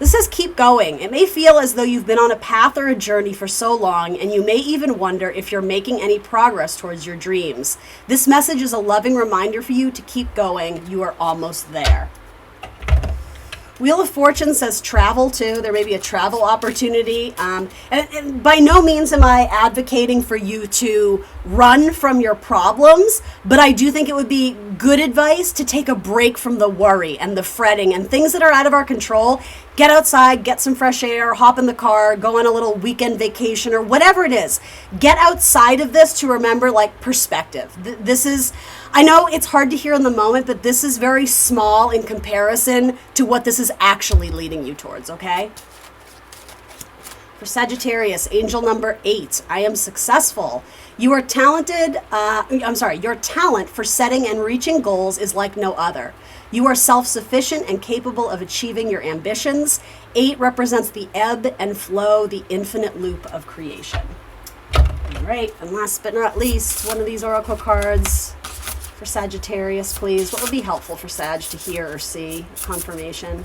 This says keep going. It may feel as though you've been on a path or a journey for so long, and you may even wonder if you're making any progress towards your dreams. This message is a loving reminder for you to keep going. You are almost there. Wheel of Fortune says travel too. There may be a travel opportunity. And by no means am I advocating for you to run from your problems, but I do think it would be good advice to take a break from the worry and the fretting and things that are out of our control. Get outside, get some fresh air, hop in the car, go on a little weekend vacation or whatever it is. Get outside of this to remember like perspective. This is, I know it's hard to hear in the moment, but this is very small in comparison to what this is actually leading you towards, okay? For Sagittarius, angel number 8, I am successful. You are talented, your talent for setting and reaching goals is like no other. You are self-sufficient and capable of achieving your ambitions. 8 represents the ebb and flow, the infinite loop of creation. All right, and last but not least, one of these oracle cards for Sagittarius, please. What would be helpful for Sag to hear or see? Confirmation.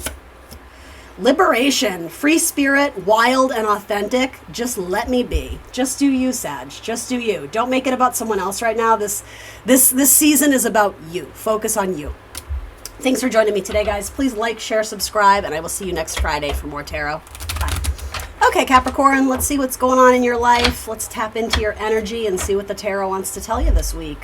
Liberation, free spirit, wild and authentic. Just let me be. Just do you, Sag. Just do you. Don't make it about someone else right now. This season is about you. Focus on you. Thanks for joining me today, guys. Please like, share, subscribe, and I will see you next Friday for more tarot. Bye. Okay, Capricorn, let's see what's going on in your life. Let's tap into your energy and see what the tarot wants to tell you this week.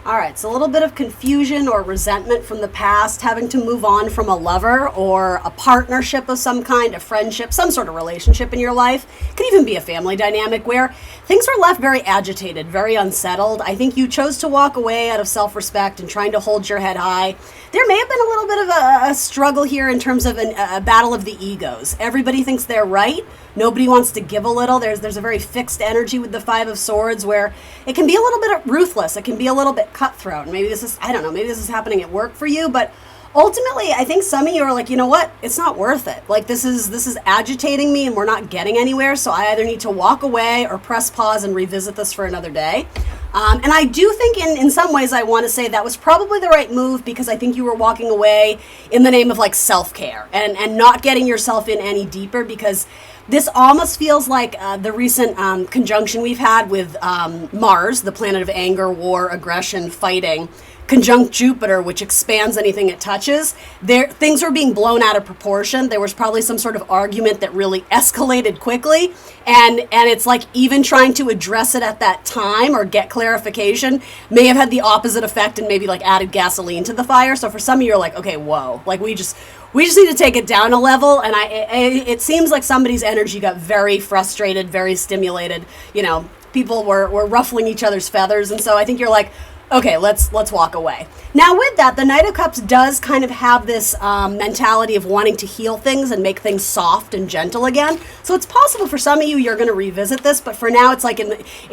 All right, so a little bit of confusion or resentment from the past, having to move on from a lover or a partnership of some kind, a friendship, some sort of relationship in your life. It could even be a family dynamic where things were left very agitated, very unsettled. I think you chose to walk away out of self-respect and trying to hold your head high. There may have been a little bit of a struggle here in terms of a battle of the egos. Everybody thinks they're right. Nobody wants to give a little. There's a very fixed energy with the Five of Swords where it can be a little bit ruthless. It can be a little bit cutthroat. Maybe this is, I don't know, maybe this is happening at work for you, but ultimately I think some of you are like, you know what? It's not worth it. Like this is agitating me and we're not getting anywhere. So I either need to walk away or press pause and revisit this for another day. And I do think in some ways I want to say that was probably the right move because I think you were walking away in the name of like self-care and not getting yourself in any deeper because this almost feels like the recent conjunction we've had with Mars, the planet of anger, war, aggression, fighting, conjunct Jupiter, which expands anything it touches. Things were being blown out of proportion. There was probably some sort of argument that really escalated quickly. And it's like even trying to address it at that time or get clarification may have had the opposite effect and maybe like added gasoline to the fire. So for some of you, you're like, okay, whoa, like we just need to take it down a level. And it seems like somebody's energy got very frustrated, very stimulated. You know, people were ruffling each other's feathers. And so I think you're like, okay, let's walk away. Now with that, the Knight of Cups does kind of have this mentality of wanting to heal things and make things soft and gentle again. So it's possible for some of you, you're going to revisit this. But for now, it's like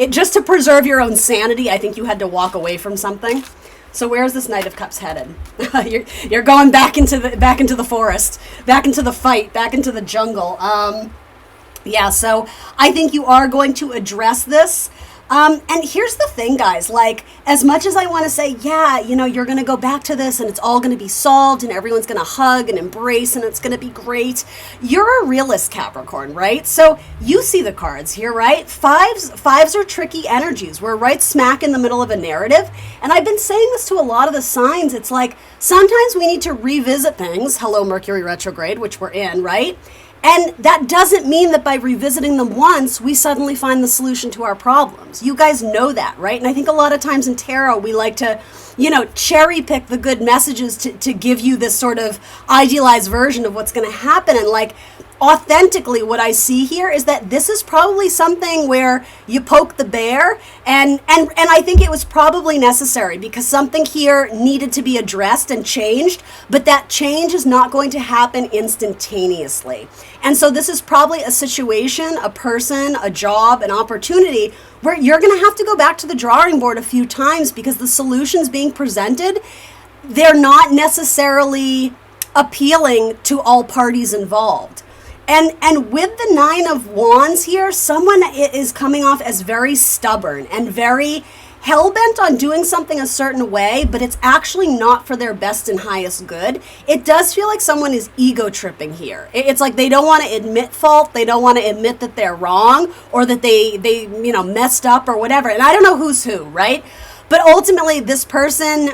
just to preserve your own sanity, I think you had to walk away from something. So where's this Knight of Cups headed? You're going back into the forest, back into the fight, back into the jungle. Yeah, so I think you are going to address this. And here's the thing, guys, like, as much as I want to say, yeah, you know, you're going to go back to this and it's all going to be solved and everyone's going to hug and embrace and it's going to be great. You're a realist, Capricorn, right? So you see the cards here, right? Fives are tricky energies. We're right smack in the middle of a narrative. And I've been saying this to a lot of the signs. It's like, sometimes we need to revisit things. Hello, Mercury retrograde, which we're in, right? And that doesn't mean that by revisiting them once, we suddenly find the solution to our problems. You guys know that, right? And I think a lot of times in tarot, we like to, you know, cherry pick the good messages to give you this sort of idealized version of what's going to happen. And like, authentically, what I see here is that this is probably something where you poke the bear, and I think it was probably necessary because something here needed to be addressed and changed, but that change is not going to happen instantaneously. And so this is probably a situation, a person, a job, an opportunity where you're going to have to go back to the drawing board a few times because the solutions being presented, they're not necessarily appealing to all parties involved. And with the Nine of Wands here, someone is coming off as very stubborn and very hell-bent on doing something a certain way, but it's actually not for their best and highest good. It does feel like someone is ego tripping here. It's like they don't want to admit fault. They don't want to admit that they're wrong or that they messed up or whatever. And I don't know who's who, right? But ultimately, this person,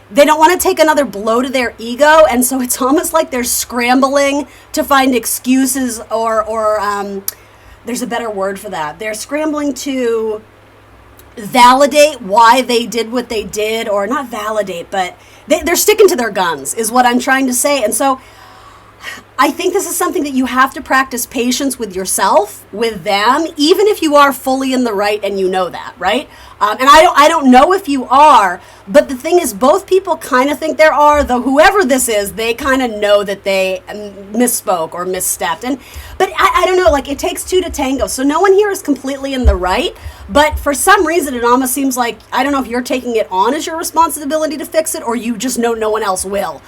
they don't want to take another blow to their ego. And so it's almost like they're scrambling to find excuses or there's a better word for that. They're scrambling to validate why they did what they did, or not validate, but they're sticking to their guns is what I'm trying to say. And so I think this is something that you have to practice patience with yourself, with them, even if you are fully in the right and you know that, right? And I don't know if you are, but the thing is, both people kind of think there are, though whoever this is, they kind of know that they misspoke or misstepped. But I don't know, like it takes two to tango. So no one here is completely in the right, but for some reason it almost seems like, I don't know if you're taking it on as your responsibility to fix it or you just know no one else will.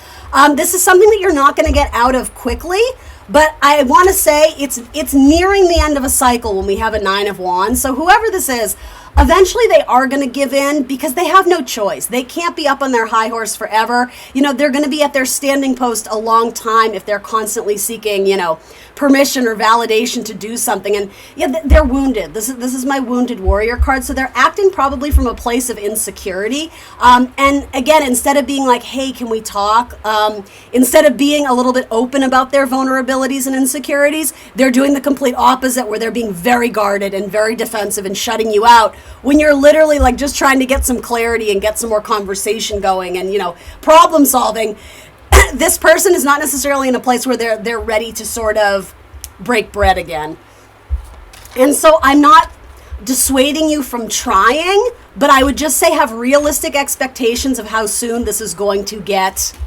This is something that you're not going to get out of quickly, but I want to say it's nearing the end of a cycle when we have a 9 of Wands. So whoever this is, eventually they are going to give in because they have no choice. They can't be up on their high horse forever. They're going to be at their standing post a long time if they're constantly seeking, permission or validation to do something. And yeah, they're wounded. This is my wounded warrior card. So they're acting probably from a place of insecurity. And again, instead of being like, hey, can we talk? Instead of being a little bit open about their vulnerabilities and insecurities, they're doing the complete opposite, where they're being very guarded and very defensive and shutting you out when you're literally like just trying to get some clarity and get some more conversation going and, problem solving. This person is not necessarily in a place where they're ready to sort of break bread again. And so I'm not dissuading you from trying, but I would just say have realistic expectations of how soon this is going to get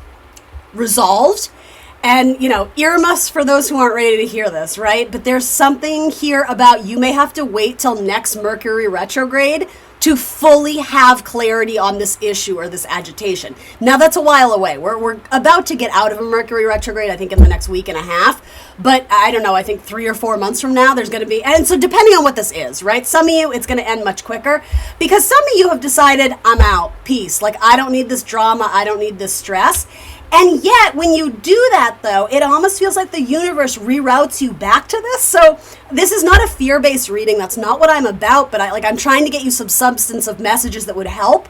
resolved. And, earmuffs for those who aren't ready to hear this, right? But there's something here about you may have to wait till next Mercury retrograde to fully have clarity on this issue or this agitation. Now, that's a while away. We're about to get out of a Mercury retrograde, I think, in the next week and a half. But I don't know, I think 3 or 4 months from now, there's going to be, and so depending on what this is, right? Some of you, it's going to end much quicker because some of you have decided, I'm out, peace. Like, I don't need this drama. I don't need this stress. And yet, when you do that, though, it almost feels like the universe reroutes you back to this. So this is not a fear-based reading. That's not what I'm about. But I'm trying to get you some substance of messages that would help.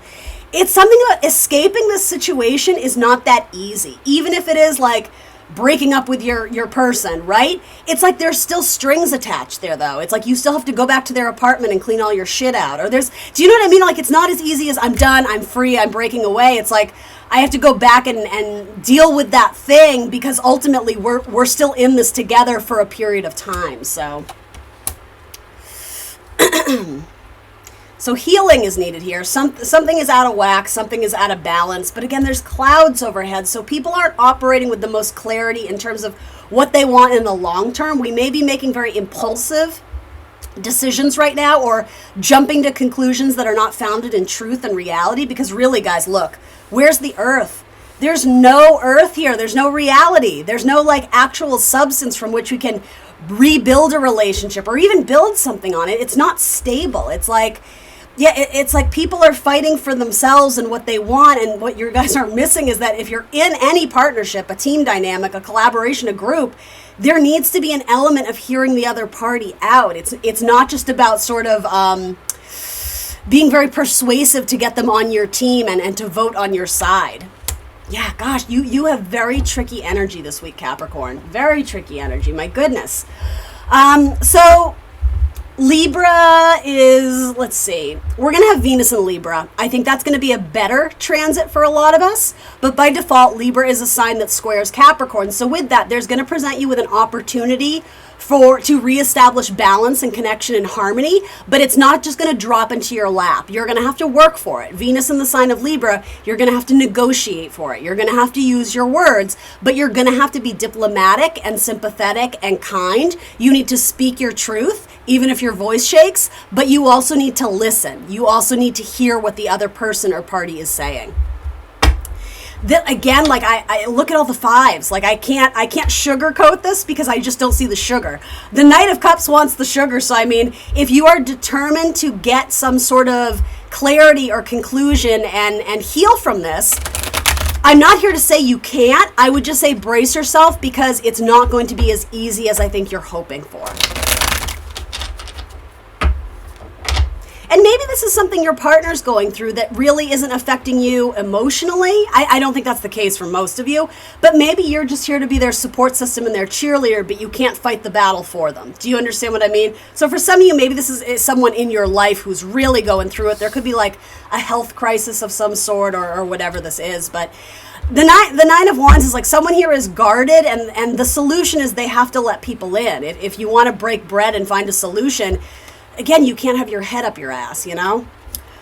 It's something about escaping this situation is not that easy. Even if it is like breaking up with your person, right? It's like there's still strings attached there, though. It's like you still have to go back to their apartment and clean all your shit out. Or do you know what I mean? Like, it's not as easy as I'm done, I'm free, I'm breaking away. It's like I have to go back and deal with that thing because ultimately we're still in this together for a period of time. So So healing is needed here. Something is out of whack, something is out of balance. But again, there's clouds overhead, so people aren't operating with the most clarity in terms of what they want in the long term. We may be making very impulsive decisions right now or jumping to conclusions that are not founded in truth and reality. Because really, guys, look, where's the earth? There's no earth here. There's no reality. There's no actual substance from which we can rebuild a relationship or even build something on it. It's not stable. It's like, it's like people are fighting for themselves and what they want, and what you guys are missing is that if you're in any partnership, a team dynamic, a collaboration, a group, there needs to be an element of hearing the other party out. It's not just about sort of being very persuasive to get them on your team and to vote on your side. Yeah, gosh, you have very tricky energy this week, Capricorn. Very tricky energy, my goodness. So Libra is, let's see, we're going to have Venus in Libra. I think that's going to be a better transit for a lot of us. But by default, Libra is a sign that squares Capricorn. So with that, there's going to present you with an opportunity to reestablish balance and connection and harmony, but it's not just going to drop into your lap. You're going to have to work for it. Venus in the sign of Libra, you're going to have to negotiate for it. You're going to have to use your words, but you're going to have to be diplomatic and sympathetic and kind. You need to speak your truth, even if your voice shakes, but you also need to listen. You also need to hear what the other person or party is saying. That again, I look at all the fives. I can't sugarcoat this because I just don't see the sugar. The Knight of Cups wants the sugar. So I mean, if you are determined to get some sort of clarity or conclusion and heal from this. I'm not here to say you can't. I would just say brace yourself, because it's not going to be as easy as I think you're hoping for. And maybe this is something your partner's going through that really isn't affecting you emotionally. I don't think that's the case for most of you, but maybe you're just here to be their support system and their cheerleader, but you can't fight the battle for them. Do you understand what I mean? So for some of you, maybe this is someone in your life who's really going through it. There could be like a health crisis of some sort, or whatever this is, but the Nine of Wands is like someone here is guarded, and the solution is they have to let people in. If you want to break bread and find a solution, again, you can't have your head up your ass, you know?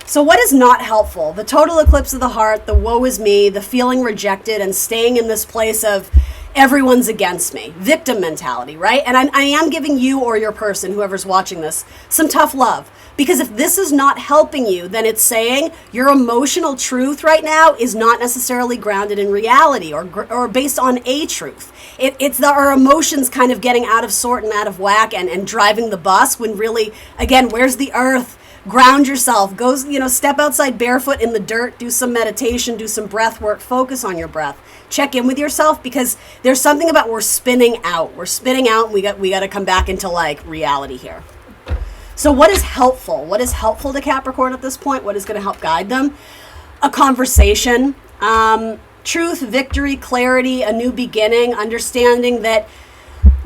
So what is not helpful? The total eclipse of the heart, the woe is me, the feeling rejected, and staying in this place of everyone's against me. Victim mentality, right? And I am giving you or your person, whoever's watching this, some tough love. Because if this is not helping you, then it's saying your emotional truth right now is not necessarily grounded in reality or based on a truth. It's our emotions kind of getting out of sort and out of whack and driving the bus, when really, again, where's the earth? Ground yourself. Go, step outside barefoot in the dirt, do some meditation, do some breath work, focus on your breath. Check in with yourself, because there's something about we're spinning out. We're spinning out, and we got to come back into like reality here. So what is helpful? What is helpful to Capricorn at this point? What is going to help guide them? A conversation, truth, victory, clarity, a new beginning, understanding that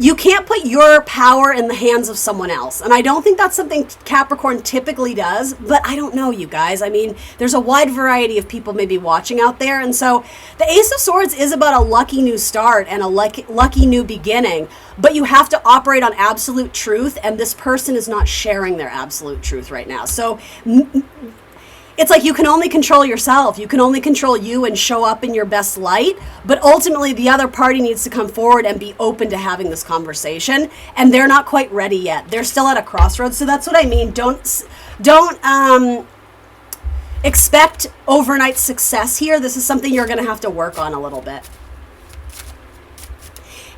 you can't put your power in the hands of someone else. And I don't think that's something Capricorn typically does, but I don't know, you guys. I mean, there's a wide variety of people maybe watching out there. And so the Ace of Swords is about a lucky new start and a lucky new beginning, but you have to operate on absolute truth, and this person is not sharing their absolute truth right now. So it's like you can only control yourself. You can only control you and show up in your best light. But ultimately, the other party needs to come forward and be open to having this conversation. And they're not quite ready yet. They're still at a crossroads. So that's what I mean. Don't expect overnight success here. This is something you're going to have to work on a little bit.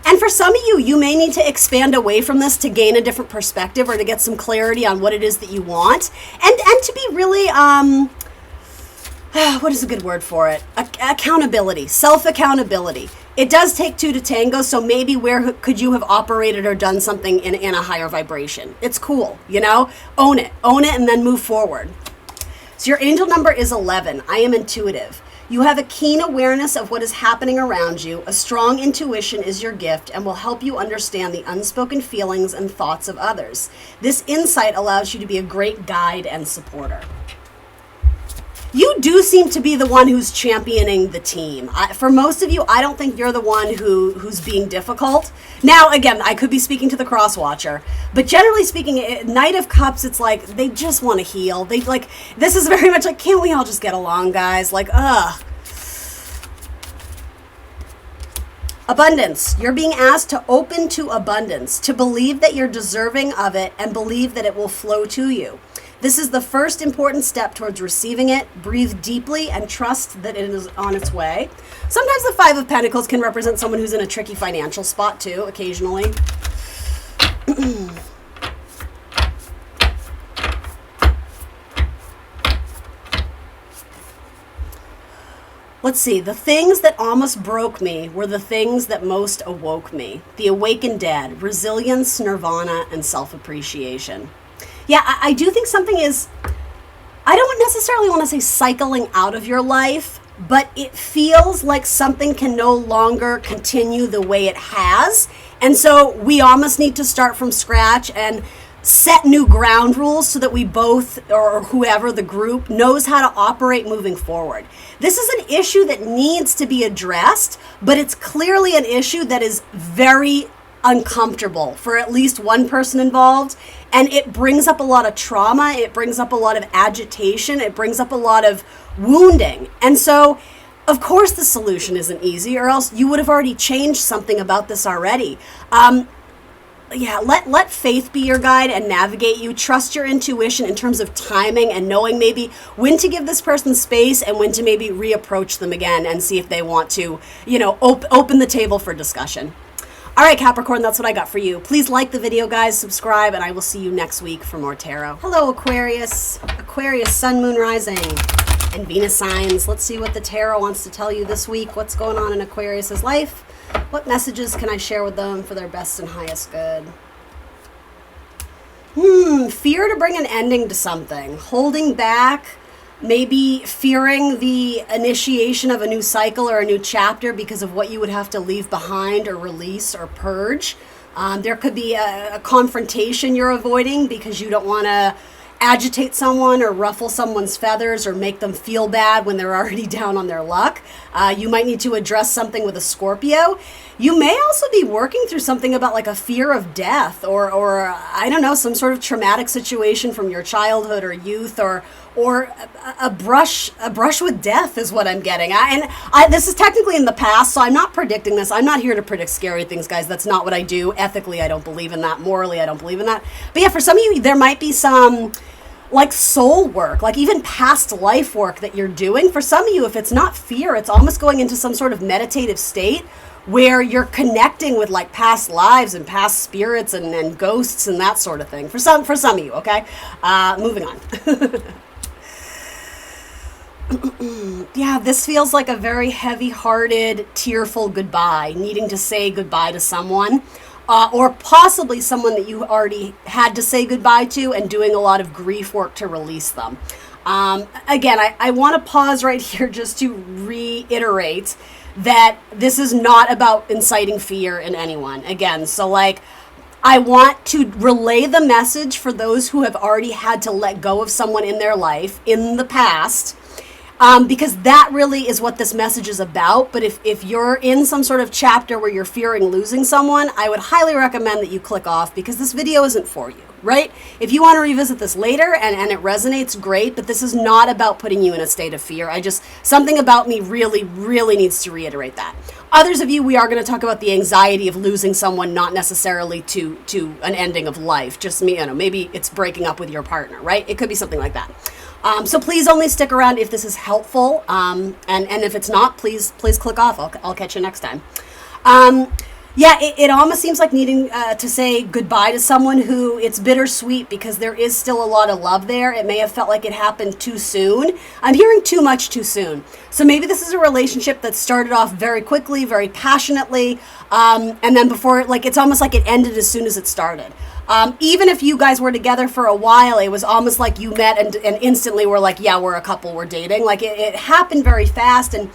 And for some of you, you may need to expand away from this to gain a different perspective or to get some clarity on what it is that you want. And to be really, what is a good word for it? Accountability, self-accountability. It does take two to tango, so maybe where could you have operated or done something in a higher vibration? It's cool, Own it, and then move forward. So your angel number is 11. I am intuitive. You have a keen awareness of what is happening around you. A strong intuition is your gift and will help you understand the unspoken feelings and thoughts of others. This insight allows you to be a great guide and supporter. You do seem to be the one who's championing the team. For most of you, I don't think you're the one who's being difficult. Now, again, I could be speaking to the cross-watcher, but generally speaking, Knight of Cups, it's like they just want to heal. This is very much like, can't we all just get along, guys? Abundance. You're being asked to open to abundance, to believe that you're deserving of it and believe that it will flow to you. This is the first important step towards receiving it. Breathe deeply and trust that it is on its way. Sometimes the Five of Pentacles can represent someone who's in a tricky financial spot too, occasionally. Let's see. The things that almost broke me were the things that most awoke me. The awakened dead, resilience, nirvana, and self-appreciation. Yeah, I do think something is, I don't necessarily want to say cycling out of your life, but it feels like something can no longer continue the way it has. And so we almost need to start from scratch and set new ground rules so that we both, or whoever the group, knows how to operate moving forward. This is an issue that needs to be addressed, but it's clearly an issue that is very uncomfortable for at least one person involved. And it brings up a lot of trauma. It brings up a lot of agitation. It brings up a lot of wounding. And so, of course, the solution isn't easy, or else you would have already changed something about this already. Let faith be your guide and navigate you. Trust your intuition in terms of timing and knowing maybe when to give this person space and when to maybe reapproach them again and see if they want to, open the table for discussion. All right, Capricorn, that's what I got for you. Please like the video, guys, subscribe, and I will see you next week for more tarot. Hello, Aquarius. Aquarius, Sun, Moon, Rising, and Venus signs. Let's see what the tarot wants to tell you this week. What's going on in Aquarius's life? What messages can I share with them for their best and highest good? Fear to bring an ending to something. Holding back, maybe fearing the initiation of a new cycle or a new chapter because of what you would have to leave behind or release or purge. There could be a confrontation you're avoiding because you don't want to agitate someone or ruffle someone's feathers or make them feel bad when they're already down on their luck. You might need to address something with a Scorpio. You may also be working through something about like a fear of death or I don't know, some sort of traumatic situation from your childhood or youth or a brush with death is what I'm getting. This is technically in the past, so I'm not predicting this. I'm not here to predict scary things, guys. That's not what I do. Ethically, I don't believe in that. Morally, I don't believe in that. But yeah, for some of you, there might be some like soul work, like even past life work that you're doing. For some of you, if it's not fear, it's almost going into some sort of meditative state where you're connecting with like past lives and past spirits and ghosts and that sort of thing. For some of you, okay? Moving on. Yeah, this feels like a very heavy-hearted, tearful goodbye, needing to say goodbye to someone. Or possibly someone that you already had to say goodbye to and doing a lot of grief work to release them. Again, I want to pause right here just to reiterate that this is not about inciting fear in anyone. Again, so like, I want to relay the message for those who have already had to let go of someone in their life in the past. Because that really is what this message is about. But if you're in some sort of chapter where you're fearing losing someone, I would highly recommend that you click off because this video isn't for you, right? If you want to revisit this later and it resonates, great, but this is not about putting you in a state of fear. Something about me really, really needs to reiterate that. Others of you, we are going to talk about the anxiety of losing someone, not necessarily to an ending of life. Just maybe it's breaking up with your partner, right? It could be something like that. So please only stick around if this is helpful. And if it's not, please click off. I'll catch you next time. Yeah, it almost seems like needing to say goodbye to someone who it's bittersweet because there is still a lot of love there. It may have felt like it happened too soon. I'm hearing too much too soon. So maybe this is a relationship that started off very quickly, very passionately. And then before, like, it's almost like it ended as soon as it started. Even if you guys were together for a while, it was almost like you met and instantly were like, yeah, we're a couple, we're dating. Like it happened very fast. And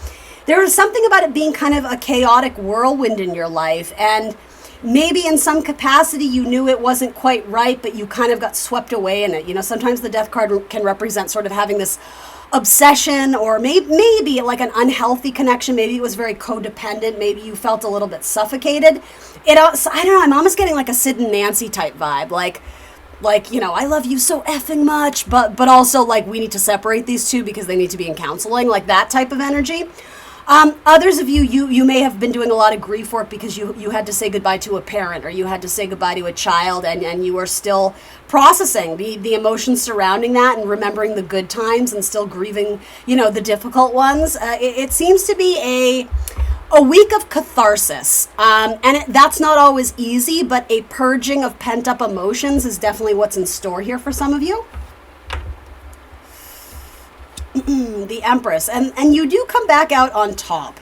there was something about it being kind of a chaotic whirlwind in your life. And maybe in some capacity you knew it wasn't quite right, but you kind of got swept away in it. You know, sometimes the death card can represent sort of having this obsession or maybe like an unhealthy connection. Maybe it was very codependent. Maybe you felt a little bit suffocated. I don't know, I'm almost getting like a Sid and Nancy type vibe. Like, I love you so effing much, but also like we need to separate these two because they need to be in counseling, like that type of energy. Others of you may have been doing a lot of grief work because you had to say goodbye to a parent or you had to say goodbye to a child and you are still processing the emotions surrounding that and remembering the good times and still grieving, the difficult ones. It seems to be a week of catharsis. That's not always easy, but a purging of pent-up emotions is definitely what's in store here for some of you. The Empress, and you do come back out on top.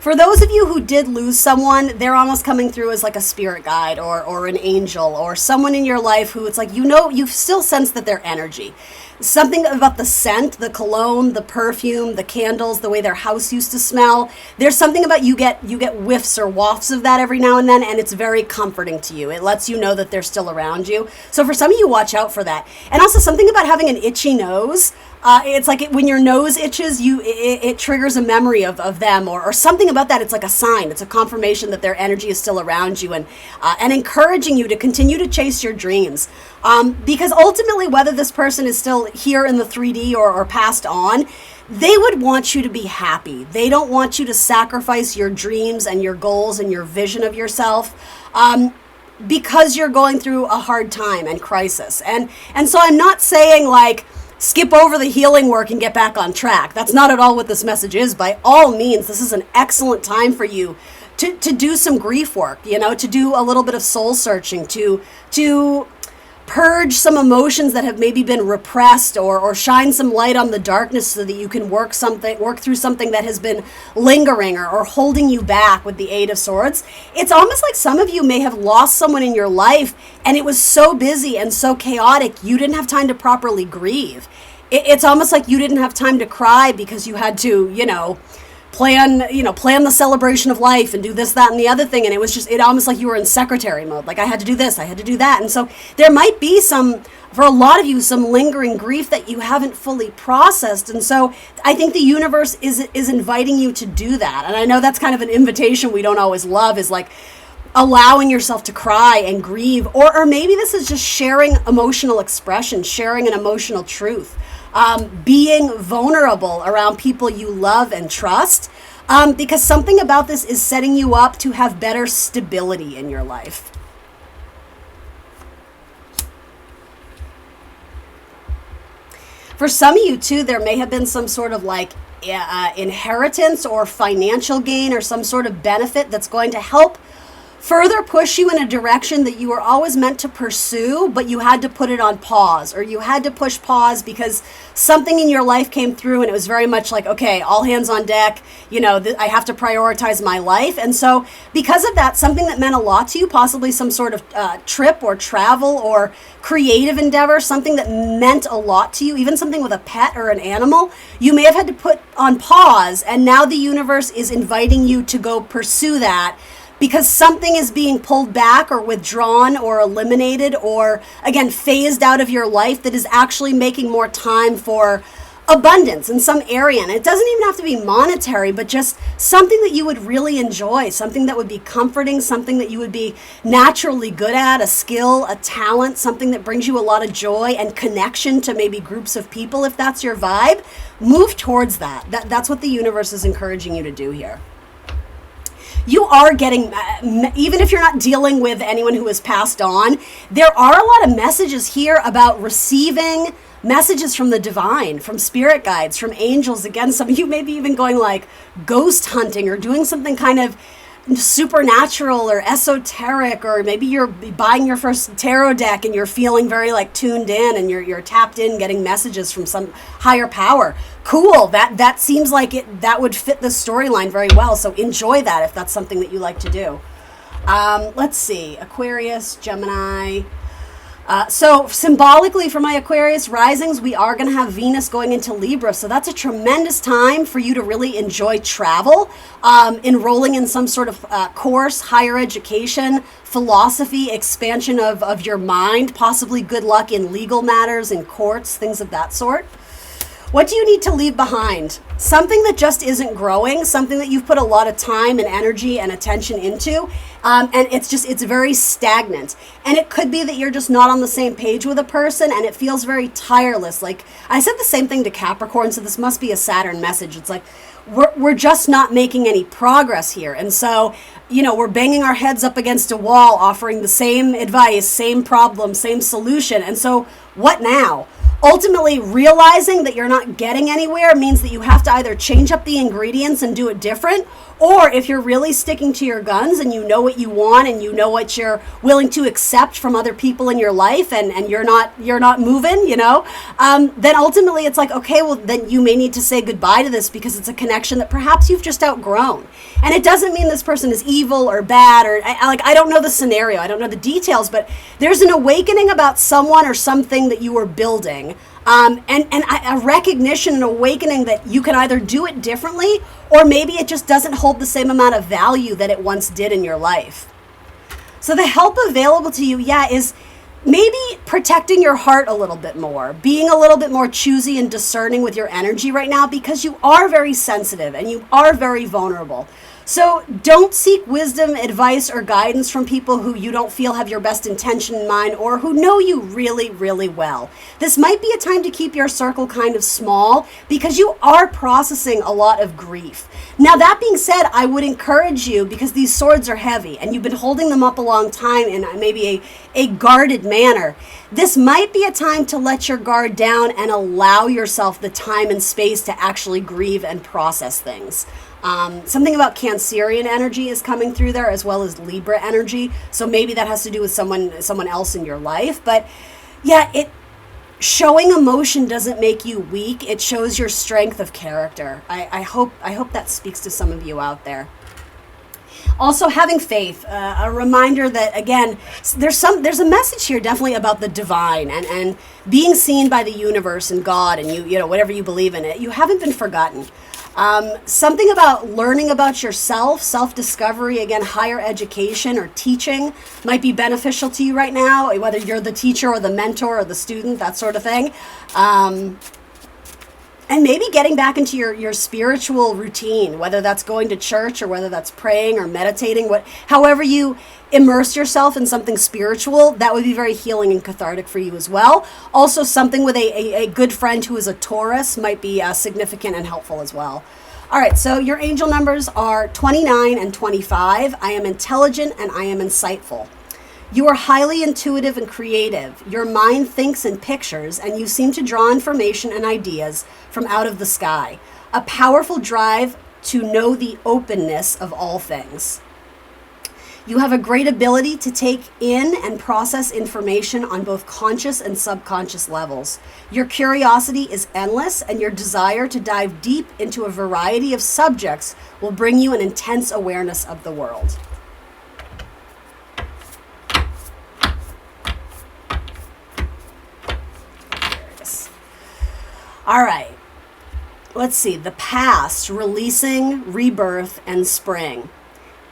For those of you who did lose someone, they're almost coming through as like a spirit guide or an angel or someone in your life who it's like, you still sense that their energy. Something about the scent, the cologne, the perfume, the candles, the way their house used to smell. There's something about you get whiffs or wafts of that every now and then, and it's very comforting to you. It lets you know that they're still around you. So for some of you, watch out for that. And also something about having an itchy nose. It's like when your nose itches, it triggers a memory of them or something about that. It's like a sign. It's a confirmation that their energy is still around you and encouraging you to continue to chase your dreams. Because ultimately, whether this person is still here in the 3D or passed on, they would want you to be happy. They don't want you to sacrifice your dreams and your goals and your vision of yourself because you're going through a hard time and crisis. And so I'm not saying like, skip over the healing work and get back on track. That's not at all what this message is. By all means, this is an excellent time for you to do some grief work, to do a little bit of soul searching, to purge some emotions that have maybe been repressed, or shine some light on the darkness so that you can work through something that has been lingering or holding you back with the Eight of Swords. It's almost like some of you may have lost someone in your life and it was so busy and so chaotic you didn't have time to properly grieve. It's almost like you didn't have time to cry because you had to, plan the celebration of life and do this, that, and the other thing. And it almost like you were in secretary mode. Like, I had to do this, I had to do that. And so there might be for a lot of you, some lingering grief that you haven't fully processed. And so I think the universe is inviting you to do that. And I know that's kind of an invitation we don't always love, is like allowing yourself to cry and grieve. Or maybe this is just sharing emotional expression, sharing an emotional truth. Being vulnerable around people you love and trust, because something about this is setting you up to have better stability in your life. For some of you too, there may have been some sort of inheritance or financial gain or some sort of benefit that's going to help further push you in a direction that you were always meant to pursue, but you had to put it on pause, or you had to push pause because something in your life came through and it was very much like, okay, all hands on deck, I have to prioritize my life. And so because of that, something that meant a lot to you, possibly some sort of trip or travel or creative endeavor, something that meant a lot to you, even something with a pet or an animal, you may have had to put on pause. And now the universe is inviting you to go pursue that, because something is being pulled back or withdrawn or eliminated or, again, phased out of your life that is actually making more time for abundance in some area. And it doesn't even have to be monetary, but just something that you would really enjoy, something that would be comforting, something that you would be naturally good at, a skill, a talent, something that brings you a lot of joy and connection to maybe groups of people. If that's your vibe, move towards that. That's what the universe is encouraging you to do here. You are getting, even if you're not dealing with anyone who has passed on, there are a lot of messages here about receiving messages from the divine, from spirit guides, from angels. Again, some of you may be even going like ghost hunting or doing something kind of supernatural or esoteric, or maybe you're buying your first tarot deck and you're feeling very tuned in and you're tapped in, getting messages from some higher power. Cool. That seems like that would fit the storyline very well. So enjoy that if that's something that you like to do. Let's see, Aquarius, Gemini. So symbolically for my Aquarius risings, we are going to have Venus going into Libra. So that's a tremendous time for you to really enjoy travel, enrolling in some sort of course, higher education, philosophy, expansion of your mind, possibly good luck in legal matters, in courts, things of that sort. What do you need to leave behind? Something that just isn't growing, something that you've put a lot of time and energy and attention into, and it's very stagnant. And it could be that you're just not on the same page with a person and it feels very tireless. Like, I said the same thing to Capricorn, so this must be a Saturn message. It's like, we're just not making any progress here. And so, we're banging our heads up against a wall, offering the same advice, same problem, same solution. And so what now? Ultimately, realizing that you're not getting anywhere means that you have to either change up the ingredients and do it different, or if you're really sticking to your guns and you know what you want and you know what you're willing to accept from other people in your life, and you're not moving, then ultimately it's like, okay, well, then you may need to say goodbye to this because it's a connection that perhaps you've just outgrown. And it doesn't mean this person is evil or bad, or I don't know the scenario, I don't know the details, but there's an awakening about someone or something that you were building. And a recognition, an awakening that you can either do it differently, or maybe it just doesn't hold the same amount of value that it once did in your life. So the help available to you, is maybe protecting your heart a little bit more, being a little bit more choosy and discerning with your energy right now, because you are very sensitive and you are very vulnerable. So don't seek wisdom, advice, or guidance from people who you don't feel have your best intention in mind or who know you really, really well. This might be a time to keep your circle kind of small because you are processing a lot of grief. Now, that being said, I would encourage you, because these swords are heavy and you've been holding them up a long time in maybe a guarded manner. This might be a time to let your guard down and allow yourself the time and space to actually grieve and process things. Something about Cancerian energy is coming through there, as well as Libra energy. So maybe that has to do with someone else in your life. But Yeah, showing emotion doesn't make you weak. It shows your strength of character. I hope that speaks to some of you out there. Also, having faith, a reminder that, again, there's a message here definitely about the divine and being seen by the universe and God, and you know, whatever you believe in it. You haven't been forgotten. Something about learning about yourself, self-discovery, again, higher education or teaching might be beneficial to you right now, whether you're the teacher or the mentor or the student, that sort of thing. And maybe getting back into your spiritual routine, whether that's going to church or whether that's praying or meditating, however you immerse yourself in something spiritual, that would be very healing and cathartic for you as well. Also, something with a good friend who is a Taurus might be significant and helpful as well. All right, so your angel numbers are 29 and 25. I am intelligent and I am insightful. You are highly intuitive and creative. Your mind thinks in pictures, and you seem to draw information and ideas from out of the sky. A powerful drive to know the openness of all things. You have a great ability to take in and process information on both conscious and subconscious levels. Your curiosity is endless, and your desire to dive deep into a variety of subjects will bring you an intense awareness of the world. All right, let's see. The past, releasing, rebirth, and spring.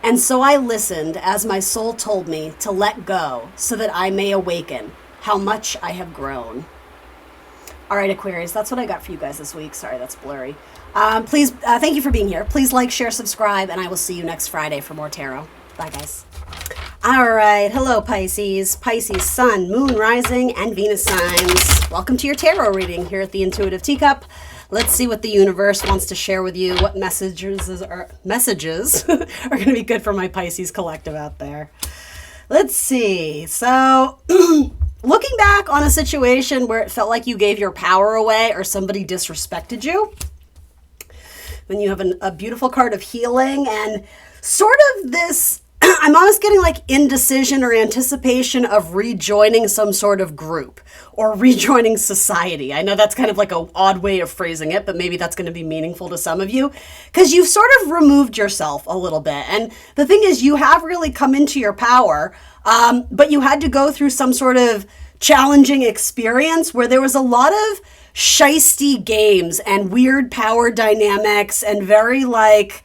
And so I listened as my soul told me to let go so that I may awaken how much I have grown. All right, Aquarius, that's what I got for you guys this week. Sorry, that's blurry. Please, thank you for being here. Please like, share, subscribe, and I will see you next Friday for more tarot. Bye, guys. All right. Hello, Pisces. Pisces, Sun, Moon, Rising, and Venus signs. Welcome to your tarot reading here at the Intuitive Teacup. Let's see what the universe wants to share with you. What messages are going to be good for my Pisces collective out there. Let's see. So, looking back on a situation where it felt like you gave your power away or somebody disrespected you, when you have a beautiful card of healing and sort of this, I'm almost getting like indecision or anticipation of rejoining some sort of group or rejoining society. I know that's kind of like an odd way of phrasing it, but maybe that's going to be meaningful to some of you because you've sort of removed yourself a little bit. And the thing is, you have really come into your power, but you had to go through some sort of challenging experience where there was a lot of shisty games and weird power dynamics and very like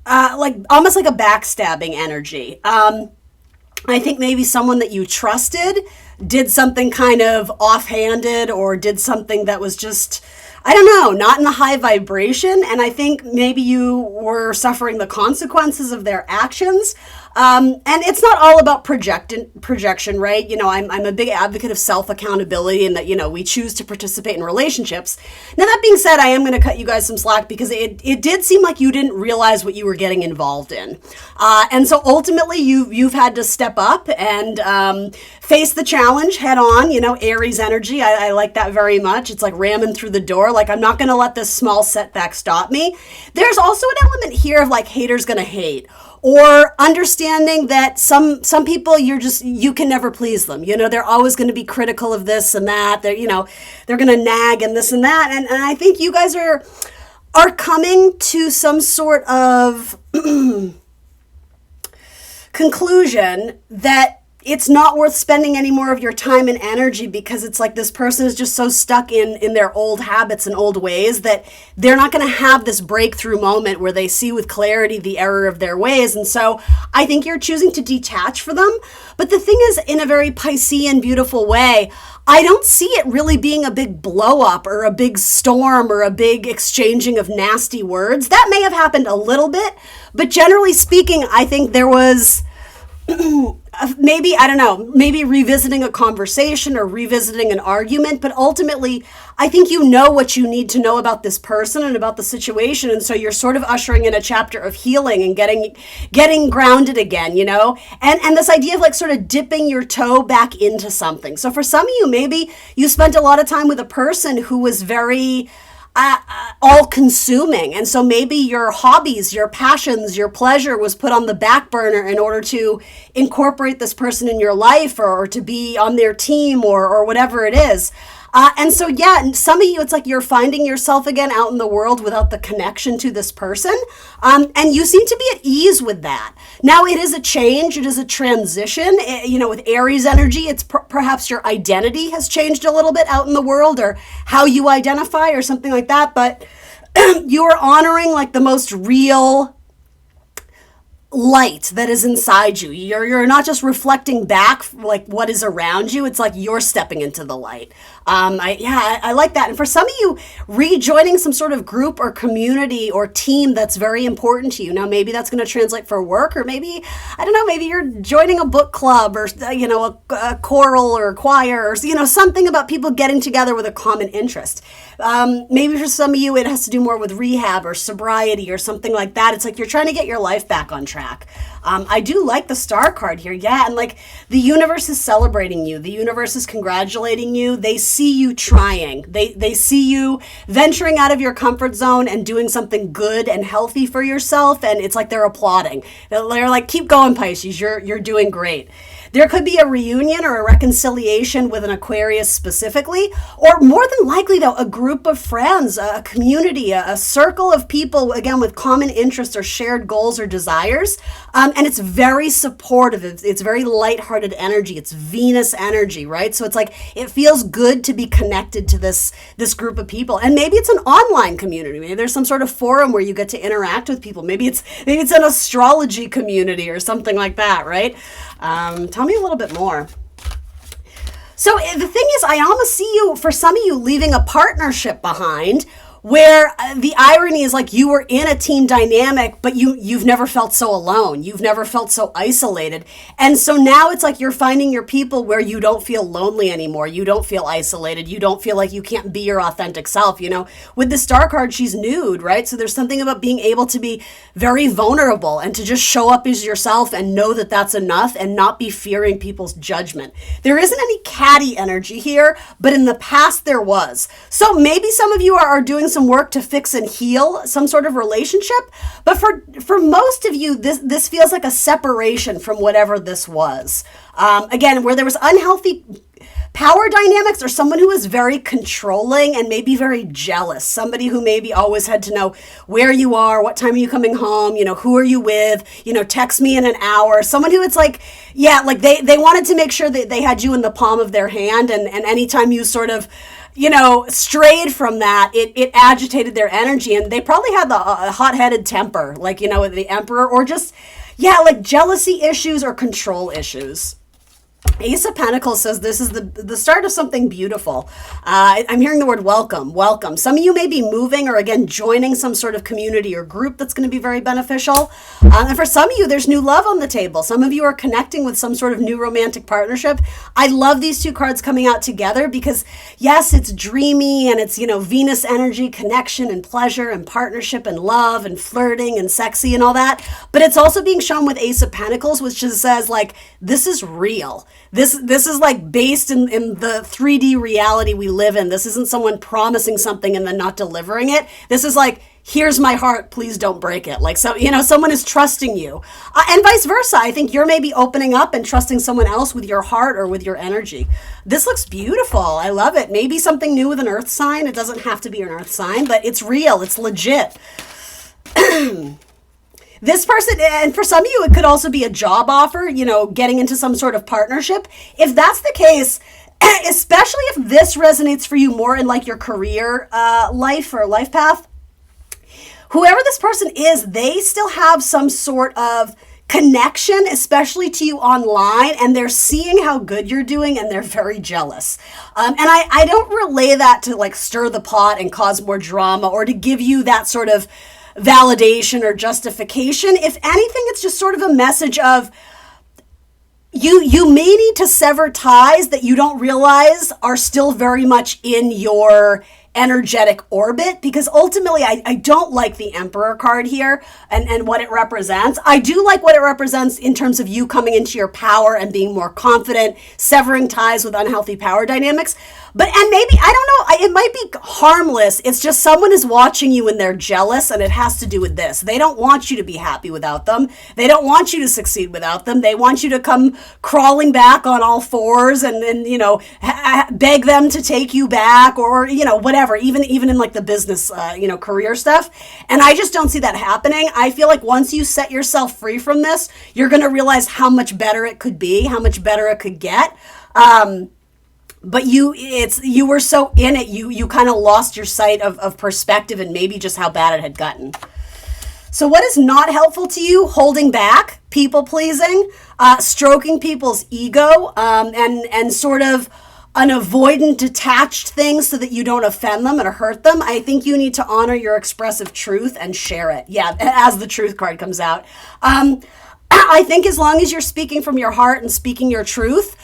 almost like a backstabbing energy. I think maybe someone that you trusted did something kind of offhanded or did something that was just, I don't know, not in the high vibration. And I think maybe you were suffering the consequences of their actions. And it's not all about projection, right? You know, I'm a big advocate of self-accountability and that, you know, we choose to participate in relationships. Now, that being said, I am going to cut you guys some slack because it did seem like you didn't realize what you were getting involved in. And so ultimately you've had to step up and face the challenge head on, you know, Aries energy. I like that very much. It's like ramming through the door. Like, I'm not going to let this small setback stop me. There's also an element here of like haters going to hate. Or understanding that some people you can never please them. You know, they're always going to be critical of this and that. They're going to nag and this and that. And I think you guys are coming to some sort of conclusion that it's not worth spending any more of your time and energy because it's like this person is just so stuck in their old habits and old ways that they're not going to have this breakthrough moment where they see with clarity the error of their ways. And so I think you're choosing to detach from them. But the thing is, in a very Piscean, beautiful way, I don't see it really being a big blow up or a big storm or a big exchanging of nasty words. That may have happened a little bit, but generally speaking, I think there was maybe, I don't know, maybe revisiting a conversation or revisiting an argument, but ultimately, I think you know what you need to know about this person and about the situation, and so you're sort of ushering in a chapter of healing and getting grounded again, you know? And this idea of like sort of dipping your toe back into something. So for some of you, maybe you spent a lot of time with a person who was very all consuming. And so maybe your hobbies, your passions, your pleasure was put on the back burner in order to incorporate this person in your life, or to be on their team, or whatever it is. And so, yeah, and some of you, it's like you're finding yourself again out in the world without the connection to this person. And you seem to be at ease with that. Now, it is a change. It is a transition. With Aries energy, it's perhaps your identity has changed a little bit out in the world, or how you identify, or something like that. But you are honoring like the most real light that is inside you. You're not just reflecting back like what is around you. It's like you're stepping into the light. I like that. And for some of you, rejoining some sort of group or community or team that's very important to you. Now, maybe that's going to translate for work, or maybe, I don't know, maybe you're joining a book club, or, a choral or a choir, or, something about people getting together with a common interest. Maybe for some of you, it has to do more with rehab or sobriety or something like that. It's like you're trying to get your life back on track. I do like the star card here. Yeah. And like the universe is celebrating you. The universe is congratulating you. They see you trying. They see you venturing out of your comfort zone and doing something good and healthy for yourself. And it's like they're applauding. They're like, keep going, Pisces. You're doing great. There could be a reunion or a reconciliation with an Aquarius specifically, or more than likely, though, a group of friends, a community, a circle of people, again, with common interests or shared goals or desires. And it's very supportive. It's very lighthearted energy. It's Venus energy, right? So it's like, it feels good to be connected to this group of people. And maybe it's an online community. Maybe there's some sort of forum where you get to interact with people. Maybe it's an astrology community or something like that, right? Tell me a little bit more. So the thing is, I almost see you, for some of you, leaving a partnership behind, where the irony is like you were in a team dynamic, but you've never felt so alone. You've never felt so isolated. And so now it's like you're finding your people where you don't feel lonely anymore. You don't feel isolated. You don't feel like you can't be your authentic self. With the star card, she's nude, right? So there's something about being able to be very vulnerable and to just show up as yourself and know that that's enough, and not be fearing people's judgment. There isn't any catty energy here, but in the past there was. So maybe some of you are doing some work to fix and heal some sort of relationship, but for most of you, this feels like a separation from whatever this was. Again, where there was unhealthy power dynamics, or someone who was very controlling and maybe very jealous, somebody who maybe always had to know where you are, what time are you coming home, who are you with, text me in an hour, someone who it's like, yeah, like they wanted to make sure that they had you in the palm of their hand, and anytime you sort of strayed from that, it agitated their energy, and they probably had the hot-headed temper, like, the emperor, or just, yeah, like jealousy issues or control issues. Ace of Pentacles says this is the start of something beautiful. I'm hearing the word welcome. Some of you may be moving, or again, joining some sort of community or group that's going to be very beneficial. And for some of you, there's new love on the table. Some of you are connecting with some sort of new romantic partnership. I love these two cards coming out together because, yes, it's dreamy, and it's, Venus energy, connection and pleasure and partnership and love and flirting and sexy and all that. But it's also being shown with Ace of Pentacles, which just says, like, this is real. This is like based in the 3D reality we live in. This isn't someone promising something and then not delivering it. This is like, here's my heart, please don't break it. Like, so, someone is trusting you. And vice versa. I think you're maybe opening up and trusting someone else with your heart or with your energy. This looks beautiful. I love it. Maybe something new with an earth sign. It doesn't have to be an earth sign, but it's real. It's legit. This person, and for some of you, it could also be a job offer, getting into some sort of partnership. If that's the case, especially if this resonates for you more in like your career life or life path, whoever this person is, they still have some sort of connection, especially to you online, and they're seeing how good you're doing, and they're very jealous. And I don't relay that to like stir the pot and cause more drama, or to give you that sort of validation or justification. If anything, it's just sort of a message of you may need to sever ties that you don't realize are still very much in your energetic orbit, because ultimately I don't like the Emperor card here and what it represents. I do like what it represents in terms of you coming into your power and being more confident, severing ties with unhealthy power dynamics. And maybe, I don't know, it might be harmless. It's just someone is watching you and they're jealous, and it has to do with this. They don't want you to be happy without them. They don't want you to succeed without them. They want you to come crawling back on all fours and beg them to take you back, or whatever, even in like the business, career stuff. And I just don't see that happening. I feel like once you set yourself free from this, you're going to realize how much better it could be, how much better it could get. But you were so in it, you kind of lost your sight of perspective and maybe just how bad it had gotten. So what is not helpful to you? Holding back, people pleasing, stroking people's ego, and sort of an avoidant, detached thing so that you don't offend them or hurt them. I think you need to honor your expressive truth and share it. Yeah, as the truth card comes out. I think as long as you're speaking from your heart and speaking your truth,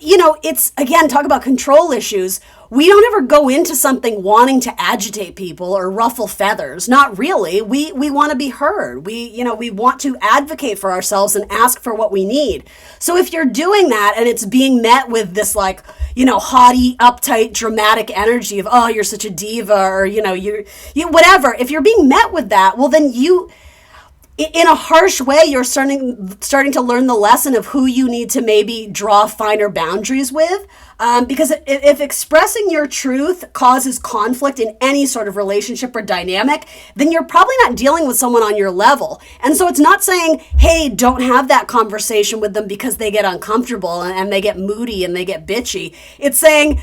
it's, again, talk about control issues. We don't ever go into something wanting to agitate people or ruffle feathers. Not really. We want to be heard. We want to advocate for ourselves and ask for what we need. So if you're doing that and it's being met with this haughty, uptight, dramatic energy of, oh, you're such a diva, or, you whatever. If you're being met with that, well, then in a harsh way, you're starting to learn the lesson of who you need to maybe draw finer boundaries with. Because if expressing your truth causes conflict in any sort of relationship or dynamic, then you're probably not dealing with someone on your level. And so it's not saying, hey, don't have that conversation with them because they get uncomfortable and they get moody and they get bitchy. It's saying,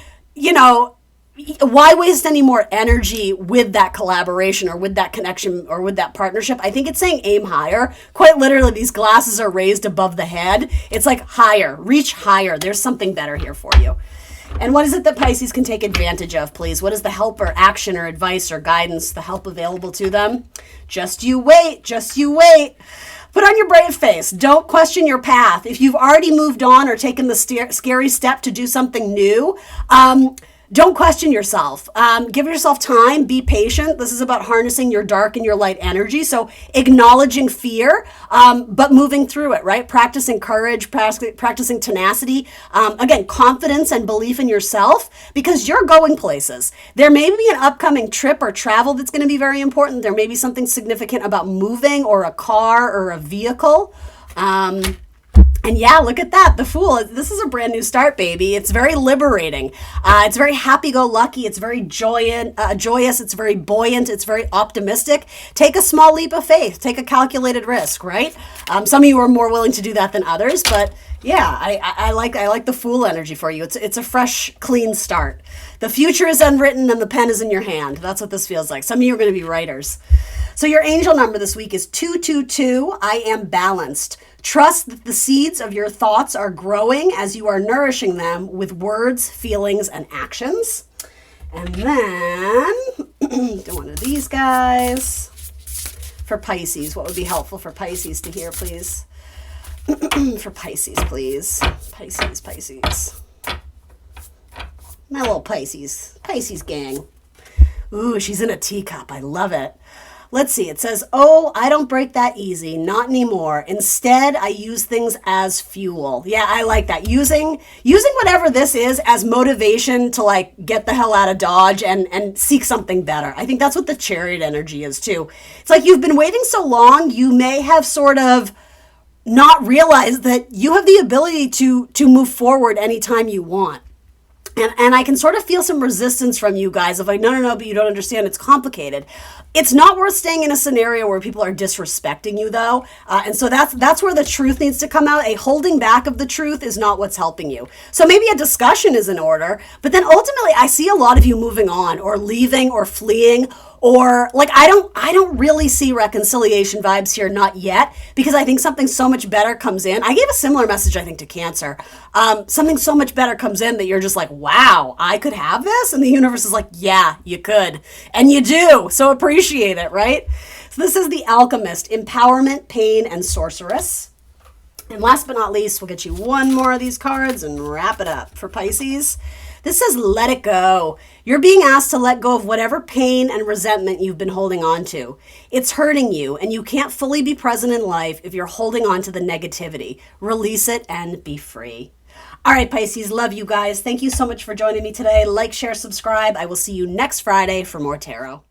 why waste any more energy with that collaboration or with that connection or with that partnership? I think it's saying aim higher. Quite literally, these glasses are raised above the head. It's like higher, reach higher. There's something better here for you. And what is it that Pisces can take advantage of, please? What is the help or action or advice or guidance, the help available to them? Just you wait, just you wait. Put on your brave face. Don't question your path. If you've already moved on or taken the scary step to do something new, don't question yourself. Give yourself time. Be patient. This is about harnessing your dark and your light energy. So acknowledging fear, but moving through it, right? Practicing courage, practicing tenacity. Again, confidence and belief in yourself, because you're going places. There may be an upcoming trip or travel that's going to be very important. There may be something significant about moving or a car or a vehicle. And yeah, look at that. The Fool. This is a brand new start, baby. It's very liberating. It's very happy-go-lucky. It's very joyous. It's very buoyant. It's very optimistic. Take a small leap of faith. Take a calculated risk, right? Some of you are more willing to do that than others, but yeah, I like the Fool energy for you. It's a fresh, clean start. The future is unwritten and the pen is in your hand. That's what this feels like. Some of you are going to be writers. So your angel number this week is 222. I am balanced. Trust that the seeds of your thoughts are growing as you are nourishing them with words, feelings, and actions. And then, do one of these guys. For Pisces, what would be helpful for Pisces to hear, please? For Pisces, please. Pisces. My little Pisces gang. Ooh, she's in a teacup. I love it. Let's see. It says, oh, I don't break that easy. Not anymore. Instead, I use things as fuel. Yeah, I like that. Using whatever this is as motivation to get the hell out of Dodge and seek something better. I think that's what the Chariot energy is too. It's like you've been waiting so long, you may have sort of not realized that you have the ability to move forward anytime you want. And I can sort of feel some resistance from you guys of no, but you don't understand. It's complicated. It's not worth staying in a scenario where people are disrespecting you, though. And so that's where the truth needs to come out. A holding back of the truth is not what's helping you. So maybe a discussion is in order, but then ultimately I see a lot of you moving on or leaving or fleeing. Or I don't really see reconciliation vibes here, not yet, because I think something so much better comes in. I gave a similar message, I think, to Cancer. Something so much better comes in that you're just like, wow, I could have this? And the universe is like, yeah, you could. And you do. So appreciate it, right? So this is the Alchemist, Empowerment, Pain, and Sorceress. And last but not least, we'll get you one more of these cards and wrap it up. For Pisces, this says let it go. You're being asked to let go of whatever pain and resentment you've been holding on to. It's hurting you, and you can't fully be present in life if you're holding on to the negativity. Release it and be free. All right, Pisces, love you guys. Thank you so much for joining me today. Like, share, subscribe. I will see you next Friday for more tarot.